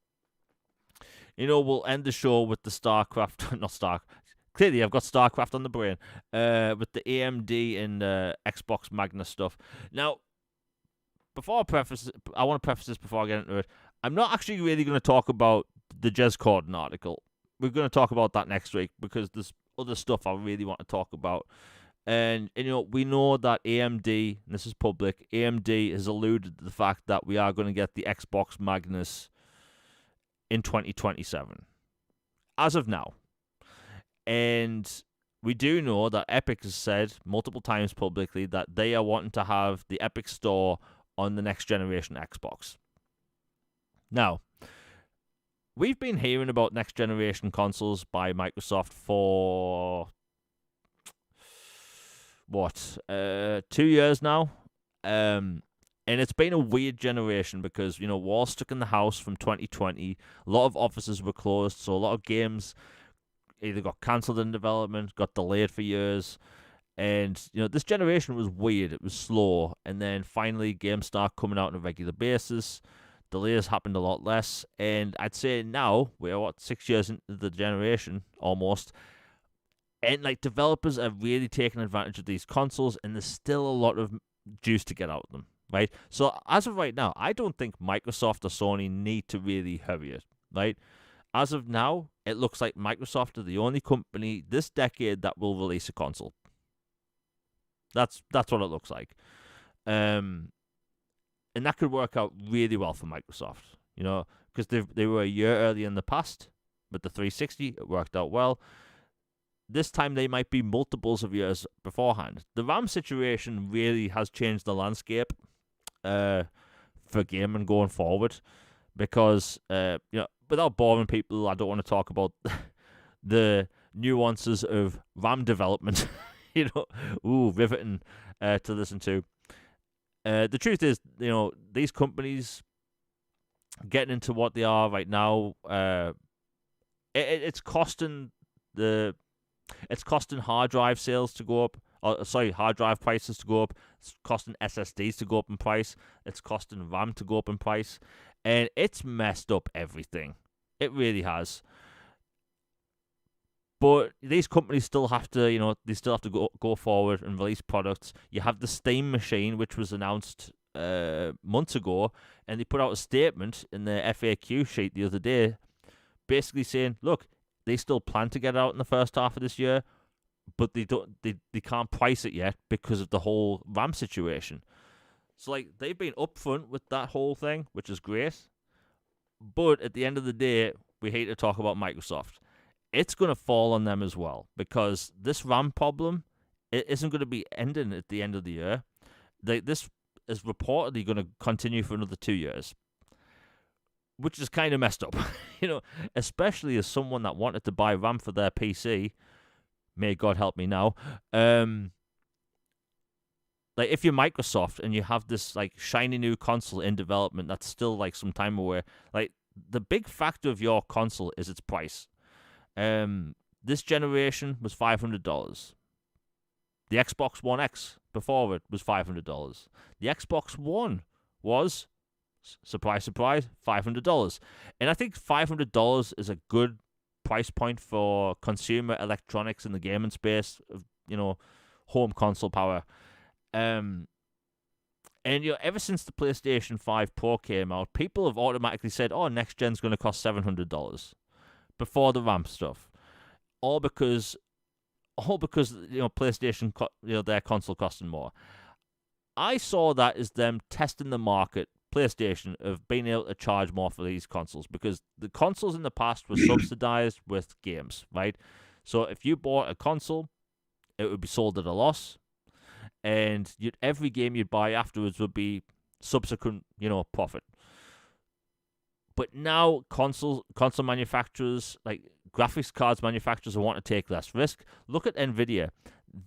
We'll end the show with the StarCraft, not Star. Clearly, I've got StarCraft on the brain. With the AMD and Xbox Magnus stuff. Now, I want to preface this before I get into it. I'm not actually really going to talk about the Jez Corden article. We're going to talk about that next week because there's other stuff I really want to talk about. And we know that AMD, and this is public, AMD has alluded to the fact that we are going to get the Xbox Magnus in 2027. As of now. And we do know that Epic has said multiple times publicly that they are wanting to have the Epic Store on the next generation Xbox. Now, we've been hearing about next generation consoles by Microsoft for 2 years now. And it's been a weird generation because, we're all stuck in the house from 2020. A lot of offices were closed, so a lot of games either got cancelled in development, got delayed for years. And, this generation was weird. It was slow. And then finally, games start coming out on a regular basis. Delays happened a lot less. And I'd say now, we're 6 years into the generation, almost. And, developers are really taking advantage of these consoles, and there's still a lot of juice to get out of them, right? So, as of right now, I don't think Microsoft or Sony need to really hurry it, right? As of now, it looks like Microsoft are the only company this decade that will release a console. That's what it looks like. And that could work out really well for Microsoft, because they were a year early in the past with the 360. It worked out well. This time they might be multiples of years beforehand. The RAM situation really has changed the landscape for gaming going forward because, without boring people, I don't want to talk about the nuances of RAM development. Riveting to listen to. The truth is, these companies getting into what they are right now, it's costing hard drive sales to go up. Hard drive prices to go up. It's costing SSDs to go up in price. It's costing RAM to go up in price, and it's messed up everything. It really has. But these companies still have to, go forward and release products. You have the Steam machine, which was announced months ago, and they put out a statement in the FAQ sheet the other day, basically saying, look, they still plan to get it out in the first half of this year, but they can't price it yet because of the whole RAM situation. So they've been upfront with that whole thing, which is great. But at the end of the day, we hate to talk about Microsoft. It's going to fall on them as well because this RAM problem isn't going to be ending at the end of the year. This is reportedly going to continue for another 2 years, which is kind of messed up, especially as someone that wanted to buy RAM for their PC. May God help me now. If you're Microsoft and you have this shiny new console in development that's still some time away, the big factor of your console is its price. This generation was $500. The Xbox One X before it was $500. The Xbox One was, surprise, surprise, $500. And I think $500 is a good price point for consumer electronics in the gaming space, home console power. And ever since the PlayStation 5 Pro came out, people have automatically said, "Oh, next gen's going to cost $700." Before the RAM stuff, all because PlayStation, their console costing more. I saw that as them testing the market, PlayStation, of being able to charge more for these consoles because the consoles in the past were subsidized with games, right? So if you bought a console, it would be sold at a loss, and every game you'd buy afterwards would be subsequent, profit. But now console manufacturers, like graphics cards manufacturers, want to take less risk. Look at Nvidia;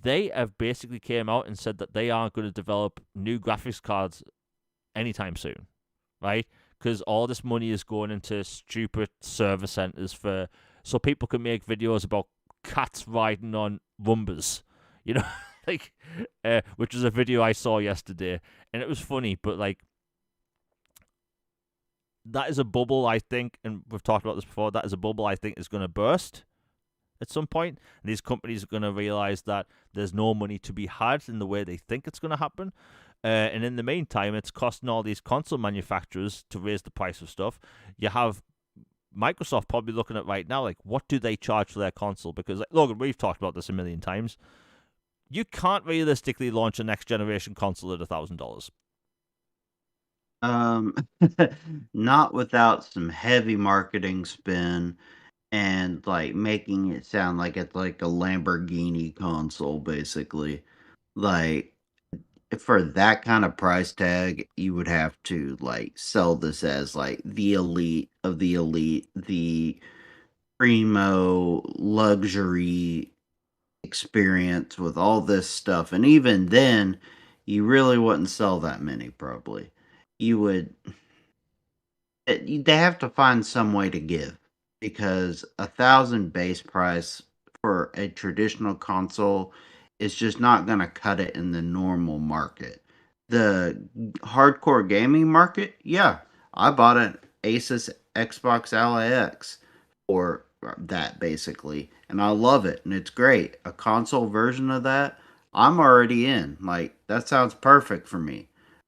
they have basically came out and said that they aren't going to develop new graphics cards anytime soon, right? Because all this money is going into stupid server centers so people can make videos about cats riding on Rumbas, you know, like, which was a video I saw yesterday, and it was funny, but like, that is a bubble, I think, and we've talked about this before. That is a bubble I think is going to burst at some point, and these companies are going to realize that there's no money to be had in the way they think it's going to happen. And in the meantime, it's costing all these console manufacturers to raise the price of stuff. You have Microsoft probably looking at right now, like, what do they charge for their console? Because, like, Logan, we've talked about this a million times. You can't realistically launch a next generation console at $1,000. Not without some heavy marketing spin and like making it sound like it's like a Lamborghini console, basically. Like for that kind of price tag, you would have to like sell this as like the elite of the elite, the primo luxury experience with all this stuff. And even then, you really wouldn't sell that many, probably. You would they have to find some way to give because 1,000 base price for a traditional console is just not going to cut it in the normal market. The hardcore gaming market, yeah, I bought an Asus Xbox Ally X for that basically, and I love it and it's great. A console version of that, I'm already in. Like that sounds perfect for me.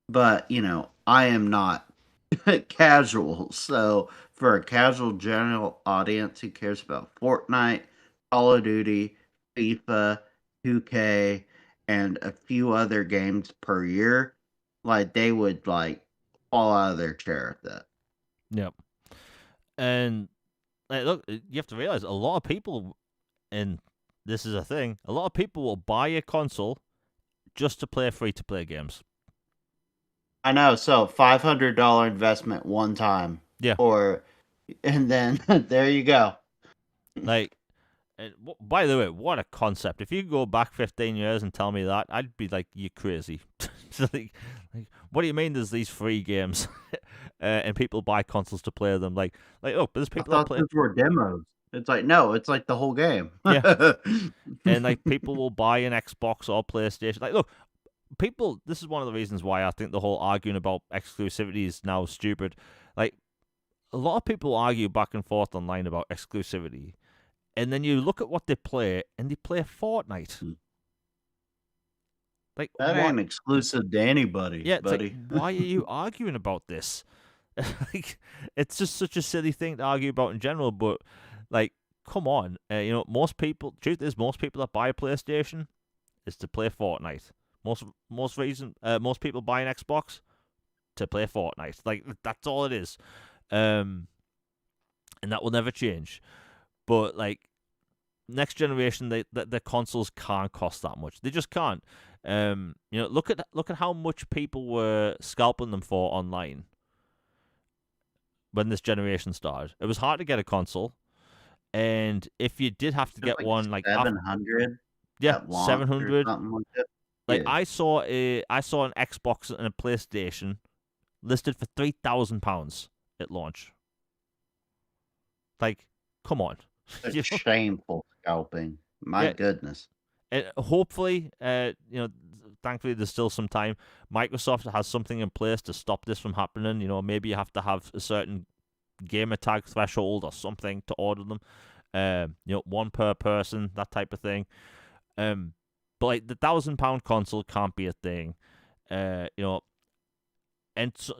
But, I am not casual. So for a casual general audience who cares about Fortnite, Call of Duty, FIFA, 2K, and a few other games per year, like they would like fall out of their chair at that. Yep. And look, you have to realize a lot of people, and this is a thing, a lot of people will buy a console just to play free-to-play games. I know. So $500 investment one time, Yeah. and then there you go. Like, by the way, what a concept. If you go back 15 years and tell me that, I'd be like, you're crazy. like, what do you mean there's these free games and people buy consoles to play them? Like, oh, there's people I that thought play. those were demos. It's like, no, it's like the whole game. Yeah. And like, people will buy an Xbox or PlayStation. Like, look, people, this is one of the reasons why I think the whole arguing about exclusivity is now stupid. Like, a lot of people argue back and forth online about exclusivity, and then you look at what they play, and they play Fortnite. Like, That what? ain't exclusive to anybody, Yeah, it's buddy. like, why are you arguing about this? Like, it's just such a silly thing to argue about in general. But like, come on, most people. Truth is, most people that buy a PlayStation is to play Fortnite. Most people buy an Xbox to play Fortnite. Like, that's all it is, and that will never change. But like, next generation, the consoles can't cost that much. They just can't. Look at how much people were scalping them for online when this generation started. It was hard to get a console, and if you did have to get Like one, like 700 yeah, at launch or 700. something like that. Like, Yeah. I saw an Xbox and a PlayStation listed for £3,000 at launch. Like, come on. It's shameful scalping. My Yeah, goodness. and hopefully, thankfully there's still some time. Microsoft has something in place to stop this from happening. Maybe you have to have a certain gamer tag threshold or something to order them. One per person, that type of thing. But like, the £1,000 console can't be a thing. And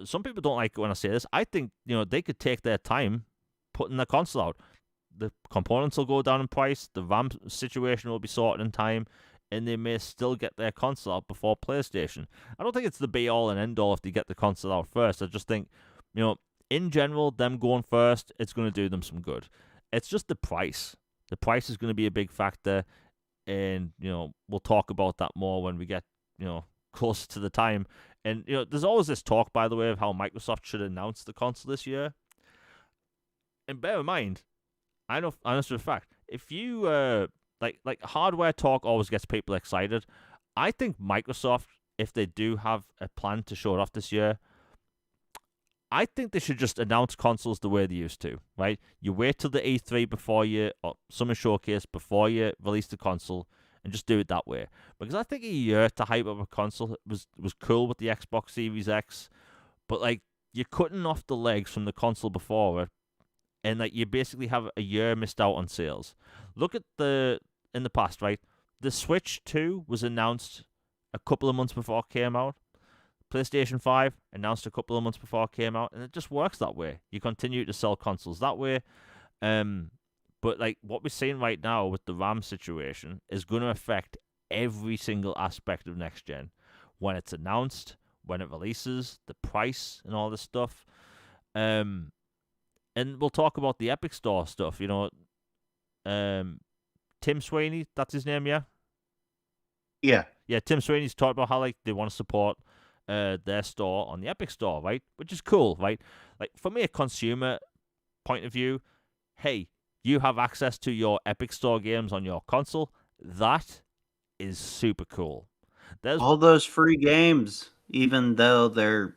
some people don't like it when I say this. I think they could take their time putting the console out. The components will go down in price. The RAM situation will be sorted in time, and they may still get their console out before PlayStation. I don't think it's the be all and end all if they get the console out first. I just think, in general, them going first, it's going to do them some good. It's just the price. The price is going to be a big factor. and we'll talk about that more when we get closer to the time. And there's always this talk, by the way, of how Microsoft should announce the console this year. And bear in mind, I know honest for a fact, if you like hardware talk always gets people excited. I think Microsoft, if they do have a plan to show it off this year, I think they should just announce consoles the way they used to, right? You wait till the E3 before you, or Summer Showcase before you release the console, and just do it that way. Because I think a year to hype up a console was cool with the Xbox Series X, but like you're cutting off the legs from the console before it, and like you basically have a year missed out on sales. Look at in the past, right? The Switch 2 was announced a couple of months before it came out. PlayStation 5 announced a couple of months before it came out, and it just works that way. You continue to sell consoles that way. But like what we're seeing right now with the RAM situation is going to affect every single aspect of next gen. When it's announced, when it releases, the price, and all this stuff. And we'll talk about the Epic Store stuff. Tim Sweeney, that's his name, yeah? Yeah. Yeah, Tim Sweeney's talked about how like they want to support their store on the Epic Store, right? Which is cool, right? Like from a consumer point of view, hey, you have access to your Epic Store games on your console. That is super cool. There's all those free games, even though they're,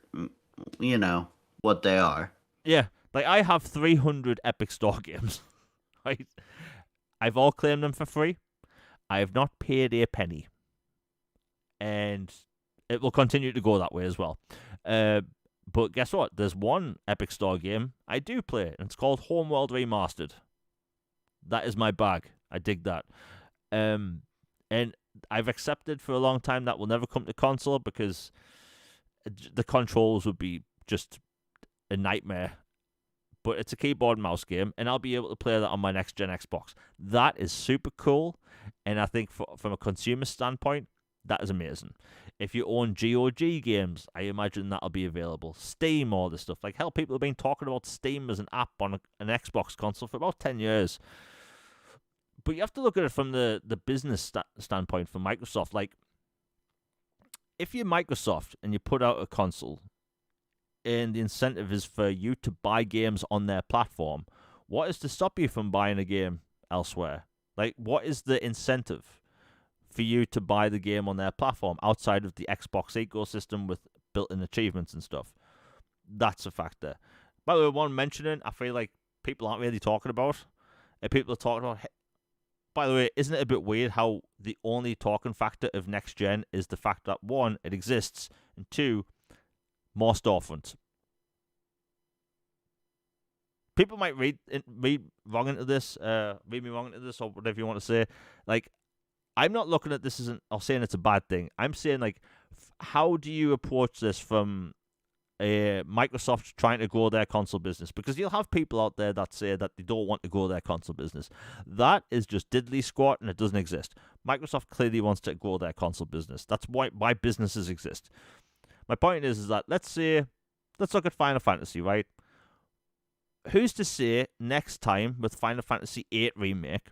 what they are. Yeah, like I have 300 Epic Store games, right? I've all claimed them for free. I have not paid a penny, and it will continue to go that way as well. But guess what? There's one Epic Store game I do play, and it's called Homeworld Remastered. That is my bag. I dig that. And I've accepted for a long time that will never come to console because the controls would be just a nightmare. But it's a keyboard and mouse game, and I'll be able to play that on my next gen Xbox. That is super cool, and I think from a consumer standpoint, that is amazing. If you own GOG games, I imagine that'll be available. Steam, all this stuff. Like, hell, people have been talking about Steam as an app on an Xbox console for about 10 years. But you have to look at it from the business standpoint for Microsoft. Like, if you're Microsoft and you put out a console and the incentive is for you to buy games on their platform, what is to stop you from buying a game elsewhere? Like, what is the incentive for you to buy the game on their platform outside of the Xbox ecosystem with built-in achievements and stuff? That's a factor. By the way, one mentioning, I feel like people aren't really talking about. People are talking about. By the way, isn't it a bit weird how the only talking factor of next gen is the fact that one, it exists, and two, more storefronts. People might read me wrong into this, or whatever you want to say. Like, I'm not looking at this as or saying it's a bad thing. I'm saying, like, how do you approach this from Microsoft trying to grow their console business? Because you'll have people out there that say that they don't want to grow their console business. That is just diddly squat, and it doesn't exist. Microsoft clearly wants to grow their console business. That's why businesses exist. My point is that let's look at Final Fantasy, right? Who's to say next time with Final Fantasy VIII Remake,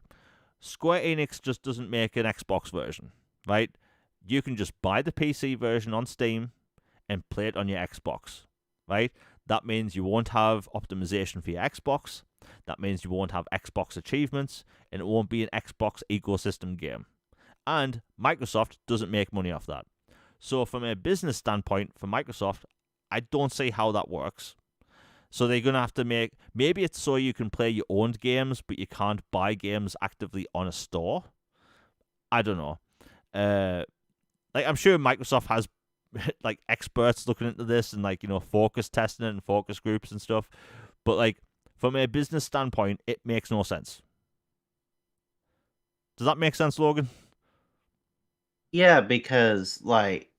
Square Enix just doesn't make an Xbox version, right? You can just buy the PC version on Steam and play it on your Xbox, right? That means you won't have optimization for your Xbox. That means you won't have Xbox achievements, and it won't be an Xbox ecosystem game. And Microsoft doesn't make money off that. So from a business standpoint for Microsoft, I don't see how that works. So they're going to have to maybe it's so you can play your own games, but you can't buy games actively on a store. I don't know. Like, I'm sure Microsoft has like experts looking into this and, like, focus testing it and focus groups and stuff. But like, from a business standpoint, it makes no sense. Does that make sense, Logan? Yeah, because like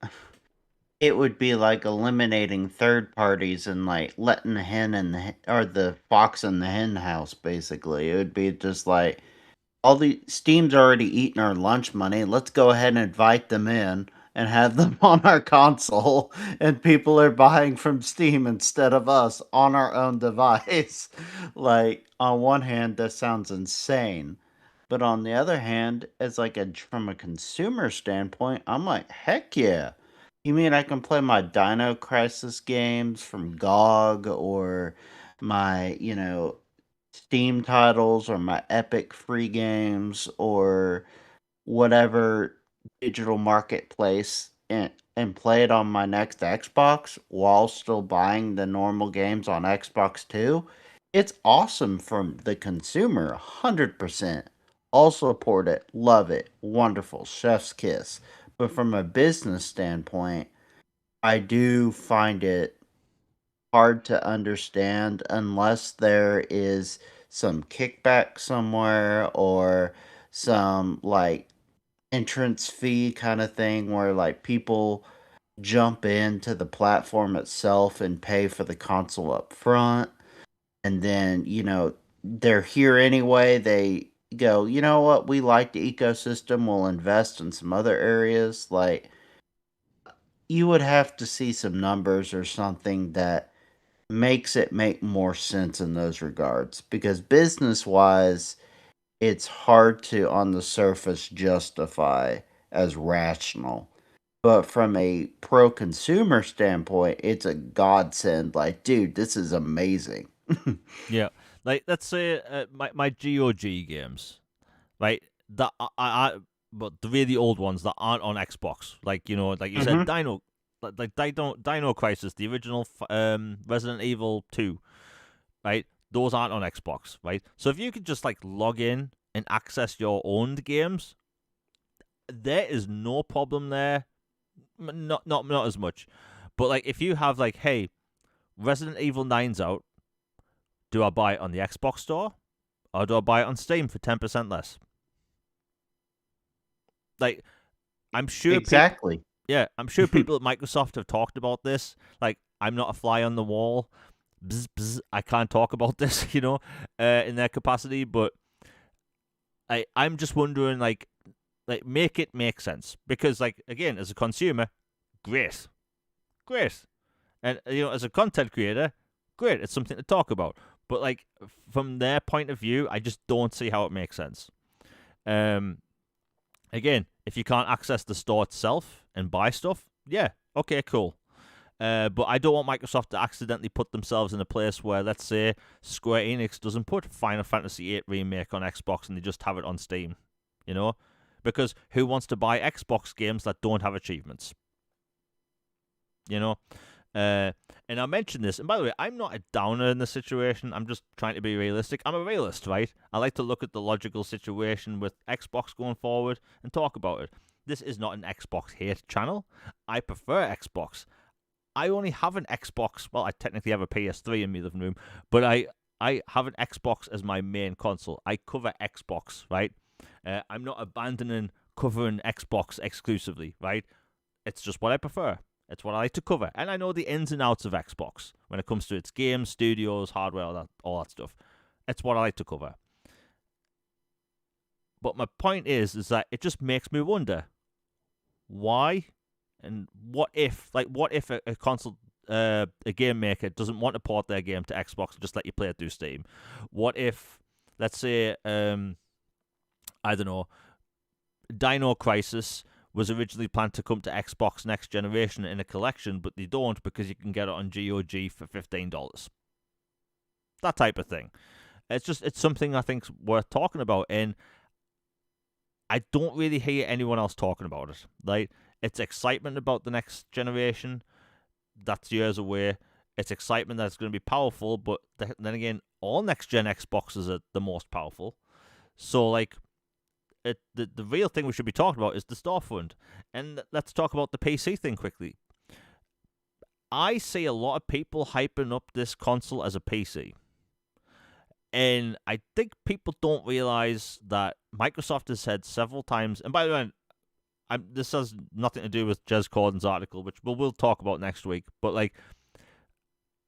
it would be like eliminating third parties and like letting the hen in or the fox in the hen house. Basically, it would be just like all the Steam's already eaten our lunch money. Let's go ahead and invite them in and have them on our console, and people are buying from Steam instead of us on our own device. Like, on one hand, that sounds insane. But on the other hand, as like from a consumer standpoint, I'm like, heck yeah. You mean I can play my Dino Crisis games from GOG or my, Steam titles or my Epic free games or whatever digital marketplace and play it on my next Xbox while still buying the normal games on Xbox too. It's awesome from the consumer, 100%. All support it, love it, wonderful, chef's kiss. But from a business standpoint, I do find it hard to understand unless there is some kickback somewhere or some like entrance fee kind of thing where like people jump into the platform itself and pay for the console up front, and then they're here anyway. They go, you know what, we like the ecosystem, we'll invest in some other areas. Like, you would have to see some numbers or something that makes it make more sense in those regards, because business wise it's hard to on the surface justify as rational. But from a pro consumer standpoint, it's a godsend. Like, dude, this is amazing. Yeah, like let's say my GOG games, right? That but the really old ones that aren't on Xbox, like like you said, Hmm. Dino Crisis, the original Resident Evil 2, right? Those aren't on Xbox, right? So if you could just like log in and access your owned games, there is no problem there. Not as much, but like if you have like, hey, Resident Evil 9's out, do I buy it on the Xbox store or do I buy it on Steam for 10% less? Like, I'm sure people, Exactly. yeah, I'm sure people at Microsoft have talked about this. Like, I'm not a fly on the wall. Bzz, bzz, I can't talk about this, in their capacity. But I'm just wondering, like make it make sense, because, like, again, as a consumer, great, great, and as a content creator, great. It's something to talk about. But like from their point of view, I just don't see how it makes sense. Um, Again, if you can't access the store itself and buy stuff, yeah, okay, cool. But I don't want Microsoft to accidentally put themselves in a place where, let's say, Square Enix doesn't put Final Fantasy VIII Remake on Xbox and they just have it on Steam, you know? Because who wants to buy Xbox games that don't have achievements? You know? And I mentioned this, and by the way, I'm not a downer in this situation. I'm just trying to be realistic. I'm a realist, right? I like to look at the logical situation with Xbox going forward and talk about it. This is not an Xbox hate channel. I prefer Xbox. I only have an Xbox. Well, I technically have a PS3 in my living room, but I have an Xbox as my main console. I cover Xbox, right? I'm not abandoning covering Xbox exclusively, right? It's just what I prefer. It's what I like to cover. And I know the ins and outs of Xbox when it comes to its games, studios, hardware, all that stuff. It's what I like to cover. But my point is that it just makes me wonder why and what if a console, a game maker doesn't want to port their game to Xbox and just let you play it through Steam? What if, let's say, I don't know, Dino Crisis was originally planned to come to Xbox next generation in a collection, but they don't because you can get it on GOG for $15. That type of thing. It's something I think's worth talking about, and I don't really hear anyone else talking about it. Like, it's excitement about the next generation. That's years away. It's excitement that it's going to be powerful, but then again, all next gen Xboxes are the most powerful. So, like, the real thing we should be talking about is the storefront. And let's talk about the PC thing quickly. I see a lot of people hyping up this console as a PC. And I think people don't realize that Microsoft has said several times, and by the way, this has nothing to do with Jez Corden's article, which we'll talk about next week, but like,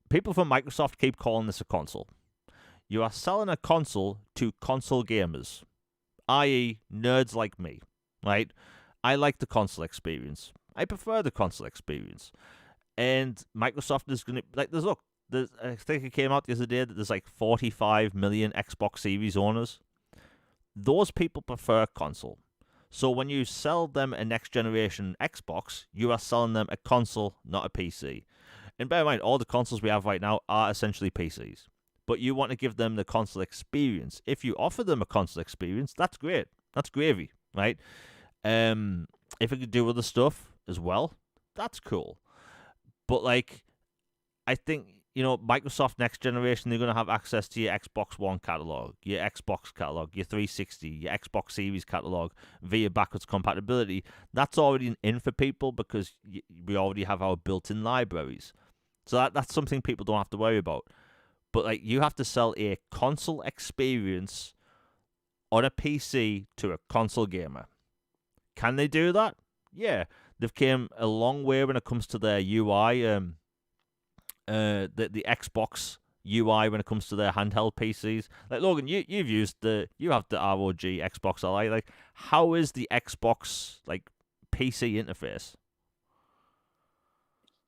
people from Microsoft keep calling this a console. You are selling a console to console gamers, i.e., nerds like me, right? I like the console experience. I prefer the console experience. And Microsoft is going to, like, I think it came out the other day that there's like 45 million Xbox Series owners. those people prefer console. So when you sell them a next generation Xbox, you are selling them a console, not a PC. And bear in mind, all the consoles we have right now are essentially PCs. But you want to give them the console experience. If you offer them a console experience, that's great. That's gravy, right? If it could do other stuff as well, that's cool. But like, I think Microsoft next generation, they're going to have access to your Xbox One catalog, your Xbox catalog, your 360, your Xbox Series catalog via backwards compatibility. That's already an in for people because we already have our built-in libraries. So that's something people don't have to worry about. But like, you have to sell a console experience on a PC to a console gamer. Can they do that? Yeah, they've came a long way when it comes to their UI. The Xbox UI when it comes to their handheld PCs. Like Logan, you have the ROG Xbox Ally. Like, how is the Xbox like PC interface?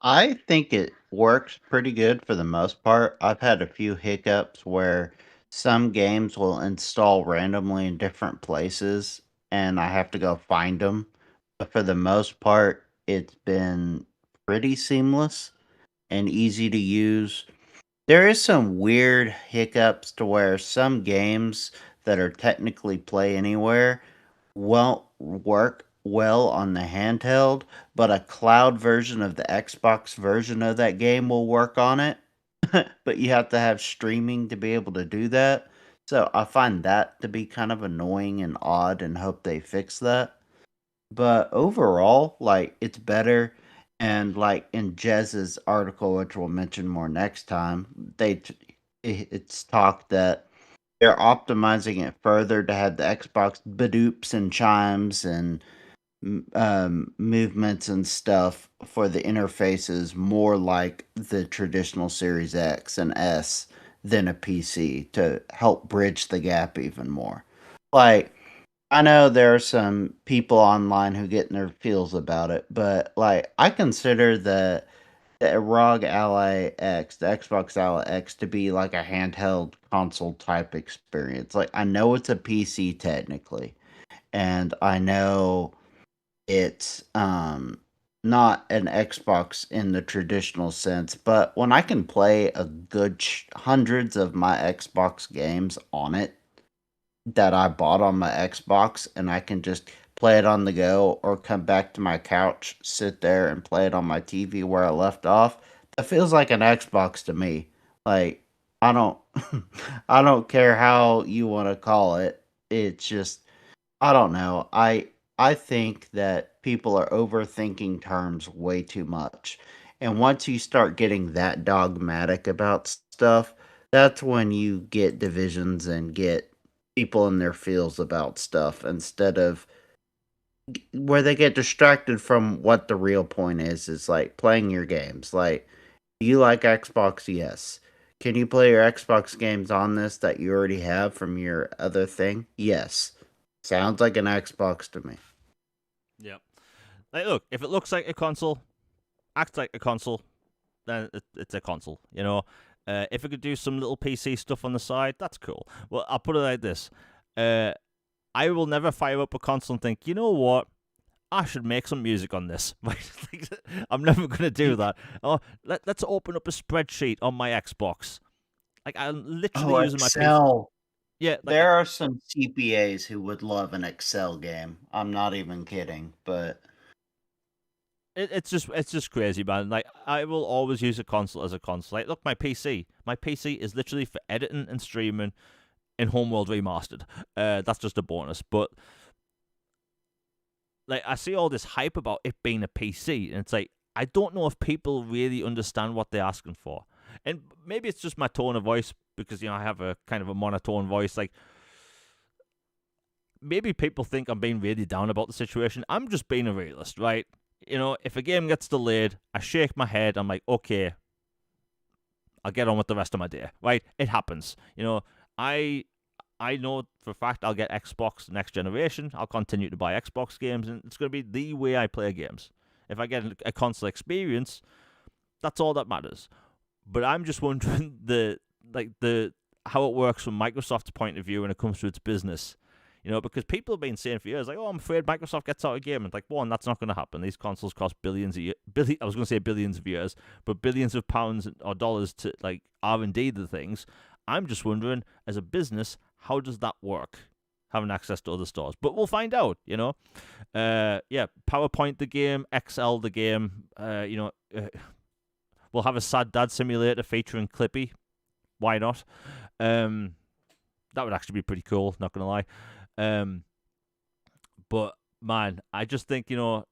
I think it works pretty good for the most part. I've had a few hiccups where some games will install randomly in different places and I have to go find them. But for the most part, it's been pretty seamless and easy to use. There is some weird hiccups to where some games that are technically play anywhere won't work well on the handheld, but a cloud version of the Xbox version of that game will work on it. But you have to have streaming to be able to do that. So I find that to be kind of annoying and odd and hope they fix that. But overall, like, it's better. And like in Jez's article, which we'll mention more next time, it's talked that they're optimizing it further to have the Xbox badoops and chimes and movements and stuff for the interfaces more like the traditional Series X and S than a PC to help bridge the gap even more. Like, I know there are some people online who get in their feels about it, but like, I consider the ROG Ally X, the Xbox Ally X, to be like a handheld console type experience. Like, I know it's a PC technically, and I know it's not an Xbox in the traditional sense, but when I can play a good hundreds of my Xbox games on it that I bought on my Xbox and I can just play it on the go or come back to my couch, sit there and play it on my TV where I left off. It feels like an Xbox to me. Like, I don't I don't care how you want to call it. It's just, I don't know. I think that people are overthinking terms way too much. And once you start getting that dogmatic about stuff, that's when you get divisions and get people in their feels about stuff instead of where they get distracted from what the real point is like playing your games. Like, do you like Xbox? Yes. Can you play your Xbox games on this that you already have from your other thing? Yes. Sounds like an Xbox to me. Yep. Like, look, if it looks like a console, acts like a console, then it's a console. If it could do some little PC stuff on the side, that's cool. Well, I'll put it like this: I will never fire up a console and think, you know what? I should make some music on this. I'm never gonna do that. Oh, let's open up a spreadsheet on my Xbox. Like, I'm literally Oh, using my PC. Excel. Yeah, like There are some CPAs who would love an Excel game. I'm not even kidding, but it's just crazy, man. Like, I will always use a console as a console. Like, look, my PC is literally for editing and streaming in Homeworld Remastered. That's just a bonus. But like, I see all this hype about it being a PC, and it's like, I don't know if people really understand what they're asking for. And maybe it's just my tone of voice because I have a kind of a monotone voice. Like, maybe people think I'm being really down about the situation. I'm just being a realist, right? If a game gets delayed, I shake my head. I'm like, okay, I'll get on with the rest of my day, right? It happens. I know for a fact I'll get Xbox next generation. I'll continue to buy Xbox games, and it's going to be the way I play games. If I get a console experience, that's all that matters. But I'm just wondering the how it works from Microsoft's point of view when it comes to its business. You know, because people have been saying for years, like, oh, I'm afraid Microsoft gets out of gaming. Like, one, that's not going to happen. These consoles cost billions a year. I was going to say billions of years, but billions of pounds or dollars to, like, R&D the things. I'm just wondering, as a business, how does that work? Having access to other stores. But we'll find out, you know. Yeah, PowerPoint the game, Excel the game. We'll have a Sad Dad Simulator featuring Clippy. Why not? That would actually be pretty cool, not going to lie. But, man, I just think, you know,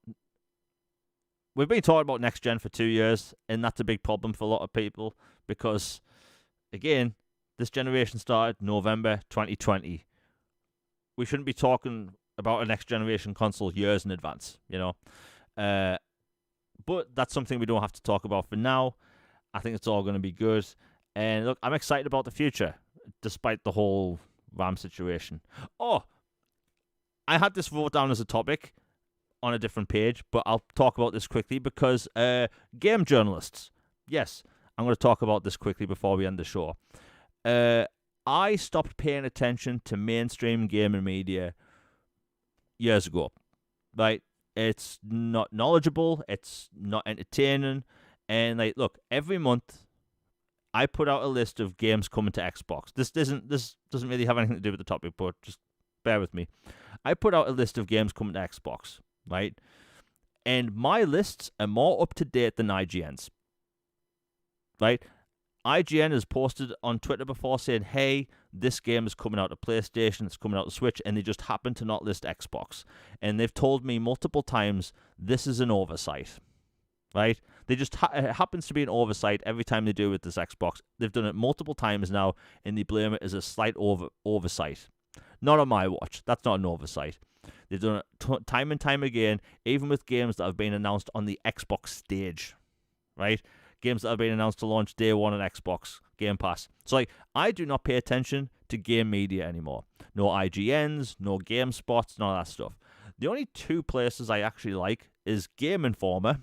we've been talking about next gen for 2 years, and that's a big problem for a lot of people because, again, this generation started November 2020. We shouldn't be talking about a next generation console years in advance, you know. But that's something we don't have to talk about for now. I think it's all going to be good. And look, I'm excited about the future, despite the whole RAM situation. Oh, I had this wrote down as a topic on a different page, but I'll talk about this quickly because game journalists. Yes, I'm going to talk about this quickly before we end the show. I stopped paying attention to mainstream gaming media years ago. Right? It's not knowledgeable. It's not entertaining. And like, look, every month I put out a list of games coming to Xbox. This doesn't really have anything to do with the topic, but just bear with me. I put out a list of games coming to Xbox, right? And my lists are more up to date than IGN's, right? IGN has posted on Twitter before saying, hey, this game is coming out to PlayStation, it's coming out to Switch, and they just happen to not list Xbox. And they've told me multiple times this is an oversight, right? They just it happens to be an oversight every time they do with this Xbox. They've done it multiple times now, and they blame it as a slight oversight. Not on my watch. That's not an oversight. They've done it time and time again, even with games that have been announced on the Xbox stage, right? Games that have been announced to launch day one on Xbox Game Pass. So, like, I do not pay attention to game media anymore. No IGNs, no GameSpots, none of that stuff. The only two places I actually like is Game Informer,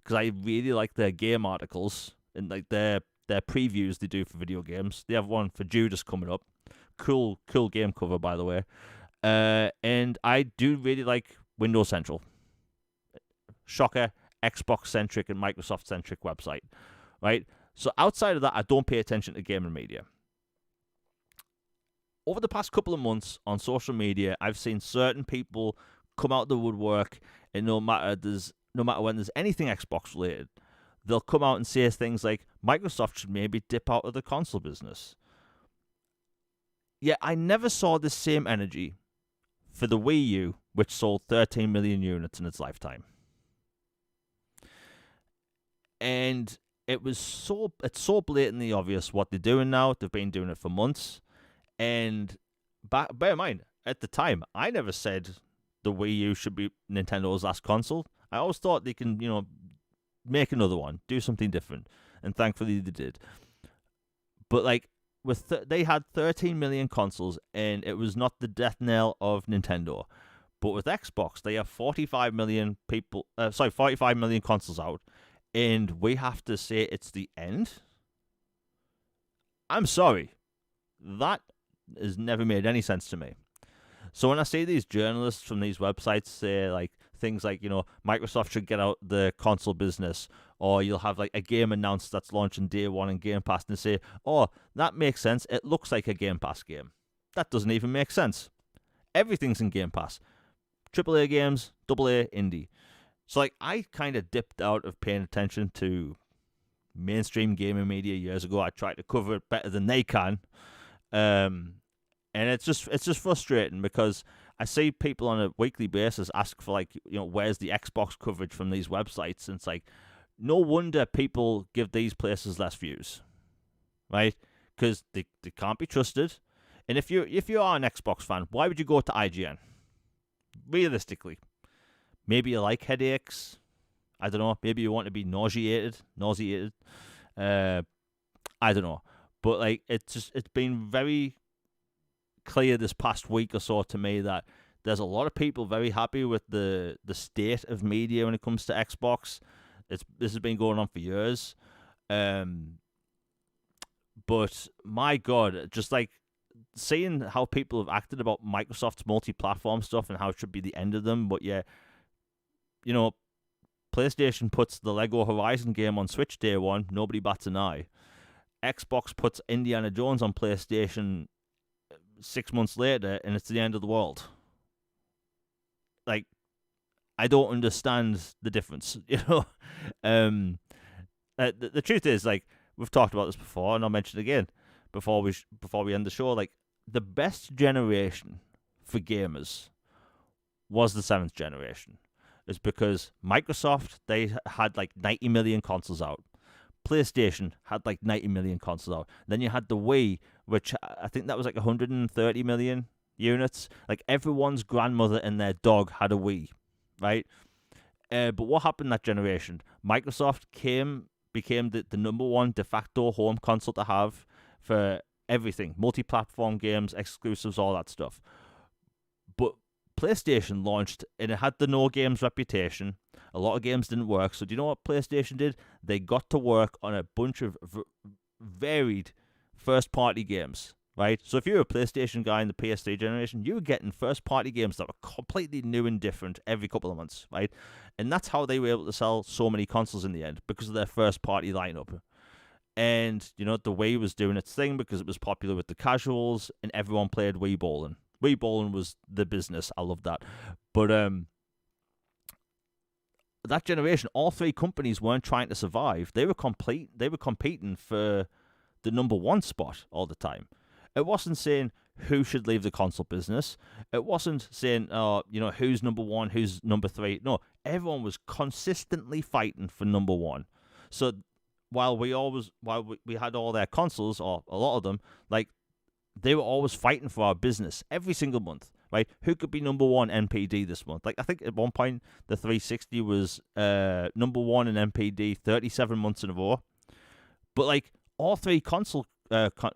because I really like their game articles and like their previews they do for video games. They have one for Judas coming up. Cool game cover, by the way. And I do really like Windows Central. Shocker. Xbox-centric and Microsoft-centric website, right? So outside of that, I don't pay attention to gaming media. Over the past couple of months on social media, I've seen certain people come out of the woodwork, and no matter when there's anything Xbox related, they'll come out and say things like, Microsoft should maybe dip out of the console business. Yet I never saw this same energy for the Wii U, which sold 13 million units in its lifetime. And it's so blatantly obvious what they're doing now. They've been doing it for months. And bear in mind, at the time, I never said the Wii U should be Nintendo's last console. I always thought they can, you know, make another one, do something different. And thankfully they did. But like, they had 13 million consoles, and it was not the death knell of Nintendo. But with Xbox, they have 45 million consoles out. And we have to say it's the end? I'm sorry. That has never made any sense to me. So when I see these journalists from these websites say like things like, you know, Microsoft should get out the console business, or you'll have like a game announced that's launching day one in Game Pass, and they say, oh, that makes sense. It looks like a Game Pass game. That doesn't even make sense. Everything's in Game Pass. AAA games, AA, indie. So, like, I kind of dipped out of paying attention to mainstream gaming media years ago. I tried to cover it better than they can. And it's just frustrating because I see people on a weekly basis ask for, like, you know, where's the Xbox coverage from these websites? And it's like, no wonder people give these places less views, right? Because they can't be trusted. And if you are an Xbox fan, why would you go to IGN? Realistically. Maybe you like headaches. I don't know. Maybe you want to be nauseated. I don't know. But like, it's been very clear this past week or so to me that there's a lot of people very happy with the state of media when it comes to Xbox. This has been going on for years. But my God, just like seeing how people have acted about Microsoft's multi-platform stuff and how it should be the end of them, but yeah, you know, PlayStation puts the Lego Horizon game on Switch day one, nobody bats an eye. Xbox puts Indiana Jones on PlayStation 6 months later, and it's the end of the world. Like, I don't understand the difference, you know. Um, the truth is, like, we've talked about this before, and I'll mention it again before we end the show. Like, the best generation for gamers was the seventh generation. Is because Microsoft, they had like 90 million consoles out. PlayStation had like 90 million consoles out. Then you had the Wii, which I think that was like 130 million units. Like, everyone's grandmother and their dog had a Wii, right? But what happened that generation? Microsoft became the number one de facto home console to have for everything. Multi-platform games, exclusives, all that stuff. But PlayStation launched, and it had the no games reputation. A lot of games didn't work. So do you know what PlayStation did? They got to work on a bunch of varied first-party games, right? So if you were a PlayStation guy in the PS3 generation, you were getting first-party games that were completely new and different every couple of months, right? And that's how they were able to sell so many consoles in the end, because of their first-party lineup. And, you know, the Wii was doing its thing because it was popular with the casuals, and everyone played Wii Bowling. Wii Bowling was the business. I love that. But that generation, all three companies weren't trying to survive. They were competing for the number one spot all the time. It wasn't saying who should leave the console business. It wasn't saying, who's number one, who's number three. No, everyone was consistently fighting for number one. So while we had all their consoles, or a lot of them, like, they were always fighting for our business every single month, right? Who could be number one NPD this month? Like, I think at one point the 360 was number one in NPD 37 months in a row. But, like, all three console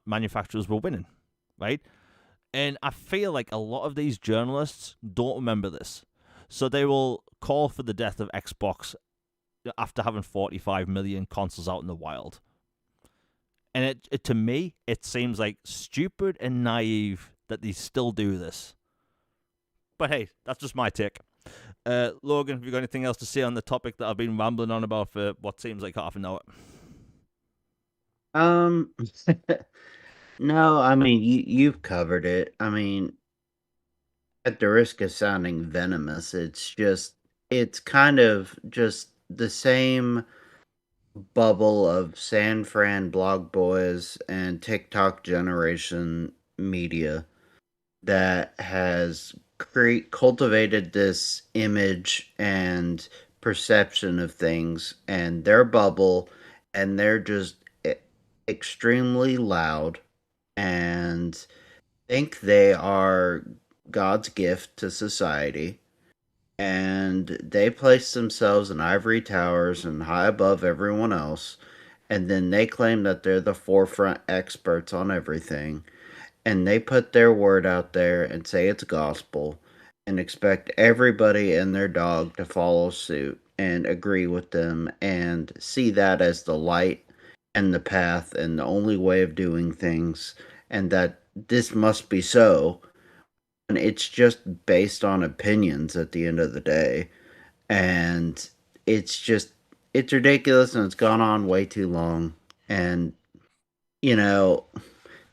manufacturers were winning, right? And I feel like a lot of these journalists don't remember this. So they will call for the death of Xbox after having 45 million consoles out in the wild. And it to me, it seems like stupid and naive that they still do this. But hey, that's just my take. Logan, have you got anything else to say on the topic that I've been rambling on about for what seems like half an hour? Um, no, I mean, you've covered it. I mean, at the risk of sounding venomous, it's kind of just the same bubble of San Fran blog boys and TikTok generation media that has cultivated this image and perception of things and their bubble, and they're just extremely loud and think they are God's gift to society, and they place themselves in ivory towers and high above everyone else, and then they claim that they're the forefront experts on everything, and they put their word out there and say it's gospel and expect everybody and their dog to follow suit and agree with them and see that as the light and the path and the only way of doing things, and that this must be so. And it's just based on opinions at the end of the day. And it's ridiculous, and it's gone on way too long. And, you know,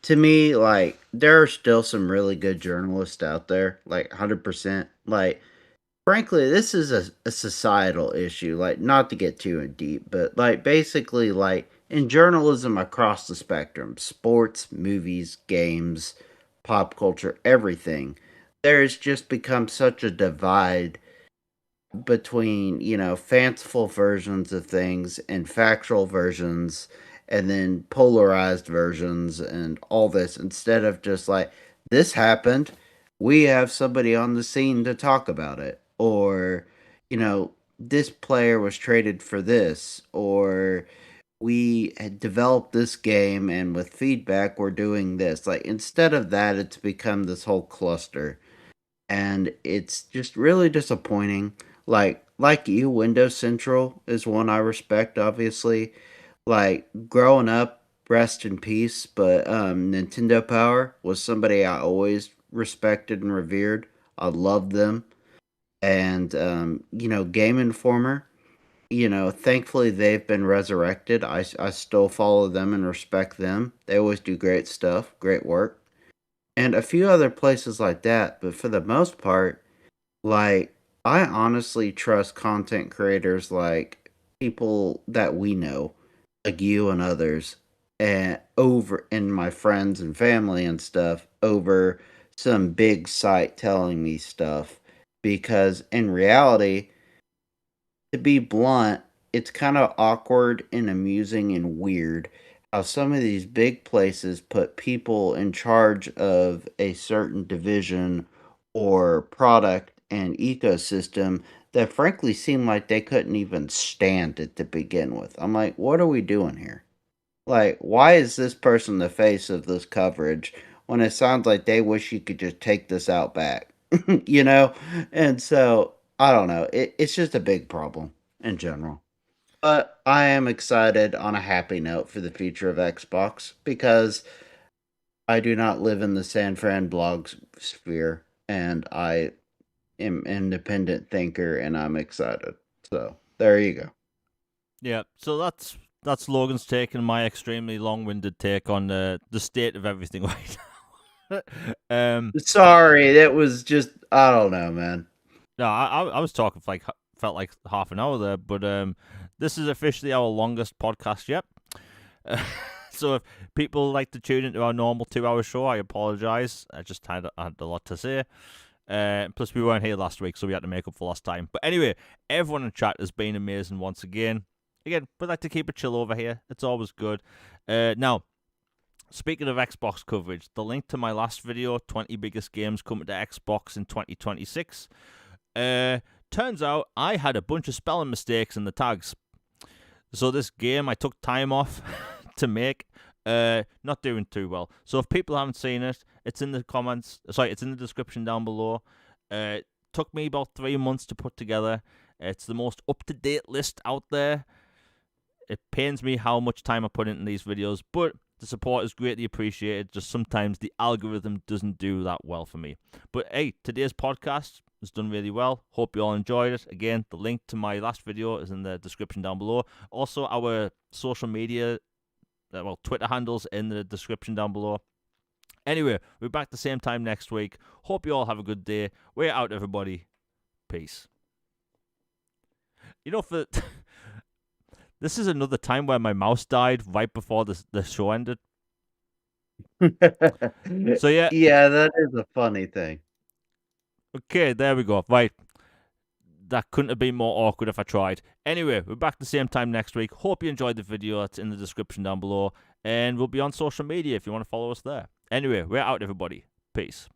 to me, like, there are still some really good journalists out there, like 100%. Like, frankly, this is a societal issue, like, not to get too in deep, but, like, basically, like, in journalism across the spectrum, sports, movies, games, pop culture, everything, there has just become such a divide between, fanciful versions of things and factual versions, and then polarized versions and all this, instead of just like, this happened, we have somebody on the scene to talk about it, or, this player was traded for this, or we had developed this game and with feedback we're doing this. Like, instead of that, it's become this whole cluster, and it's just really disappointing. Like Windows Central is one I respect, obviously. Like, growing up, rest in peace, but Nintendo Power was somebody I always respected and revered. I loved them. And, Game Informer, thankfully they've been resurrected. I still follow them and respect them. They always do great stuff, great work. And a few other places like that. But for the most part, like, I honestly trust content creators like people that we know, like you and others, and over and my friends and family and stuff over some big site telling me stuff. Because in reality, to be blunt, it's kind of awkward and amusing and weird how some of these big places put people in charge of a certain division or product and ecosystem that frankly seem like they couldn't even stand it to begin with. I'm like, what are we doing here? Like, why is this person the face of this coverage when it sounds like they wish you could just take this out back? you know? And so, I don't know. It's just a big problem in general. But I am excited on a happy note for the future of Xbox because I do not live in the San Fran blog sphere and I am an independent thinker and I'm excited. So, there you go. Yeah, so that's Logan's take and my extremely long-winded take on the state of everything right now. Sorry, that was just I don't know, man. No, I was talking for felt like half an hour there, but this is officially our longest podcast yet. So if people like to tune into our normal 2-hour show, I apologize. I just had a lot to say. Plus, we weren't here last week, so we had to make up for lost time. But anyway, everyone in chat has been amazing once again. Again, we like to keep it chill over here. It's always good. Now, speaking of Xbox coverage, the link to my last video, 20 biggest games coming to Xbox in 2026. Turns out I had a bunch of spelling mistakes in the tags. So this game I took time off to make, not doing too well. So if people haven't seen it, it's in the comments. Sorry, it's in the description down below. Took me about 3 months to put together. It's the most up-to-date list out there. It pains me how much time I put into these videos, but the support is greatly appreciated. Just sometimes the algorithm doesn't do that well for me. But hey, today's podcast has done really well. Hope you all enjoyed it. Again, the link to my last video is in the description down below. Also, our social media, Twitter handles in the description down below. Anyway, we're back the same time next week. Hope you all have a good day. We're out, everybody. Peace. For this is another time where my mouse died right before the show ended. So yeah. Yeah, that is a funny thing. Okay, there we go. Right. That couldn't have been more awkward if I tried. Anyway, we're back the same time next week. Hope you enjoyed the video. It's in the description down below. And we'll be on social media if you want to follow us there. Anyway, we're out, everybody. Peace.